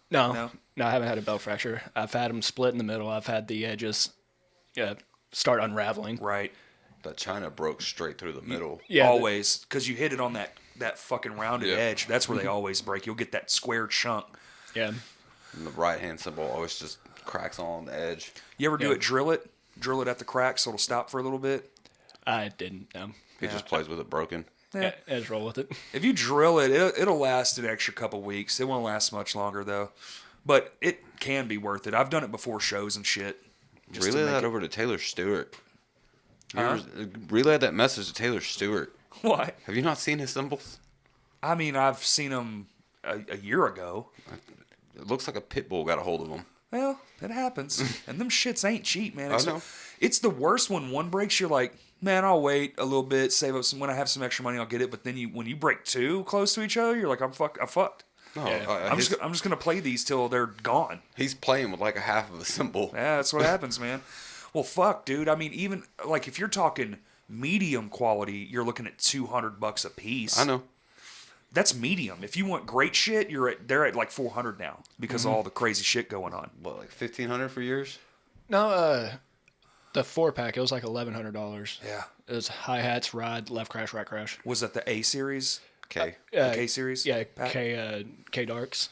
No, I haven't had a bell fracture. I've had them split in the middle. I've had the edges start unraveling. Right. That China broke straight through the middle. Yeah, always, because you hit it on that fucking rounded edge. That's where they always break. You'll get that square chunk. Yeah. And the right-hand cymbal always just cracks on the edge. You ever do it? Drill it at the crack so it'll stop for a little bit. I didn't. No. He just plays with it broken. Yeah, I just roll with it. If you drill it, it'll last an extra couple weeks. It won't last much longer though, but it can be worth it. I've done it before shows and shit. Relay that over to Taylor Stewart. Relay that message to Taylor Stewart. Why? Have you not seen his cymbals? I mean, I've seen him a year ago. It looks like a pit bull got a hold of him. Well, it happens. And them shits ain't cheap, man. I know. It's the worst when one breaks, you're like, man, I'll wait a little bit, save up some. When I have some extra money, I'll get it. But then when you break two close to each other, you're like, I'm fucked. No, Yeah. I'm just gonna play these till they're gone. He's playing with like a half of a cymbal. Yeah, that's what happens, man. Well, fuck, dude. I mean, even like if you're talking medium quality, you're looking at $200 a piece. I know. That's medium. If you want great shit, they're at like 400 now because of all the crazy shit going on. What, like 1,500 for yours? No, the 4-pack, it was like $1,100. Yeah. It was hi-hats, ride, left crash, right crash. Was that the A series? Okay. The K series? Yeah, pack? K darks.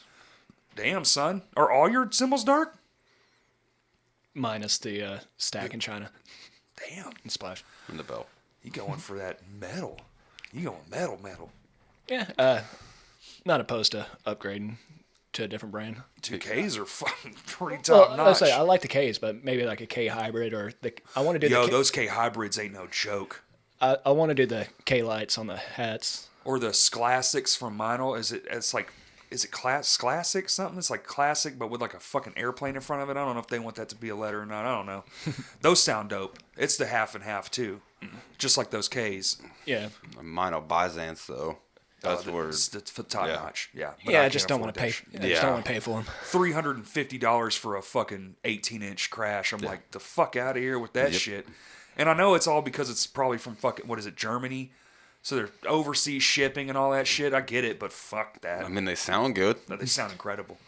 Damn, son. Are all your cymbals dark? Minus the stack in China Damn. and splash. And the bell. You going for that metal. You going metal. Yeah, not opposed to upgrading to a different brand. 2Ks are fucking pretty Well, top I notch. say I like the Ks, but maybe like a K hybrid or I want to do Yo, the those K hybrids ain't no joke. I want to do the K lights on the hats. Or the Classics from Meinl. Is it classic something? It's like classic, but with like a fucking airplane in front of it. I don't know if they want that to be a letter or not. I don't know. Those sound dope. It's the half and half too, just like those Ks. Yeah, Mine are Byzance, though. That's where. It's top Yeah. notch. Yeah. But yeah. I can't just don't afford want to that pay. shit. I just don't want to pay for them. $350 for a fucking 18-inch crash. I'm like, the fuck out of here with that Yep. shit. And I know it's all because it's probably from fucking, what is it, Germany? So they're overseas shipping and all that shit. I get it, but fuck that. I mean, they sound good. They sound incredible.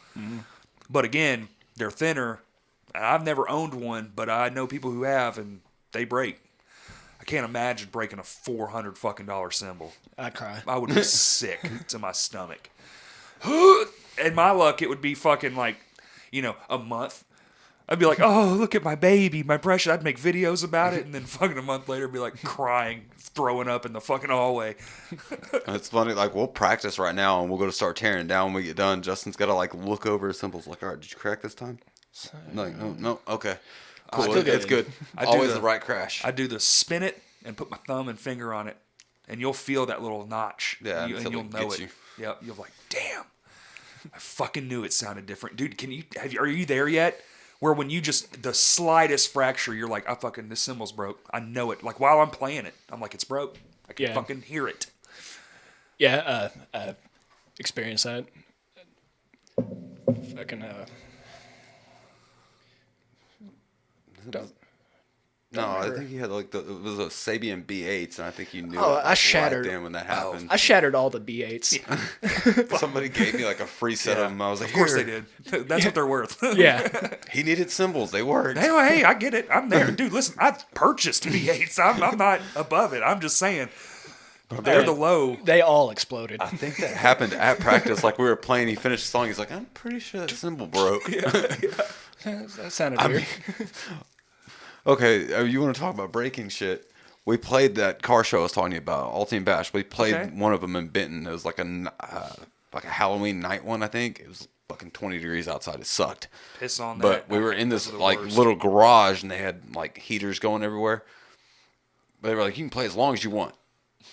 But again, they're thinner. I've never owned one, but I know people who have, and they break. I can't imagine breaking a $400 fucking cymbal. I'd cry. I would be sick to my stomach. And my luck, it would be fucking like, a month. I'd be like, oh, look at my baby, my precious. I'd make videos about it, and then fucking a month later, be like crying, throwing up in the fucking hallway. It's funny. Like, we'll practice right now, and we'll go to start tearing down when we get done. Justin's got to, like, look over his cymbals. Like, all right, did you crack this time? Like, no, okay. Cool, still it's good. good. I do Always the- the right crash. I do the spin it and put my thumb and finger on it, and you'll feel that little notch. Yeah, and until you'll it know gets it. you. Yep, you're like, damn. I fucking knew it sounded different, dude. Are you there yet? Where when you just the slightest fracture, you're like, this cymbal's broke. I know it. Like while I'm playing it, I'm like, it's broke. I can Yeah. fucking hear it. Yeah, I experienced that. Fucking No, I think he had like it was a Sabian B8s, and I think you knew. Oh, it, I like, shattered- right then when that happened. I shattered all the B8s. Somebody gave me like a free set of them. I was like, Of course "Here." they did. That's what they're worth. Yeah, He needed symbols. They worked. Hey, I get it. I'm there, dude. Listen, I've purchased V8s. I'm not above it. I'm just saying they're the low. they all exploded. I think that happened at practice. Like we were playing, he finished the song. He's like, I'm pretty sure that cymbal broke. That sounded weird. Okay, you want to talk about breaking shit? We played that car show I was talking to you about, All Team Bash. We played Okay. one of them in Benton. It was like a Halloween night one, I think. It was fucking 20 degrees outside. It sucked. Piss on that. But we were in Those this are the like worst. little garage, and they had like heaters going everywhere. But they were like, you can play as long as you want.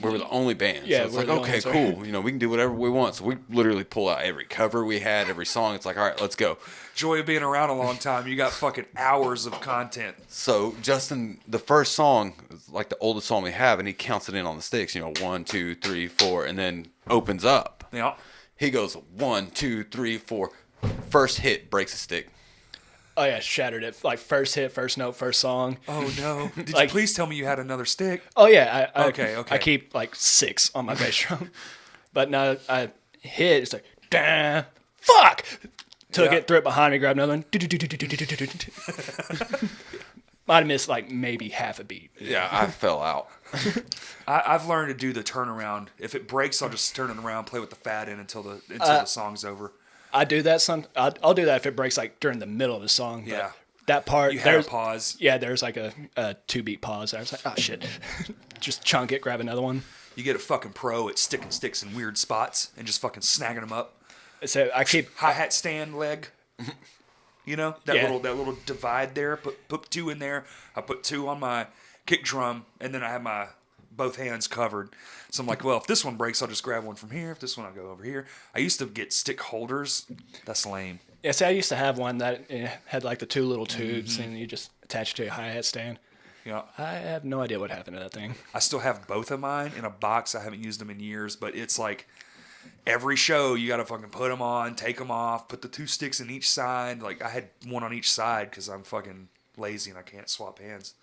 We were the only band. Yeah, so it's we're like, the only okay, ones, cool. We can do whatever we want. So we literally pull out every cover we had, every song. It's like, all right, let's go. Joy of being around a long time. You got fucking hours of content. So Justin, the first song is like the oldest song we have, and he counts it in on the sticks. 1, 2, 3, 4, and then opens up. Yeah. He goes 1, 2, 3, 4. First hit breaks a stick. Oh yeah, shattered it. Like first hit, first note, first song. Oh no! Did you Like- please tell me you had another stick? Oh yeah, I Okay. I keep like 6 on my bass drum, but no, I hit. It's like, damn, fuck. Took Yeah. it, threw it behind me, grabbed another one. Might have missed like maybe half a beat. Yeah, I fell out. I've learned to do the turnaround. If it breaks, I'll just turn it around, play with the fat in until the song's over. I do that I'll do that if it breaks like during the middle of the song. But Yeah. that part You had a there's pause. yeah, there's like a 2-beat pause. I was like, oh shit, just chunk it, grab another one. You get a fucking pro at sticking sticks in weird spots and just fucking snagging them up. So I keep Hi-hat stand leg. That Yeah. little divide there. Put 2 in there. I put 2 on my kick drum, and then I have my both hands covered. So I'm like, well, if this one breaks, I'll just grab one from here. If this one, I'll go over here. I used to get stick holders. That's lame. Yeah, see, I used to have one that had like the 2 little tubes, and you just attach it to a hi-hat stand. Yeah. I have no idea what happened to that thing. I still have both of mine in a box. I haven't used them in years, but it's like every show you got to fucking put them on, take them off, put the 2 sticks in each side. Like I had one on each side because I'm fucking lazy and I can't swap hands.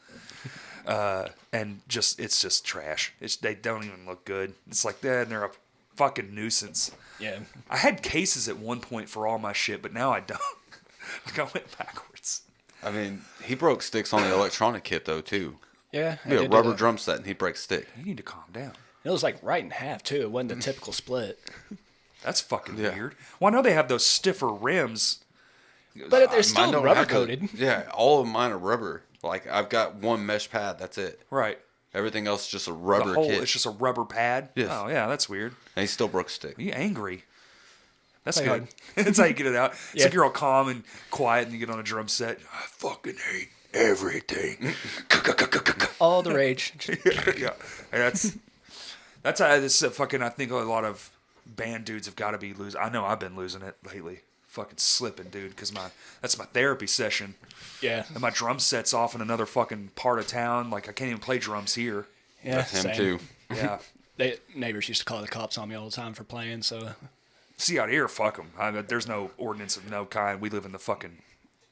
And it's just trash. They don't even look good. It's like that, and they're a fucking nuisance. Yeah. I had cases at one point for all my shit, but now I don't. Like I went backwards. I mean, he broke sticks on the electronic kit though too. Yeah. He had a rubber drum set and he breaks stick. You need to calm down. It was like right in half too. It wasn't the typical split. That's fucking weird. Well, I know they have those stiffer rims. But they're Mine still don't rubber have the- coated. Yeah, all of mine are rubber. Like I've got one mesh pad. That's it. Right. Everything else is just a The rubber whole, kit. it's just a rubber pad. Yes. Oh, yeah, that's weird. And he still broke stick. Are you angry? That's Play good. hard. That's how you get it out. It's Yeah. like you're all calm and quiet and you get on a drum set. I fucking hate everything. All the rage. Yeah. And that's how this fucking, I think a lot of band dudes have got to be losing. I know I've been losing it lately. Fucking slipping, dude, because that's my therapy session. Yeah. And my drum set's off in another fucking part of town. Like, I can't even play drums here. Yeah. That's him same. too. Yeah. Neighbors used to call the cops on me all the time for playing, so. See, out here, fuck them. There's no ordinance of no kind. We live in the fucking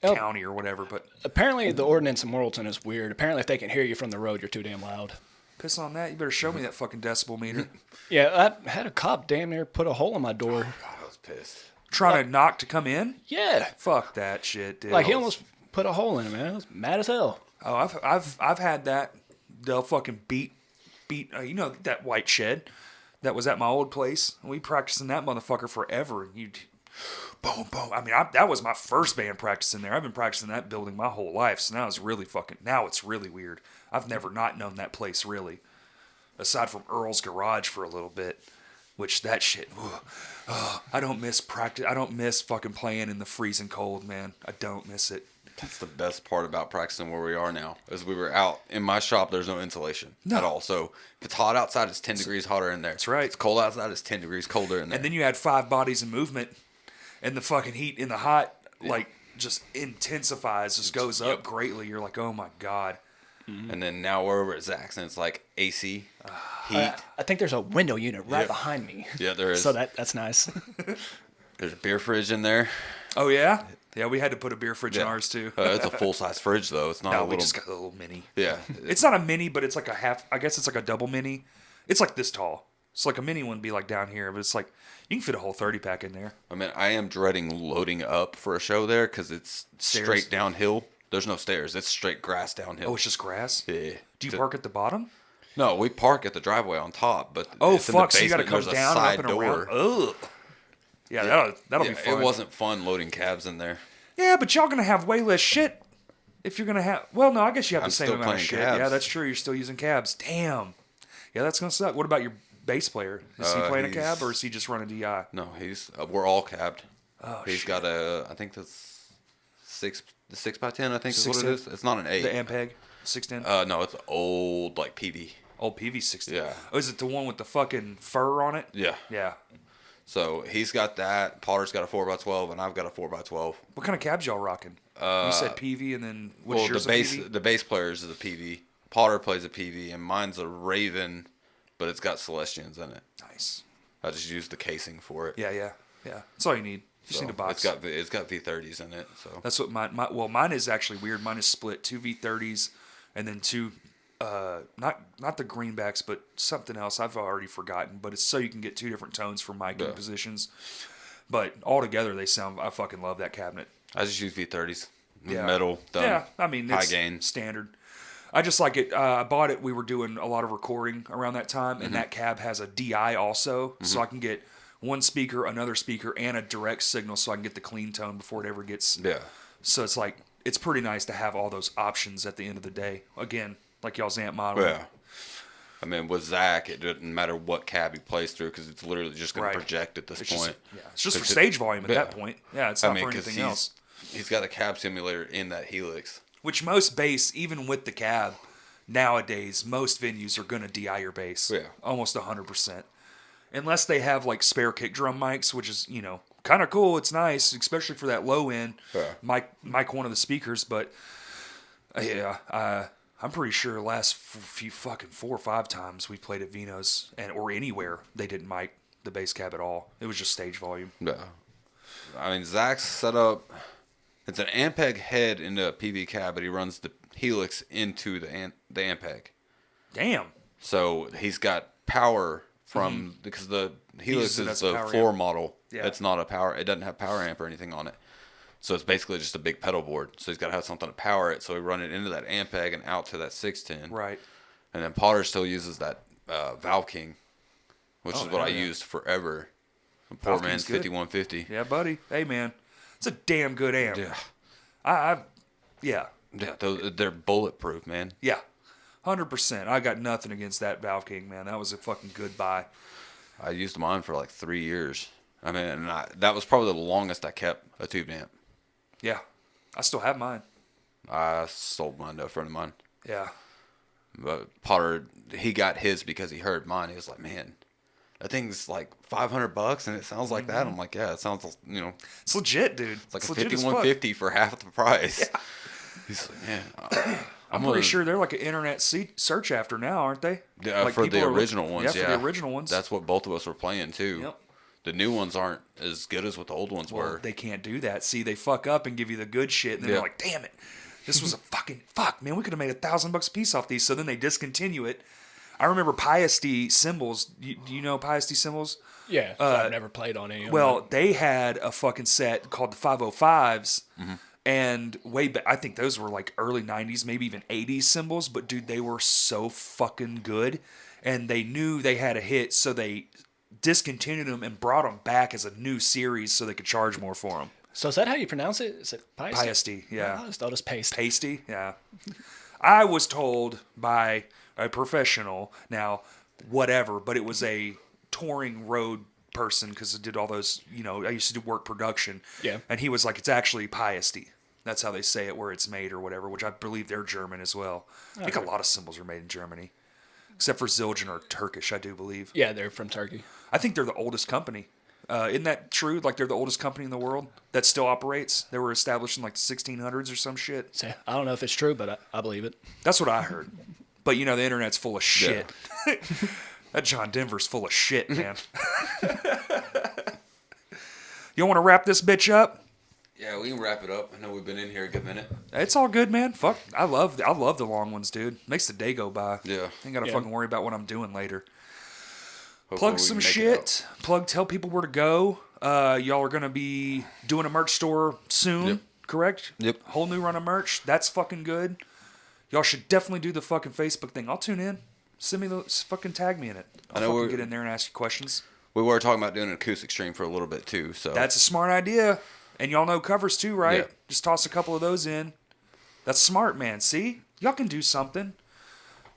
Oh. county or whatever, but Apparently, the ordinance in Morrilton is weird. Apparently, if they can hear you from the road, you're too damn loud. piss on that. You better show me that fucking decibel meter. Yeah, I had a cop damn near put a hole in my door. I was pissed. Trying to knock to come in? Yeah. Fuck that shit, dude. Like, he almost put a hole in it, man. I was mad as hell. Oh, I've had that. They'll fucking beat. You know that white shed that was at my old place. We practiced in that motherfucker forever. And you, boom, boom. I mean, that was my first band practicing there. I've been practicing that building my whole life. So now it's really weird. I've never not known that place really, aside from Earl's Garage for a little bit. Which that shit, I don't miss practice. I don't miss fucking playing in the freezing cold, man. I don't miss it. That's the best part about practicing where we are now. Is we were out in my shop. There's no insulation at all. So if it's hot outside, it's 10 degrees hotter in there. That's right. If it's cold outside, it's 10 degrees colder in there. And then you add 5 bodies in movement, and the fucking heat in the hot just intensifies, just goes up greatly. You're like, oh my god. And then now we're over at Zack's and it's like AC, heat. I think there's a window unit right behind me. Yeah, there is. So that's nice. There's a beer fridge in there. Oh yeah, yeah. We had to put a beer fridge in ours too. It's a full size fridge though. It's not a No, little. we just got a little mini. Yeah. It's not a mini, but it's like a half. I guess it's like a double mini. It's like this tall. It's like a mini one would be like down here, but it's like you can fit a whole 30-pack in there. I mean, I am dreading loading up for a show there because it's Stairs. straight downhill. There's no stairs. It's straight grass downhill. Oh, it's just grass. Yeah. Do you park at the bottom? No, we park at the driveway on top, but Oh it's in the fuck! So you got to basement. come There's a down and up side and door. around. Ugh. Yeah, that'll be fun. It wasn't fun loading cabs in there. Yeah, but y'all gonna have way less shit if you're gonna have. Well, no, I guess you have I'm the same still amount of playing shit. cabs. Yeah, that's true. You're still using cabs. Damn. Yeah, that's gonna suck. What about your bass player? Is he playing a cab or is he just running DI? No, we're all cabbed. Oh, He's shit. got I think that's 6x10. I think is what it 610? is. It's not an 8. The Ampeg 610. No, it's old like PV. Old PV 610. Yeah. Oh, is it the one with the fucking fur on it? Yeah. Yeah. So he's got that. Potter's got a 4x12, and I've got a 4x12. What kind of cabs y'all rocking? You said PV, and then what's Well, yours? the bass players is a PV. Potter plays a PV, and mine's a Raven, but it's got Celestians in it. Nice. I just used the casing for it. Yeah. That's all you need. You just So need a box. It's got V30s in it. So That's what mine is actually weird. Mine is split 2 V30s and then 2 not the greenbacks but something else I've already forgotten, but it's so you can get 2 different tones for miking positions. But all together they sound, I fucking love that cabinet. I just use V30s. Yeah. Metal. Done. Yeah, I mean high it's gain. standard. I just like it. I bought it. We were doing a lot of recording around that time, and that cab has a DI also, so I can get one speaker, another speaker, and a direct signal, so I can get the clean tone before it ever gets. Yeah. So it's like it's pretty nice to have all those options at the end of the day. Again, like y'all's amp model. Yeah. I mean, with Zach, it doesn't matter what cab he plays through because it's literally just going Right. to project at this It's point. just for stage volume at that point. Yeah, it's not for 'cause anything else. He's got a cab simulator in that Helix. Which most bass, even with the cab, nowadays most venues are gonna DI your bass. Yeah. Almost 100%. Unless they have like spare kick drum mics, which is kind of cool. It's nice, especially for that low end. Yeah. Mic one of the speakers, but I'm pretty sure the last few fucking 4 or 5 times we played at Vino's or anywhere they didn't mic the bass cab at all. It was just stage volume. Yeah. I mean, Zach's setup It's an Ampeg head into a PV cab, but he runs the helix into the Ampeg. Damn. So he's got power from because the helix uses it is as a the power floor amp. model. Yeah. It's not a power. It doesn't have power amp or anything on it. So it's basically just a big pedal board. So he's got to have something to power it. So we run it into that Ampeg and out to that 610. Right. And then Potter still uses that Valve King, which is what hell I yeah. used forever. Poor Valve man's King's good. 5150. Yeah, buddy. Hey, man. It's a damn good amp. Yeah. Yeah. Yeah, they're bulletproof, man. Yeah. 100%. I got nothing against that Valve King, man. That was a fucking good buy. I used mine for like 3 years. I mean, and that was probably the longest I kept a tube amp. Yeah. I still have mine. I sold mine to a friend of mine. Yeah. But Potter, he got his because he heard mine. He was like, man, that thing's like $500 and it sounds like that. I'm like, yeah, it sounds, It's legit, dude. it's like a legit as fuck. $51.50 for half the price. Yeah. He's like, man, I'm pretty sure they're like an internet search after now, aren't they? Like for people the are original ones, Yeah, for the original ones. That's what both of us were playing too. Yep. The new ones aren't as good as what the old ones Well, were. they can't do that. See, they fuck up and give you the good shit, and then they're like, damn it. This was a fucking fuck, man. We could have made $1,000 a piece off these. So then they discontinue it. I remember Piety cymbals. Do you know Piety cymbals? Yeah, I've never played on any of them. Well, they had a fucking set called the 505s. And way back, I think those were like early 90s, maybe even 80s cymbals. But dude, they were so fucking good. And they knew they had a hit, so they discontinued them and brought them back as a new series so they could charge more for them. So is that how you pronounce it? Is it Piety? Piety, yeah. I just thought it was paste. Pasty, yeah. I was told by a professional, now, whatever, but it was a touring road person because I did all those, I used to do work production. Yeah. And he was like, it's actually Piety. That's how they say it where it's made or whatever, which I believe they're German as well. I think a lot of cymbals are made in Germany. Except for Zildjian or Turkish, I do believe. Yeah, they're from Turkey. I think they're the oldest company. Isn't that true? Like they're the oldest company in the world that still operates? They were established in like the 1600s or some shit. So, I don't know if it's true, but I believe it. That's what I heard. But the internet's full of shit. Yeah. That John Denver's full of shit, man. You want to wrap this bitch up? Yeah, we can wrap it up. I know we've been in here a good minute. It's all good, man. Fuck, I love the long ones, dude. Makes the day go by. Yeah. Ain't gotta fucking worry about what I'm doing later. Hopefully Plug we some can make it shit. Tell people where to go. Y'all are gonna be doing a merch store soon, Yep. correct? Yep. Whole new run of merch. That's fucking good. Y'all should definitely do the fucking Facebook thing. I'll tune in. Send me fucking tag me in it. I'll fucking get in there and ask you questions. We were talking about doing an acoustic stream for a little bit too. So That's a smart idea. And y'all know covers too, right? Yeah. Just toss a couple of those in. That's smart, man. See? Y'all can do something.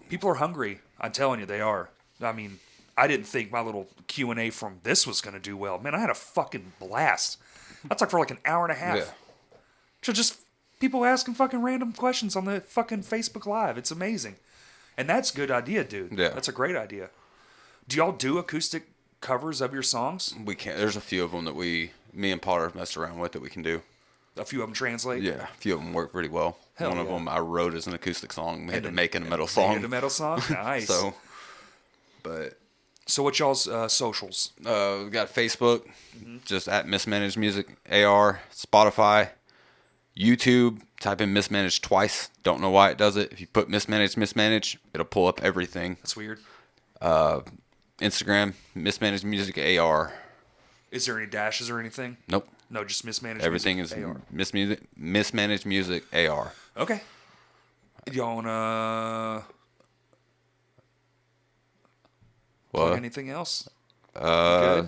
People are hungry. I'm telling you, they are. I mean, I didn't think my little Q&A from this was going to do well. Man, I had a fucking blast. I talked for like an hour and a half. Yeah. So just people asking fucking random questions on the fucking Facebook Live. It's amazing. And that's a good idea, dude. Yeah. That's a great idea. Do y'all do acoustic covers of your songs? we can't. There's a few of them that me and Potter have messed around with that we can do. A few of them translate? Yeah, a few of them work pretty well. Hell One of yeah. them I wrote as an acoustic song. We had to make it a metal Made song. it a metal song? Nice. So what y'all's socials? We got Facebook, just at Mismanage Music AR, Spotify, YouTube. Type in Mismanage twice. Don't know why it does it. If you put Mismanage, it'll pull up everything. That's weird. Instagram, Mismanage Music AR. Is there any dashes or anything? Nope. No, just mismanaged. Everything music, is AR. Mismanage Music AR. Okay. Y'all wanna plug What? anything else? I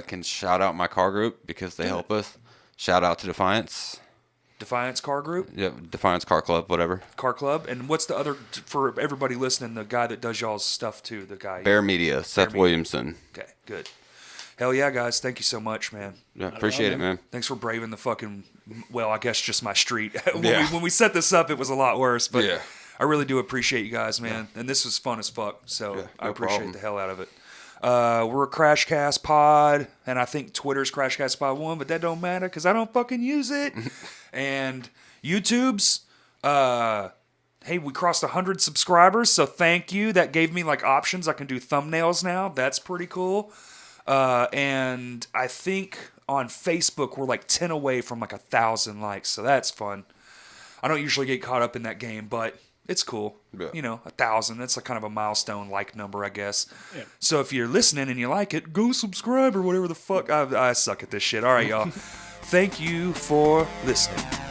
can shout out my car group because they help us. Shout out to Defiance. Defiance Car Group, Yeah, Defiance Car Club, whatever. Car Club, and what's the other for everybody listening? The guy that does y'all's stuff too. The guy. Bear Media, Seth Media. Williamson. Okay, good. Hell yeah, guys! Thank you so much, man. Yeah, appreciate it, man. Thanks for braving the fucking. Well, I guess just my street. when, Yeah. when we set this up, it was a lot worse, but Yeah. I really do appreciate you guys, man. And this was fun as fuck. So Yeah, I no appreciate problem. the hell out of it. We're a Crashcast Pod, and I think Twitter's Crashcast Pod 1, but that don't matter because I don't fucking use it. And YouTube's, hey, we crossed 100 subscribers, so thank you. That gave me like options. I can do thumbnails now. That's pretty cool. And I think on Facebook, we're like 10 away from like 1,000 likes, so that's fun. I don't usually get caught up in that game, but it's cool. Yeah. You know, 1,000. That's a kind of a milestone like number, I guess. Yeah. So if you're listening and you like it, go subscribe or whatever the fuck. I suck at this shit. All right, y'all. Thank you for listening.